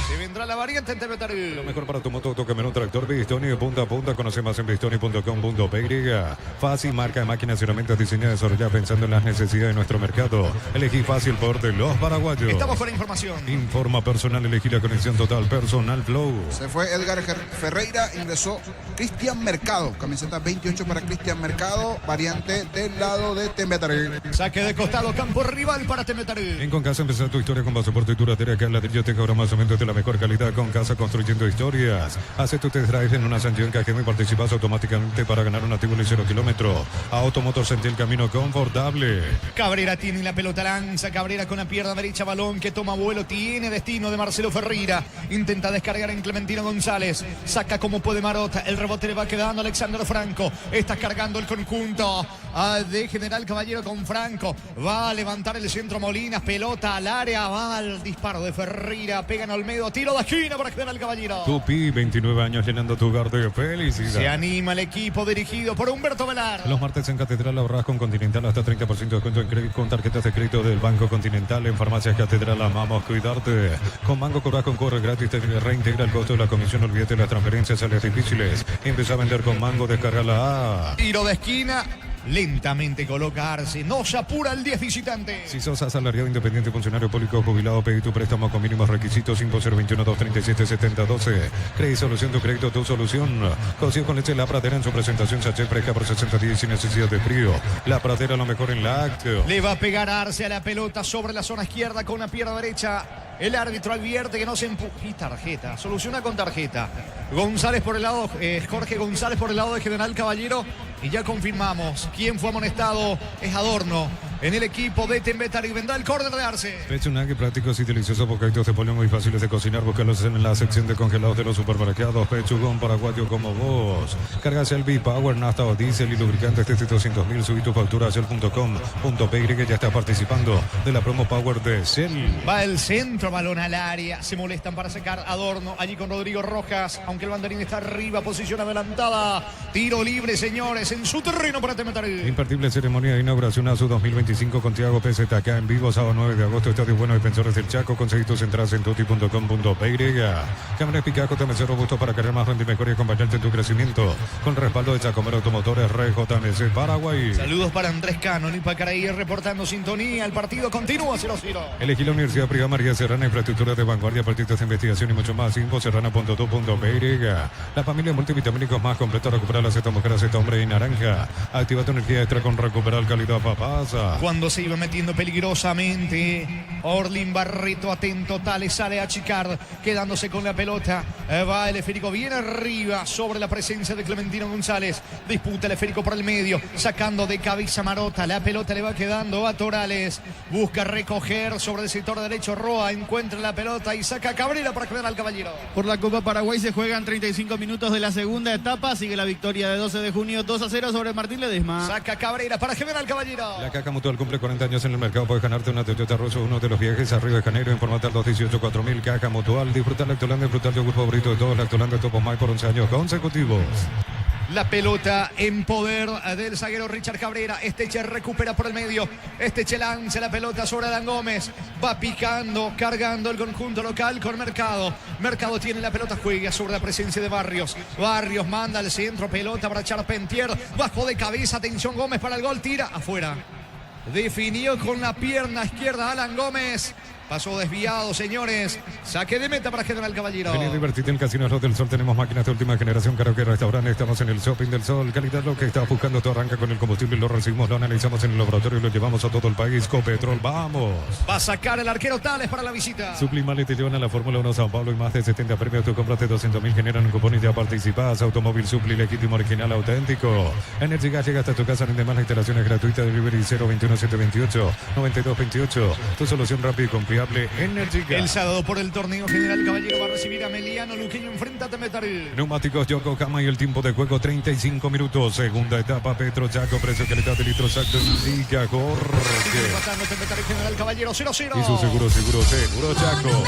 Se vendrá la variante en Temetari. Lo mejor para tu moto, tu camión, tractor, Bistoni de punta a punta. Conoce más en bistoni.com.py. Fácil, marca de máquinas y herramientas diseñadas y desarrolladas pensando en las necesidades de nuestro mercado. Elegí fácil por de los paraguayos. Estamos con la información. Informa personal, elegí la conexión total personal Flow. Se fue Edgar Ferreira, ingresó Cristian Mercado. Camiseta 28 para Cristian Mercado, variante del lado de Temetari. Saque de costado, campo rival para Temetari. En Concasa empezar tu historia con pasaporte y duradera acá en ladrillo te cobra más o menos de la mejor calidad. Concasa construyendo historias. Hace tu test drive en una sanción Cajeme y participas automáticamente para ganar un activo de 0 kilómetros. Automotor sentí el camino confortable. Cabrera tiene la pelota, lanza Cabrera con la pierna derecha, balón que toma vuelo, tiene destino de Marcelo Ferreira. Intenta descargar en Clementino González. Saca como puede Marota. El rebote le va quedando a Alexander Franco. Está cargando el conjunto de General Caballero con Franco. Va a levantar el centro Molinas. Pelota al área. Va al disparo de Ferreira. Pega en Olmedo. Tiro de esquina para General Caballero. Tupi, 29 años llenando tu hogar de felicidad. Se anima el equipo dirigido por Humberto Velar. Los martes en Catedral ahorras con Continental hasta 30% de descuento en crédito con tarjetas de crédito del Banco Continental. En Farmacias Catedral amamos cuidarte. Con Mango cobras con corre gratis, te reintegra el costo de la comisión. Olvídate de las transferencias a las difíciles. Empieza a vender con Mango, descarga la A. Tiro de esquina. Lentamente coloca Arce. No se apura el 10 visitante. Si sos asalariado, independiente, funcionario público, jubilado, pedí tu préstamo con mínimos requisitos. 5021-237-7012. Crédito Solución, tu crédito, tu solución. Cocido con leche La Pradera en su presentación. Sachet fresca por 60 días sin necesidad de frío. La Pradera, lo mejor en lácteo. Le va a pegar Arce a la pelota sobre la zona izquierda con la pierna derecha. El árbitro advierte que no se empuja. Y tarjeta. Soluciona con tarjeta. González por el lado, Jorge González por el lado de General Caballero. Y ya confirmamos. Quien fue amonestado es Adorno. En el equipo de Temetari vendrá el córner de Arce. Pechunagui, prácticos y deliciosos bocaditos de pollo muy fáciles de cocinar. Búscalos en la sección de congelados de los supermercados. Pechugón paraguayo como vos. Cargas el B-Power, nafta o diésel y lubricantes de 200.000. Subí tu factura a Shell.com.py que ya está participando de la promo Power de Shell. Va el centro, balón al área. Se molestan para sacar Adorno. Allí con Rodrigo Rojas. Aunque el banderín está arriba, posición adelantada. Tiro libre, señores, en su terreno para Temetari. Imperdible ceremonia de inauguración a su 2025 con Thiago PZ acá en vivo, sábado 9 de agosto, Estadio Bueno Defensores del Chaco. Conseguí tus entradas en tuti.com.py. Cámara Picajo, TMC robusto para cargar más renta y mejor y acompañarte en tu crecimiento. Con respaldo de Chacomero Automotores, RJMC Paraguay. Saludos para Andrés Cano, Nipacaraí reportando sintonía. El partido continúa 0-0. Elegí la Universidad Privada María Serrana, infraestructura de vanguardia, partidos de investigación y mucho más. Info serrana.tu.py. La familia multivitamínicos más completa. Recuperar la Z mujer, Z hombre y naranja. Activa tu energía extra con recuperar calidad papasa. Cuando se iba metiendo peligrosamente, Orlin Barreto atento, Tales sale a achicar, quedándose con la pelota. Va el esférico bien arriba sobre la presencia de Clementino González. Disputa el esférico por el medio, sacando de cabeza Marota. La pelota le va quedando a Torales. Busca recoger sobre el sector derecho Roa. Encuentra la pelota y saca a Cabrera para quedar al Caballero. Por la Copa Paraguay se juegan 35 minutos de la segunda etapa. Sigue la victoria de 12 de junio 2-0 sobre Martín Ledesma. Saca Cabrera para General Caballero. La Caja Mutual cumple 40 años en el mercado. Puedes ganarte una Toyota Rosso, uno de los viajes a Río de Janeiro. Informate al 218-4000. Caja Mutual. Disfrutar Lactolanda, disfrutar yogur favorito de todos. Lactolanda Topo Mai por 11 años consecutivos. La pelota en poder del zaguero Richard Cabrera. Esteche recupera por el medio. Esteche lanza la pelota sobre Adán Gómez. Va picando, cargando el conjunto local con Mercado. Mercado tiene la pelota, juega sobre la presencia de Barrios. Barrios manda al centro, pelota para Charpentier. Bajo de cabeza, atención Gómez para el gol, tira afuera. Definió con la pierna izquierda Alan Gómez. Pasó desviado, señores. Saque de meta para General Caballero. Vení a divertirte en Casino Slot del Sol. Tenemos máquinas de última generación, karaoke, restaurante. Estamos en el Shopping del Sol. Calidad lo que estás buscando. Todo arranca con el combustible. Lo recibimos, lo analizamos en el laboratorio y lo llevamos a todo el país. Copetrol, vamos. Va a sacar el arquero Tales para la visita. Suplimale te llevan a la Fórmula 1 Sao Paulo y más de 70 premios. Tú compras de 200.000, generan un cupón y ya participas. Automóvil Supli, legítimo, original, auténtico. Energy Gas llega hasta tu casa. Rinde más, la instalación es gratuita. Delivery 021-728-9228. Tu solución rápida y confiable confiable, enérgica. El sábado por el torneo General Caballero va a recibir a Meliano Luqueño enfrenta a Temetaré. Neumáticos Yokohama y el tiempo de juego 35 minutos. Segunda etapa, Petro Chaco, precio calidad de litro exacto, indica Jorge. Empatando Temetaré General Caballero 0-0. Y su seguro Chaco.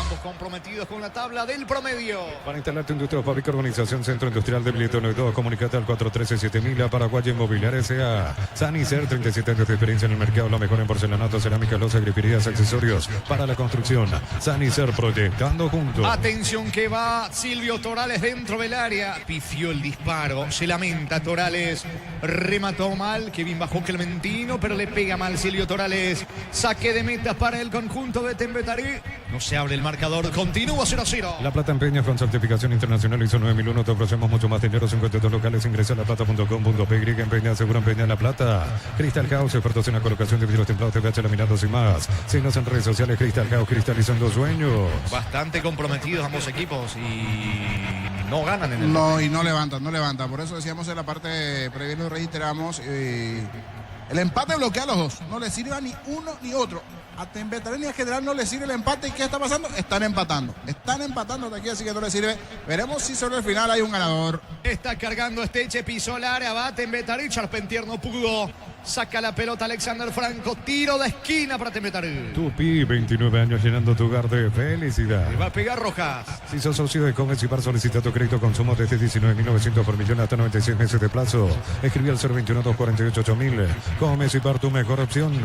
Ambos comprometidos con la tabla del promedio. Para instalar tu industria, fábrica, organización, centro industrial de Billetón 2, comunicate al 413-7000 Paraguay Inmobiliaria S.A. Sanicer, 37 años de experiencia en el mercado, la mejor en porcelanato, cerámica, loza, griferías, accesorios para la construcción. Sanicer, proyectando juntos. Atención que va Silvio Torales dentro del área. Pifió el disparo. Se lamenta Torales. Remató mal. Kevin bajó Clementino, pero le pega mal Silvio Torales. Saque de meta para el conjunto de Temetaré. No se abre el marcador. Continúa 0-0. La Plata Empeña con certificación internacional ISO 9001. Te ofrecemos mucho más dinero. 52 locales. Ingresa a laplata.com.py. Empeña, seguro Empeña La Plata. Crystal House, expertos en la colocación de vidrios templados, TVH, laminados y más. Síguenos en redes sociales. Crystal House, cristalizando sueños. Bastante comprometidos ambos equipos y no ganan en el No, y no levantan. Por eso decíamos en la parte previa, lo reiteramos. El empate bloquea a los dos. No le sirve a ni uno ni otro. A Temetaré ni a General no le sirve el empate. ¿Y qué está pasando? Están empatando hasta aquí, así que no le sirve. Veremos si sobre el final hay un ganador. Está cargando Esteche, pisó el área, va Temetaré, Charpentier no pudo. Saca la pelota Alexander Franco, tiro de esquina para Temetaré. Tupi, 29 años llenando tu hogar de felicidad. Le va a pegar Rojas. Si sos socio de Comes y Par, solicita tu crédito consumo desde 19.900 por millón hasta 96 meses de plazo. Escribí al 021-248-8000. Comes y Par, tu mejor opción.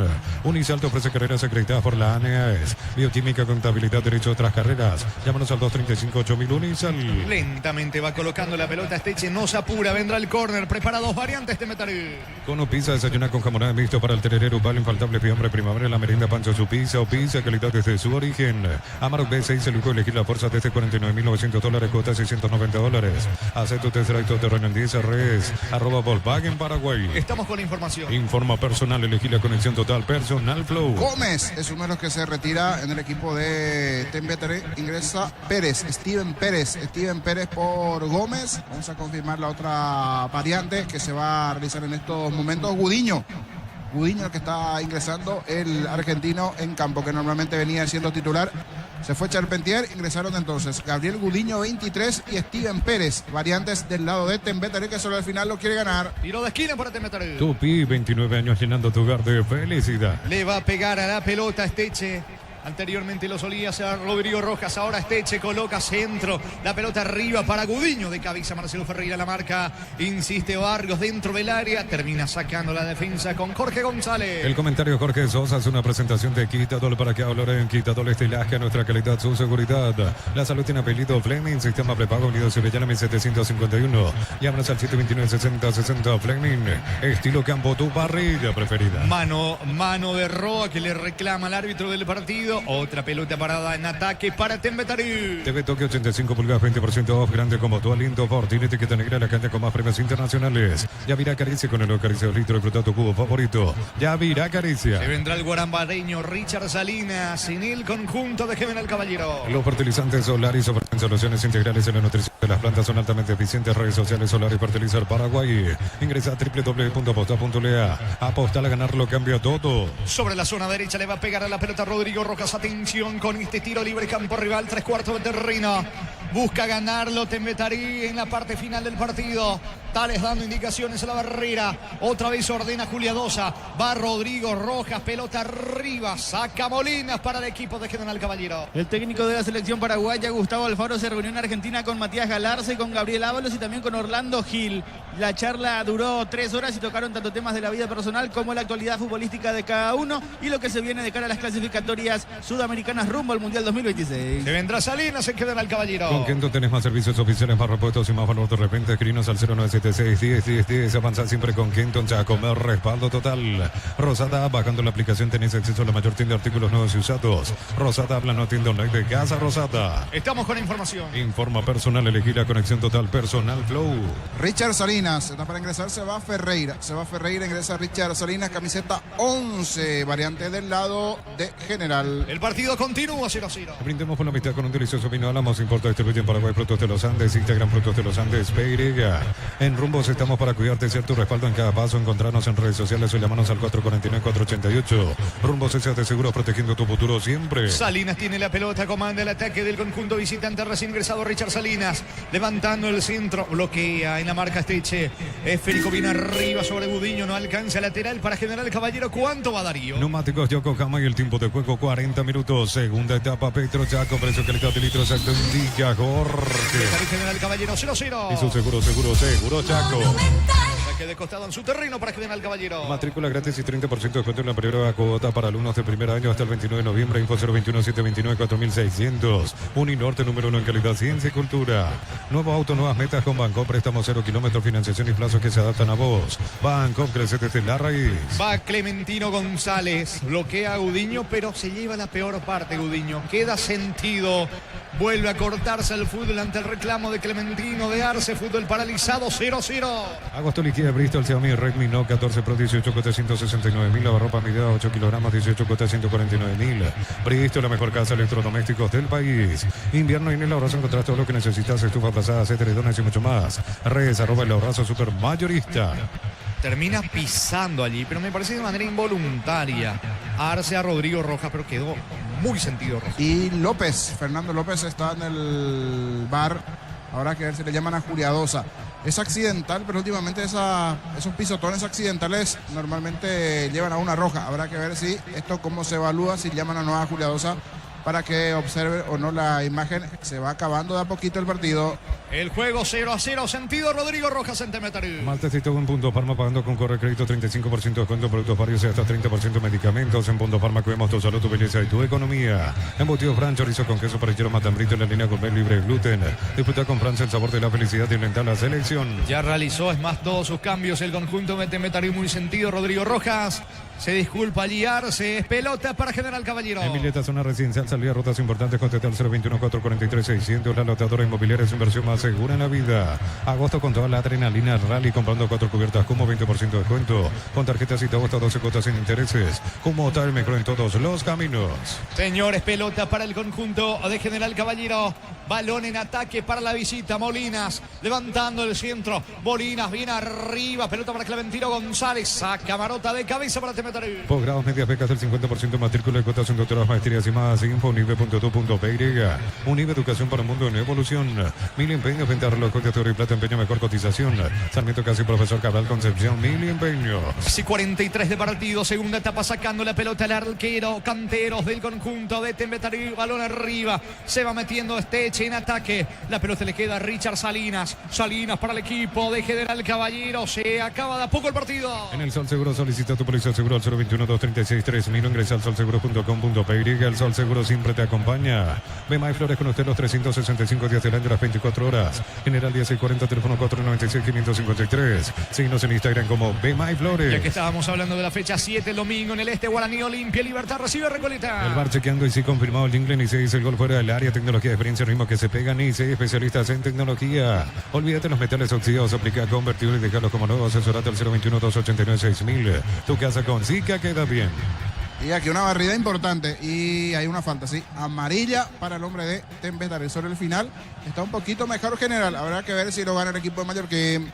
Unisal te ofrece carreras acreditadas por la ANEAES. Bioquímica, contabilidad, derecho a otras carreras. Llámanos al 235-8000 Unisal. Lentamente va colocando la pelota Esteche, no se apura, vendrá el córner. Prepara dos variantes Temetaré. Cono Pizza, desayuna con jamonada mixto para el tererero, vale infaltable fiambre primavera, la merienda Pancho su pizza o pizza, calidad desde su origen. Amarok B6, el lujo de elegir la fuerza desde $49.900, cuota $690. Haz tu test drive terreno en 10 res, @Volkswagen Paraguay. Estamos con la información. Informa personal, elegí la conexión total, personal flow. Gómez es uno de los que se retira en el equipo de Temetaré. Ingresa Pérez, Steven Pérez por Gómez. Vamos a confirmar la otra variante que se va a realizar en estos momentos. Gudiño, que está ingresando, el argentino en campo, que normalmente venía siendo titular. Se fue Charpentier, ingresaron entonces Gabriel Gudiño, 23, y Steven Pérez, variantes del lado de Temetaré, que solo al final lo quiere ganar. Tiro de esquina para Temetaré. Tupi, 29 años llenando tu hogar de felicidad. Le va a pegar a la pelota Esteche. Anteriormente lo solía hacer Rodrigo Rojas, ahora Esteche coloca centro, la pelota arriba para Gudiño, de cabeza Marcelo Ferreira la marca, insiste Barrios dentro del área, termina sacando la defensa con Jorge González. El comentario Jorge Sosa es una presentación de Quitadol, para que hablar en Quitadol estilaje, nuestra calidad, su seguridad. La salud tiene apellido Fleming, sistema prepago unido Sevillana 1751. Llámanos al 729-6060 Fleming, estilo campo, tu parrilla preferida. Mano de Roa que le reclama al árbitro del partido. Otra pelota parada en ataque para Temetaré. TV Tokio 85 pulgadas, 20% off, grande como tu aliento Ford. Tiene etiqueta negra, la cancha con más premios internacionales. Yavirá Caricia con el Acaricia 2 litros, disfruta tu cubo favorito. Yavirá Caricia. Se vendrá el guarambareño Richard Salinas en el conjunto de General Caballero. Los fertilizantes Solaris ofrecen soluciones integrales en la nutrición de las plantas, son altamente eficientes. Redes sociales Solaris Fertilizar Paraguay. Ingresa a www.aposta.lea. Apostar a ganar lo cambia todo. Sobre la zona derecha le va a pegar a la pelota Rodrigo Rojas. Atención con este tiro libre, campo rival, 3/4 de terreno. Busca ganarlo Temetaré en la parte final del partido. Tales dando indicaciones a la barrera. Otra vez ordena Julia Dosa. Va Rodrigo Rojas, pelota arriba. Saca Molinas para el equipo de General Caballero. El técnico de la selección paraguaya, Gustavo Alfaro, se reunió en Argentina con Matías Galarza y con Gabriel Ábalos y también con Orlando Gil. La charla duró 3 horas y tocaron tanto temas de la vida personal como la actualidad futbolística de cada uno y lo que se viene de cara a las clasificatorias sudamericanas rumbo al Mundial 2026. Se vendrá Salinas en General Caballero. Con Kento tenés más servicios oficiales, más repuestos y más valor de repente. Escribinos al 0976-10-10-10. Avanza siempre con Kento, ya comer respaldo total. Rosada, bajando la aplicación tenés acceso a la mayor tienda de artículos nuevos y usados. Rosada, habla no tienda online de Casa Rosada. Estamos con información. Informa personal, elegí la conexión total, personal flow. Richard Salinas Salinas. Está para ingresar, se va Ferreira. Ingresa Richard Salinas, camiseta 11, variante del lado de General. El partido continúa 0-0. Brindemos por la amistad con un delicioso vino Álamos, importa, distribuye en Paraguay, Productos de los Andes, Instagram, Productos de los Andes, Peirega. En Rumbos estamos para cuidarte, ser tu respaldo en cada paso. Encontrarnos en redes sociales o llamarnos al 449-488. Rumbos S.A. de Seguros, protegiendo tu futuro siempre. Salinas tiene la pelota, comanda el ataque del conjunto visitante, recién ingresado Richard Salinas, levantando el centro, bloquea en la marca Esteche. Federico viene arriba sobre Gudiño, no alcanza lateral para General Caballero. ¿Cuánto va Darío? Neumáticos Yokohama y el tiempo de juego 40 minutos. Segunda etapa, Petro Chaco, precio calidad de litros, exacto, indica Jorge. General Caballero 0-0. Y su seguro Chaco. Saque de costado en su terreno para General Caballero. Matrícula gratis y 30% de descuento en la primera cuota para alumnos de primer año hasta el 29 de noviembre. Info 021-729-4600. Uninorte, número 1 en calidad, ciencia y cultura. Nuevo auto, nuevas metas con Banco. Préstamos 0 kilómetros, financiación y plazos que se adaptan a vos. Banco, crece desde la raíz. Va Clementino González, bloquea a Gudiño, pero se lleva la peor parte Gudiño. Queda sentido. Vuelve a cortarse el fútbol ante el reclamo de Clementino de Arce. Fútbol paralizado 0-0. Agosto liquida Bristol, Xiaomi Redmi Note 14 Pro 18 cuotas 169.000. Lavarropa medida 8 kilogramos 18 cuotas 149.000. Bristol, la mejor casa de electrodomésticos del país. Invierno y en el Ahorrazo encontrás todo lo que necesitas. Estufa, plazadas, edredones y mucho más. Redes @ el Ahorrazo supermayorista. Termina pisando allí, pero me parece de manera involuntaria. Arce a Rodrigo Rojas, pero quedó muy sentido Rojas. Y López, Fernando López está en el bar. Habrá que ver si le llaman a Juliadosa. Es accidental, pero últimamente esos pisotones accidentales normalmente llevan a una roja. Habrá que ver si esto cómo se evalúa, si llaman o no a Juliadosa para que observe o no la imagen. Se va acabando de a poquito el partido. El juego 0-0, sentido Rodrigo Rojas en Temetarú. Maltes y todo en Punto Parma, pagando con Corre Crédito 35% de descuento en productos varios y hasta 30% medicamentos. En Punto Parma cuidamos tu salud, tu belleza y tu economía. Embutido Fran, chorizo con queso parrillero matambrito en la línea gourmet libre de gluten. Disfruta con Francia el sabor de la felicidad y lenta la selección. Ya realizó, es más, todos sus cambios el conjunto de Temetarú, muy sentido Rodrigo Rojas. Se disculpa allí Arce, es pelota para General Caballero. En Mileta, zona residencial, salida a rutas importantes, contacta al 021-443-600. La lotadora inmobiliaria es su inversión más segura en la vida. Agosto con toda la adrenalina rally, comprando 4 cubiertas como 20% de descuento. Con tarjetas y hasta 12 cuotas sin intereses. Como tal, mejor en todos los caminos. Señores, pelota para el conjunto de General Caballero. Balón en ataque para la visita. Molinas levantando el centro. Molinas viene arriba. Pelota para Clementino González. Saca Marota de cabeza para Temetarú. Posgrados, medias becas del 50% matrícula de cuotas en doctorados, maestrías y más. Info unive.edu.py. Unive, educación para un mundo en evolución. Mil empeños, venta de relojes de oro y plata, empeño, mejor cotización. Sarmiento Casi, profesor Cabral Concepción, Mil empeños. Sí, 43 de partido, segunda etapa, sacando la pelota el arquero Canteros del conjunto de Temetarú. Balón arriba, se va metiendo Esteche en ataque. La pelota le queda a Richard Salinas. Salinas para el equipo de General Caballero. Se acaba de a poco el partido. En el Sol Seguro solicita tu póliza seguro al 021-236-3000. Ingresa al solseguro.com.py. El Sol Seguro siempre te acompaña. Bemay Flores con usted los 365 días del año, las 24 horas. General 1640, teléfono 496-553. Síguenos en Instagram como Bemay Flores. Ya que estábamos hablando de la fecha 7, el domingo en el este, Guaraní Olimpia, Libertad recibe Recoleta. El bar chequeando y sí confirmado el jingle. Ni se dice el gol fuera del área. Tecnología, experiencia, ritmo que se pegan. Y se especialistas en tecnología. Olvídate los metales oxidados. Aplica convertible y dejarlos como nuevo. Asesorate al 021-289-6000. Tu casa con Zika queda bien. Y aquí una barrida importante y hay una falta, sí, amarilla para el hombre de Temetarú. Sobre el final está un poquito mejor General. Habrá que ver si lo gana el equipo de Mallorquín.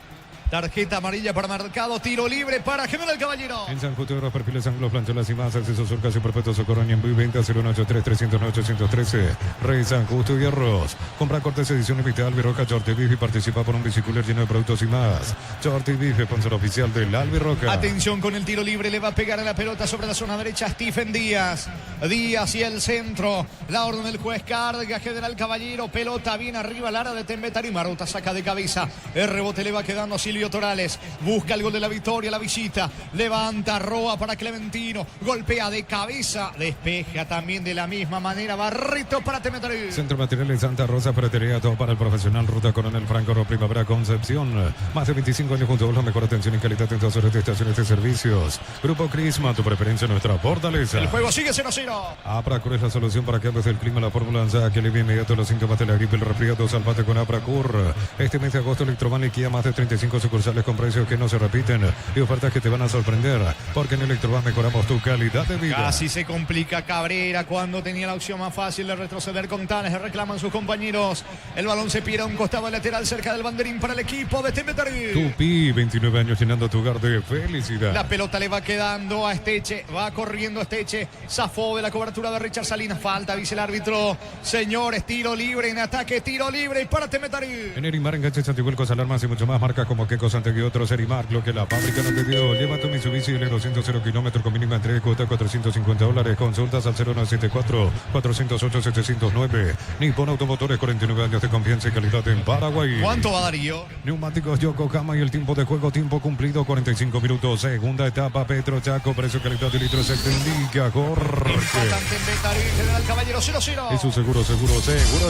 Tarjeta amarilla para Mercado, tiro libre para General Caballero. En San Justo de los perfiles ángulos, plancholas y más, acceso sur, casi perfecto, socorro, en y venta 0183-309-813. Rey San Justo y Arroz. Compra cortes edición limitada Albirroca, Shorty Beef y participa por un bicicooler lleno de productos y más. Shorty Beef, sponsor oficial del Albirroca. Atención con el tiro libre, le va a pegar a la pelota sobre la zona derecha Stephen Díaz. Díaz y el centro. La orden del juez carga General Caballero. Pelota bien arriba al área de Temetarú. Marota saca de cabeza. El rebote le va quedando a Silvio Torales. Busca el gol de la victoria, la visita. Levanta, roba para Clementino. Golpea de cabeza. Despeja también de la misma manera. Barrito para Temetarú. Centro Materiales Santa Rosa, ferretería, todo para el profesional. Ruta Coronel Franco, Primavera, Concepción. Más de 25 años junto a la mejor atención y calidad en todas las estaciones de servicios. Grupo Crisma, tu preferencia, nuestra fortaleza. El juego sigue 0-0. Apracur es la solución para cambios del clima. La fórmula lanzada que alivia inmediato los síntomas de la gripe, el resfriado. Salvate con Apracur. Este mes de agosto, Electrovan liquida más de 35 sucursales con precios que no se repiten y ofertas que te van a sorprender. Porque en Electrobas mejoramos tu calidad de vida. Casi se complica Cabrera cuando tenía la opción más fácil de retroceder con Tales. Reclaman sus compañeros. El balón se pira a un costado lateral cerca del banderín para el equipo de Temetari. Tupi, 29 años llenando tu hogar de felicidad. La pelota le va quedando a Esteche. Va corriendo Esteche. Zafó de la cobertura de Richard Salinas. Falta, dice el árbitro. Señores, tiro libre en ataque. Tiro libre para Temetari. En Erimar, enganches, antihuelcos, alarmas y mucho más. Marcas como Quecos, Antegui y otros. Erimar, lo que la fábrica no te dio. Lleva tu Mitsubishi L200 0 kilómetros con mínima entrega, cuota $450. Consultas al 0974-408-709. Nippon Automotores, 49 años de confianza y calidad en Paraguay. ¿Cuánto va Darío? Neumáticos Yokohama y el tiempo de juego, tiempo cumplido, 45 minutos. Segunda etapa, Petro Chaco, precio, calidad de litros, se te indica, Jorge. Empatan Temetari, General Caballero 0-0. Y su seguro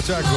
Chaco.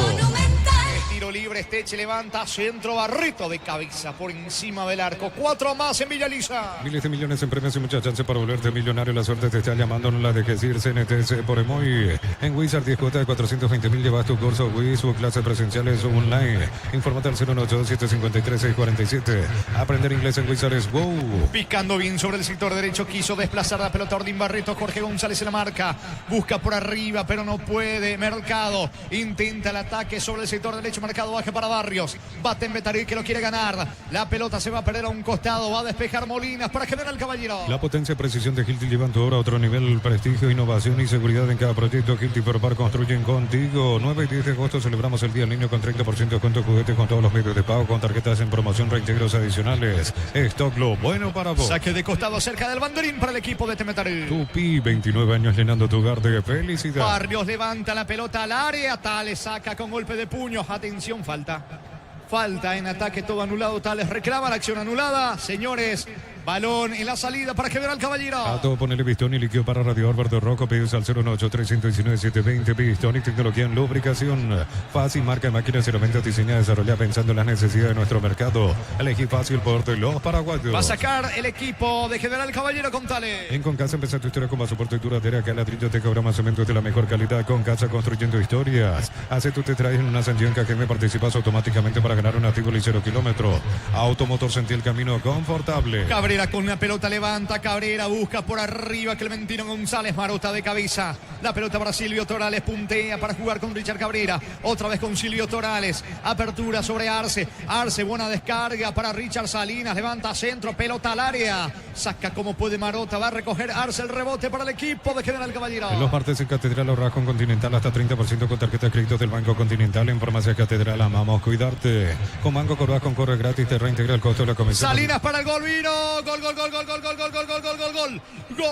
Tiro libre, Esteche levanta, centro, Barreto de cabeza por encima del arco. 4 más en Villa Lisa. Miles de millones en premios y muchas chances para volverte millonario. La suerte te está llamando, no la dejes ir. CNTS por Emoy. En Wizard 10 cuotas de 420.000 llevas tu curso Wiz o clases presenciales online. Infórmate al 018-753-647. Aprender inglés en Wizard es wow. Picando bien sobre el sector derecho, quiso desplazar la pelota Ordín Barreto. Jorge González en la marca. Busca por arriba, pero no puede. Mercado intenta el ataque sobre el sector derecho. Mercado baja para Barrios. Va Temetari que lo quiere ganar. La pelota se va a perder a un costado. Va a despejar Molinas para General Caballero. La potencia y precisión de Hilti llevan tu obra a otro nivel. Prestigio, innovación y seguridad en cada proyecto. Hilti Ferropar construyen contigo. 9 y 10 de agosto celebramos el Día del Niño con 30% de descuento, juguetes con todos los medios de pago, con tarjetas en promoción, reintegros adicionales. Stock lo bueno para vos. Saque de costado cerca del banderín para el equipo de Temetari. Tupi, 29 años llenando tu hogar de felicidad. Barrios levanta la pelota al área. Tales saca con golpe de puño. Atención, falta. Falta en ataque, todo anulado. Tales reclama la acción anulada. Señores, balón en la salida para General Caballero. A todo ponerle pistón y líquido para radiador verde rojo. Pedidos al 018-319-720. Pistón y tecnología en lubricación. Fácil, marca de máquinas y herramientas diseñada y desarrollada pensando en las necesidades de nuestro mercado. Elegí fácil por los paraguayos. Va a sacar el equipo de General Caballero con Tales. En Concasa empezar tu historia con más soporte y duradera, que a ladrillo te cobra más cementos de la mejor calidad. Concasa, construyendo historias. Hace tu te traes en una sanción que me participas automáticamente para ganar un activo 0 kilómetro. Automotor, sentí el camino confortable. Cabrera con la pelota levanta. Cabrera busca por arriba. Clementino González, Marota de cabeza. La pelota para Silvio Torales. Puntea para jugar con Richard Cabrera. Otra vez con Silvio Torales. Apertura sobre Arce. Arce, buena descarga para Richard Salinas. Levanta centro. Pelota al área. Saca como puede Marota. Va a recoger Arce el rebote para el equipo de General Caballero. En los martes en Catedral ahorras con Continental hasta 30% con tarjeta de crédito del Banco Continental. En Farmacia Catedral amamos cuidarte. Con Banco Corvas con corre gratis te reintegra el costo de la comisión. Salinas para el gol, vino. Gol, gol, gol, gol, gol, gol, gol, gol, gol, gol, gol, gol. Gol.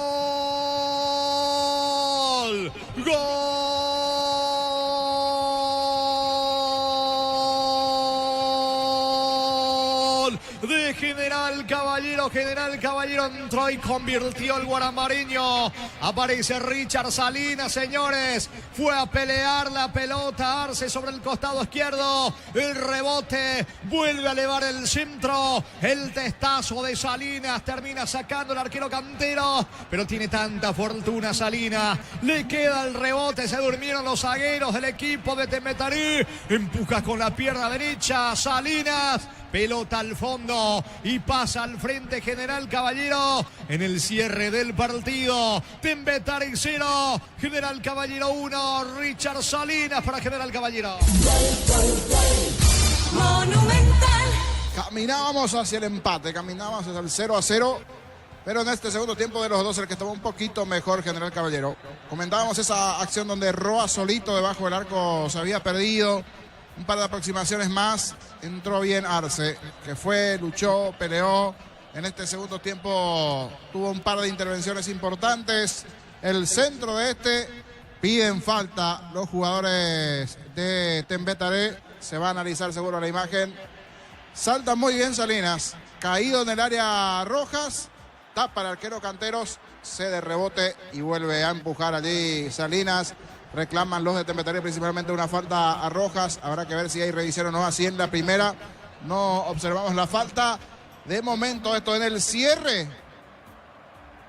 Gol de General Caballero. General Caballero entró y convirtió el guaramareño. Aparece Richard Salinas, señores. Fue a pelear la pelota Arce sobre el costado izquierdo. El rebote vuelve a elevar el centro. El testazo de Salinas termina sacando el arquero Cantero. Pero tiene tanta fortuna Salinas. Le queda el rebote. Se durmieron los zagueros del equipo de Temetari. Empuja con la pierna derecha Salinas. Pelota al fondo y pasa al frente General Caballero en el cierre del partido. Temetari 0, General Caballero 1. Richard Salinas para General Caballero. Monumental. Caminábamos hacia el empate, caminábamos hacia el 0-0. Pero en este segundo tiempo de los dos, el que estaba un poquito mejor, General Caballero. Comentábamos esa acción donde Roa solito debajo del arco se había perdido. Un par de aproximaciones más. Entró bien Arce, que fue, luchó, peleó. En este segundo tiempo tuvo un par de intervenciones importantes. El centro de piden falta los jugadores de Temetari. Se va a analizar seguro la imagen. Salta muy bien Salinas. Caído en el área Rojas. Tapa el arquero Canteros. Cede rebote y vuelve a empujar allí Salinas. Reclaman los de Temetari principalmente una falta a Rojas. Habrá que ver si hay revisión o no. Así en la primera no observamos la falta. De momento esto en el cierre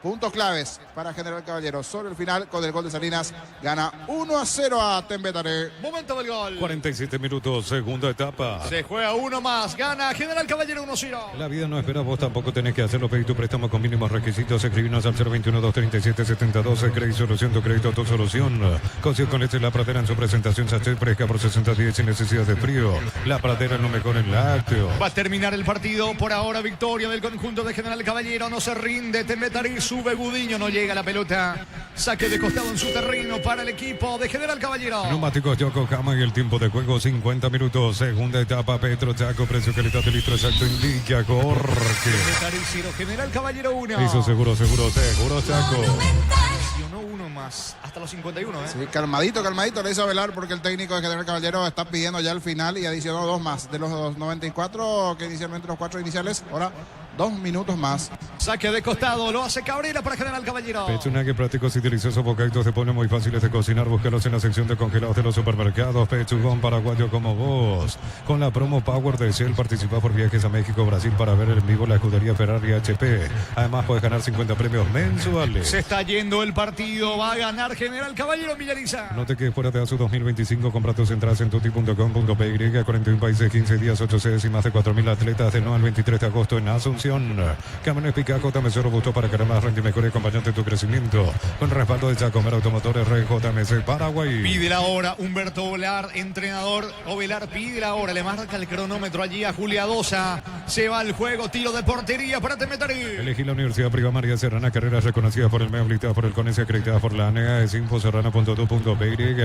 Puntos claves para General Caballero. Sobre el final, con el gol de Salinas, gana 1-0 a Tembetaré. Momento del gol. 47 minutos, segunda etapa. Se juega uno más. Gana General Caballero 1-0. La vida no espera, vos tampoco tenés que hacerlo. Pedí tu préstamo con mínimos requisitos. Escribinos al 021-237-7012. Crédito Solución, tu crédito, tu solución. Consigo con La Pradera en su presentación. Sachet fresca por 60 días sin necesidad de frío. La Pradera no mejor en lácteo. Va a terminar el partido. Por ahora, victoria del conjunto de General Caballero. No se rinde. Tembetaré, sube Gudiño. No llega la pelota. Saque de costado en su terreno para el equipo de General Caballero. Neumáticos Yokohama y el tiempo de juego 50 minutos. Segunda etapa. Petro Chaco, precio, calidad de litro exacto. Indica Jorge. Tembetaré 0, General Caballero 1. Hizo seguro Chaco. No uno más. Hasta los 51, ¿eh? Sí, calmadito, le hizo velar porque el técnico de General Caballero está pidiendo ya el final y adicionó 2 más. De los 94 que inicialmente los 4 iniciales, ahora 2 minutos más. Saque de costado, lo hace Cabrera para General Caballero. Pechunague, prácticos y deliciosos bocaditos se ponen muy fáciles de cocinar. Búscalos en la sección de congelados de los supermercados. Pechugón paraguayo como vos. Con la promo Power de Shell participa por viajes a México, Brasil para ver en vivo la escudería Ferrari HP. Además puedes ganar 50 premios mensuales. Se está yendo el partido, va a ganar General Caballero Villariza. No te quedes fuera de ASU 2025. Compra tus entradas en tuti.com.py. 41 países, 15 días, 8 sedes y más de 4.000 atletas del 9 al 23 de agosto en Asunción. Camiones Picaco, TMC robusto para ganar más rendimiento y mejor acompañante de tu crecimiento. Con respaldo de Chacomer Automotores RJMC Paraguay. Pide la hora Humberto Ovelar, entrenador. Ovelar pide la hora, le marca el cronómetro allí a Julia Dosa. Se va al juego, tiro de portería para Tembetaré. Elegí la Universidad Privada María Serrana, carreras reconocidas por el MEO, habilitadas por el CONES y acreditadas por la ANEA. Es infoserrana.tu.py.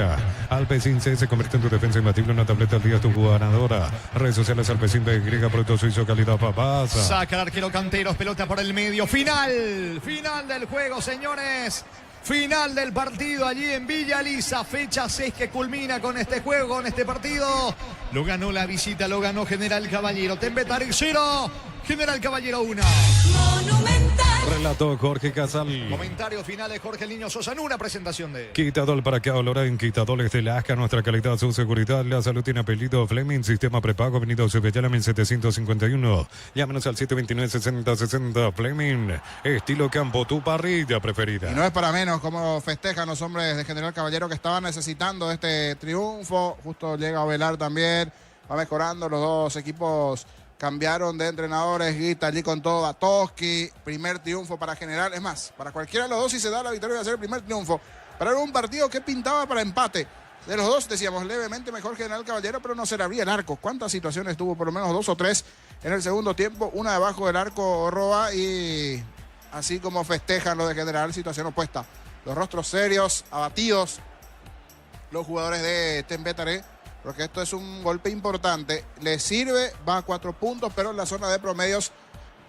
Alpecin C se convierte en tu defensa imbatible, una tableta al día, tu ganadora. Redes sociales Alpecin BY, producto suizo, calidad papasa. Saca el arquero Canteros, pelota por el medio. Final del juego, señores. Final del partido allí en Villa Lisa. Fecha 6 que culmina con este juego, con este partido. Lo ganó la visita, lo ganó General Caballero. Tembetaré 0, General Caballero 1. Monumental. Relato Jorge Casal. Comentario final de Jorge El Niño Sosa en una presentación de... Quitadol para que olor en Quitadores de Lasca, nuestra calidad, su seguridad, la salud tiene apellido Fleming, sistema prepago, Avenida Subellana 1751. Llámanos al 729-6060 Fleming, estilo campo, tu parrilla preferida. Y no es para menos cómo festejan los hombres de General Caballero que estaban necesitando este triunfo. Justo llega Ovelar también, va mejorando los dos equipos. Cambiaron de entrenadores, Guita allí con todo, Batoski, primer triunfo para General. Es más, para cualquiera de los dos, si se da la victoria, va a ser el primer triunfo. Pero era un partido que pintaba para empate. De los dos, decíamos, levemente mejor General Caballero, pero no se le abría el arco. ¿Cuántas situaciones tuvo? Por lo menos 2 o 3 en el segundo tiempo. Una debajo del arco Roa y así como festejan lo de General, situación opuesta. Los rostros serios, abatidos, los jugadores de Tembetaré. Porque esto es un golpe importante, le sirve, va a 4 puntos, pero en la zona de promedios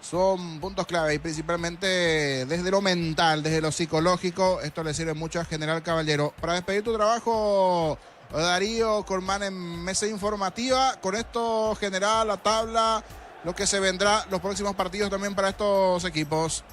son puntos clave y principalmente desde lo mental, desde lo psicológico, esto le sirve mucho a General Caballero. Para despedir tu trabajo, Darío Colmán en mesa informativa, con esto General, la tabla, lo que se vendrá, los próximos partidos también para estos equipos.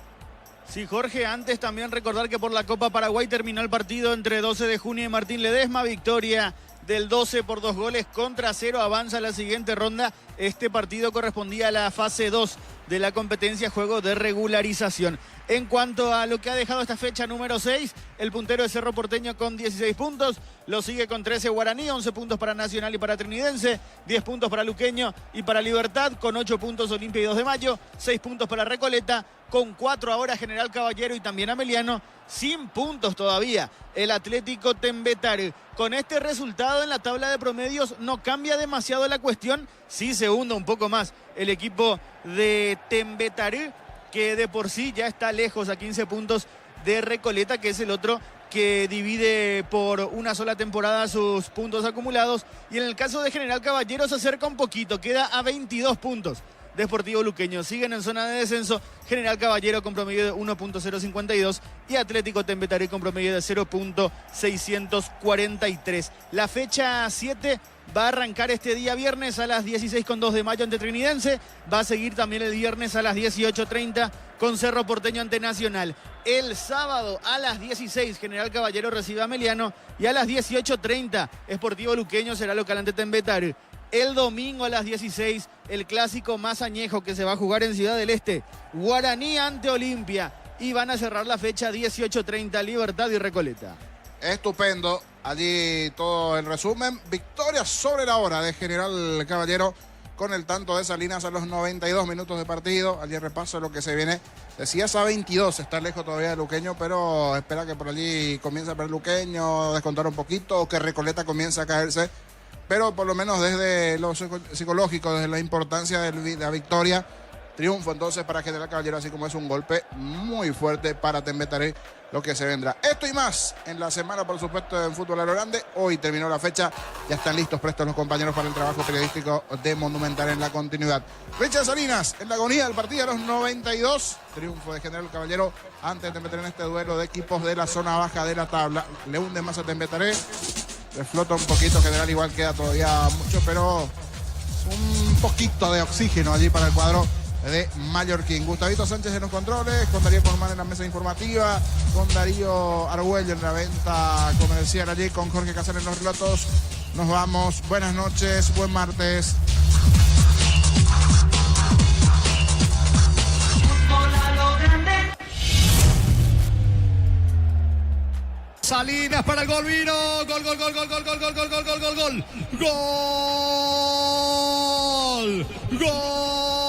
Sí, Jorge, antes también recordar que por la Copa Paraguay terminó el partido entre 12 de junio y Martín Ledesma, victoria del 12 por 2 goles contra 0, avanza a la siguiente ronda. Este partido correspondía a la fase 2 de la competencia, juego de regularización. En cuanto a lo que ha dejado esta fecha número 6, el puntero de Cerro Porteño con 16 puntos, lo sigue con 13 Guaraní, 11 puntos para Nacional y para Trinidense, 10 puntos para Luqueño y para Libertad, con 8 puntos Olimpia y 2 de Mayo, 6 puntos para Recoleta, con 4 ahora General Caballero y también Ameliano, sin puntos todavía el Atlético Tembetaré. Con este resultado en la tabla de promedios no cambia demasiado la cuestión, sí se hunde un poco más el equipo de Tembetaré, que de por sí ya está lejos a 15 puntos de Recoleta, que es el otro que divide por una sola temporada sus puntos acumulados. Y en el caso de General Caballero se acerca un poquito, queda a 22 puntos. Deportivo Luqueño siguen en zona de descenso, General Caballero con promedio de 1.052 y Atlético Tembetaré con promedio de 0.643. La fecha 7 va a arrancar este día viernes a las 16:02 de Mayo ante Trinidense, va a seguir también el viernes a las 18:30 con Cerro Porteño ante Nacional. El sábado a las 16 General Caballero recibe a Ameliano y a las 18:30 Sportivo Luqueño será local ante Tembetaré. El domingo a las 16, el clásico más añejo que se va a jugar en Ciudad del Este. Guaraní ante Olimpia. y van a cerrar la fecha 18:30 Libertad y Recoleta. Estupendo. Allí todo el resumen. Victoria sobre la hora de General Caballero con el tanto de Salinas a los 92 minutos de partido. Allí repaso lo que se viene. Decías a 22, está lejos todavía de Luqueño, pero espera que por allí comience a ver Luqueño, descontar un poquito, o que Recoleta comience a caerse. Pero por lo menos desde lo psicológico, desde la importancia de la victoria, triunfo entonces para General Caballero, así como es un golpe muy fuerte para Tembetaré lo que se vendrá. Esto y más en la semana, por supuesto, en Fútbol a lo Grande. Hoy terminó la fecha, ya están listos, prestos los compañeros para el trabajo periodístico de Monumental en la continuidad. Richard Salinas en la agonía del partido a los 92. Triunfo de General Caballero ante Tembetaré en este duelo de equipos de la zona baja de la tabla. Le hunde más a Tembetaré, le flota un poquito. General igual queda todavía mucho, pero un poquito de oxígeno allí para el cuadro de Mallorquín. Gustavito Sánchez en los controles, con Darío Forman en la mesa informativa, con Darío Argüello en la venta comercial allí, con Jorge Casal en los relatos. Nos vamos, buenas noches, buen martes. Salinas para el gol, vino, gol, gol, gol, gol, gol, gol, gol, gol, gol, gol, gol, gol, gol, gol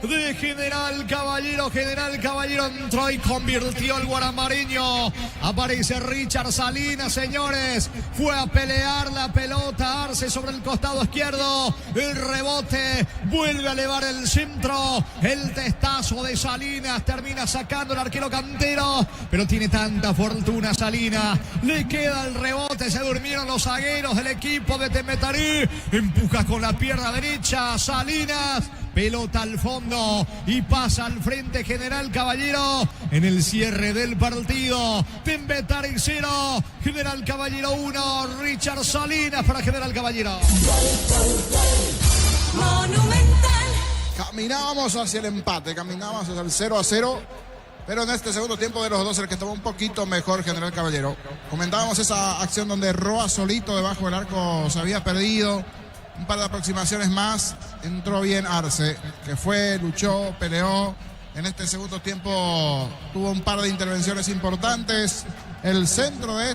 de General Caballero. General Caballero entró y convirtió el guaramareño. Aparece Richard Salinas, señores. Fue a pelear la pelota, Arce sobre el costado izquierdo. El rebote, vuelve a elevar el centro. El testazo de Salinas termina sacando el arquero Cantero, pero tiene tanta fortuna Salinas. Le queda el rebote, se durmieron los zagueros del equipo de Tembetaré. Empuja con la pierna derecha Salinas. Pelota al fondo y pasa al frente General Caballero en el cierre del partido. Tembetaré 0, General Caballero 1. Richard Salinas para General Caballero. Monumental. Caminábamos hacia el empate, caminábamos hacia el 0-0. Pero en este segundo tiempo de los dos, el que estaba un poquito mejor General Caballero. Comentábamos esa acción donde Roa solito debajo del arco se había perdido. Un par de aproximaciones más, entró bien Arce, que fue, luchó, peleó. En este segundo tiempo tuvo un par de intervenciones importantes. El centro de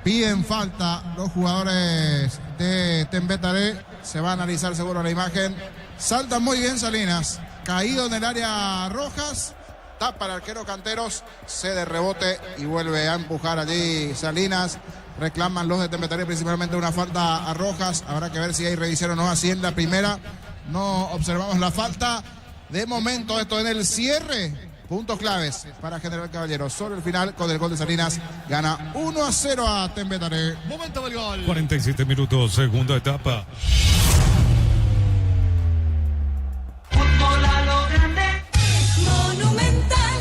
piden falta los jugadores de Tembetaré. Se va a analizar seguro la imagen. Salta muy bien Salinas, caído en el área Rojas. Tapa el arquero Canteros, cede rebote y vuelve a empujar allí Salinas. Reclaman los de Tembetaré principalmente una falta a Rojas. Habrá que ver si hay revisión o no. Así en la primera no observamos la falta. De momento esto en el cierre. Puntos claves para General Caballero. Sobre el final con el gol de Salinas gana 1-0 a Tembetaré. Momento del gol. 47 minutos, segunda etapa. Fútbol a lo grande. Monumental.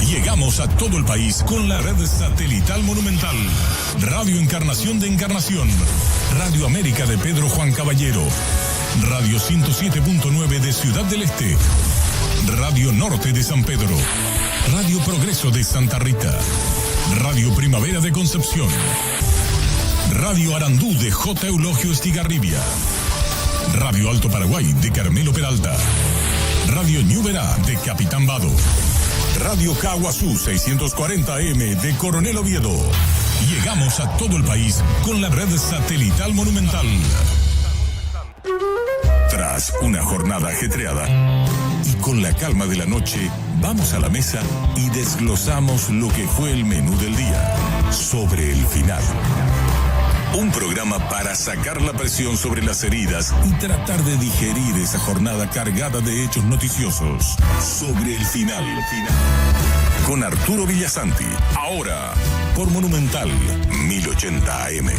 Llegamos a todo el país con la red satelital Monumental. Radio Encarnación de Encarnación. Radio América de Pedro Juan Caballero. Radio 107.9 de Ciudad del Este. Radio Norte de San Pedro. Radio Progreso de Santa Rita. Radio Primavera de Concepción. Radio Arandú de J. Eulogio Estigarribia. Radio Alto Paraguay de Carmelo Peralta. Radio Ñuberá de Capitán Vado. Radio Caguazú 640M de Coronel Oviedo. Llegamos a todo el país con la red satelital Monumental. Tras una jornada ajetreada y con la calma de la noche, vamos a la mesa y desglosamos lo que fue el menú del día. Sobre el final. Un programa para sacar la presión sobre las heridas y tratar de digerir esa jornada cargada de hechos noticiosos. Sobre el final. Con Arturo Villasanti. Ahora, por Monumental 1080 AM.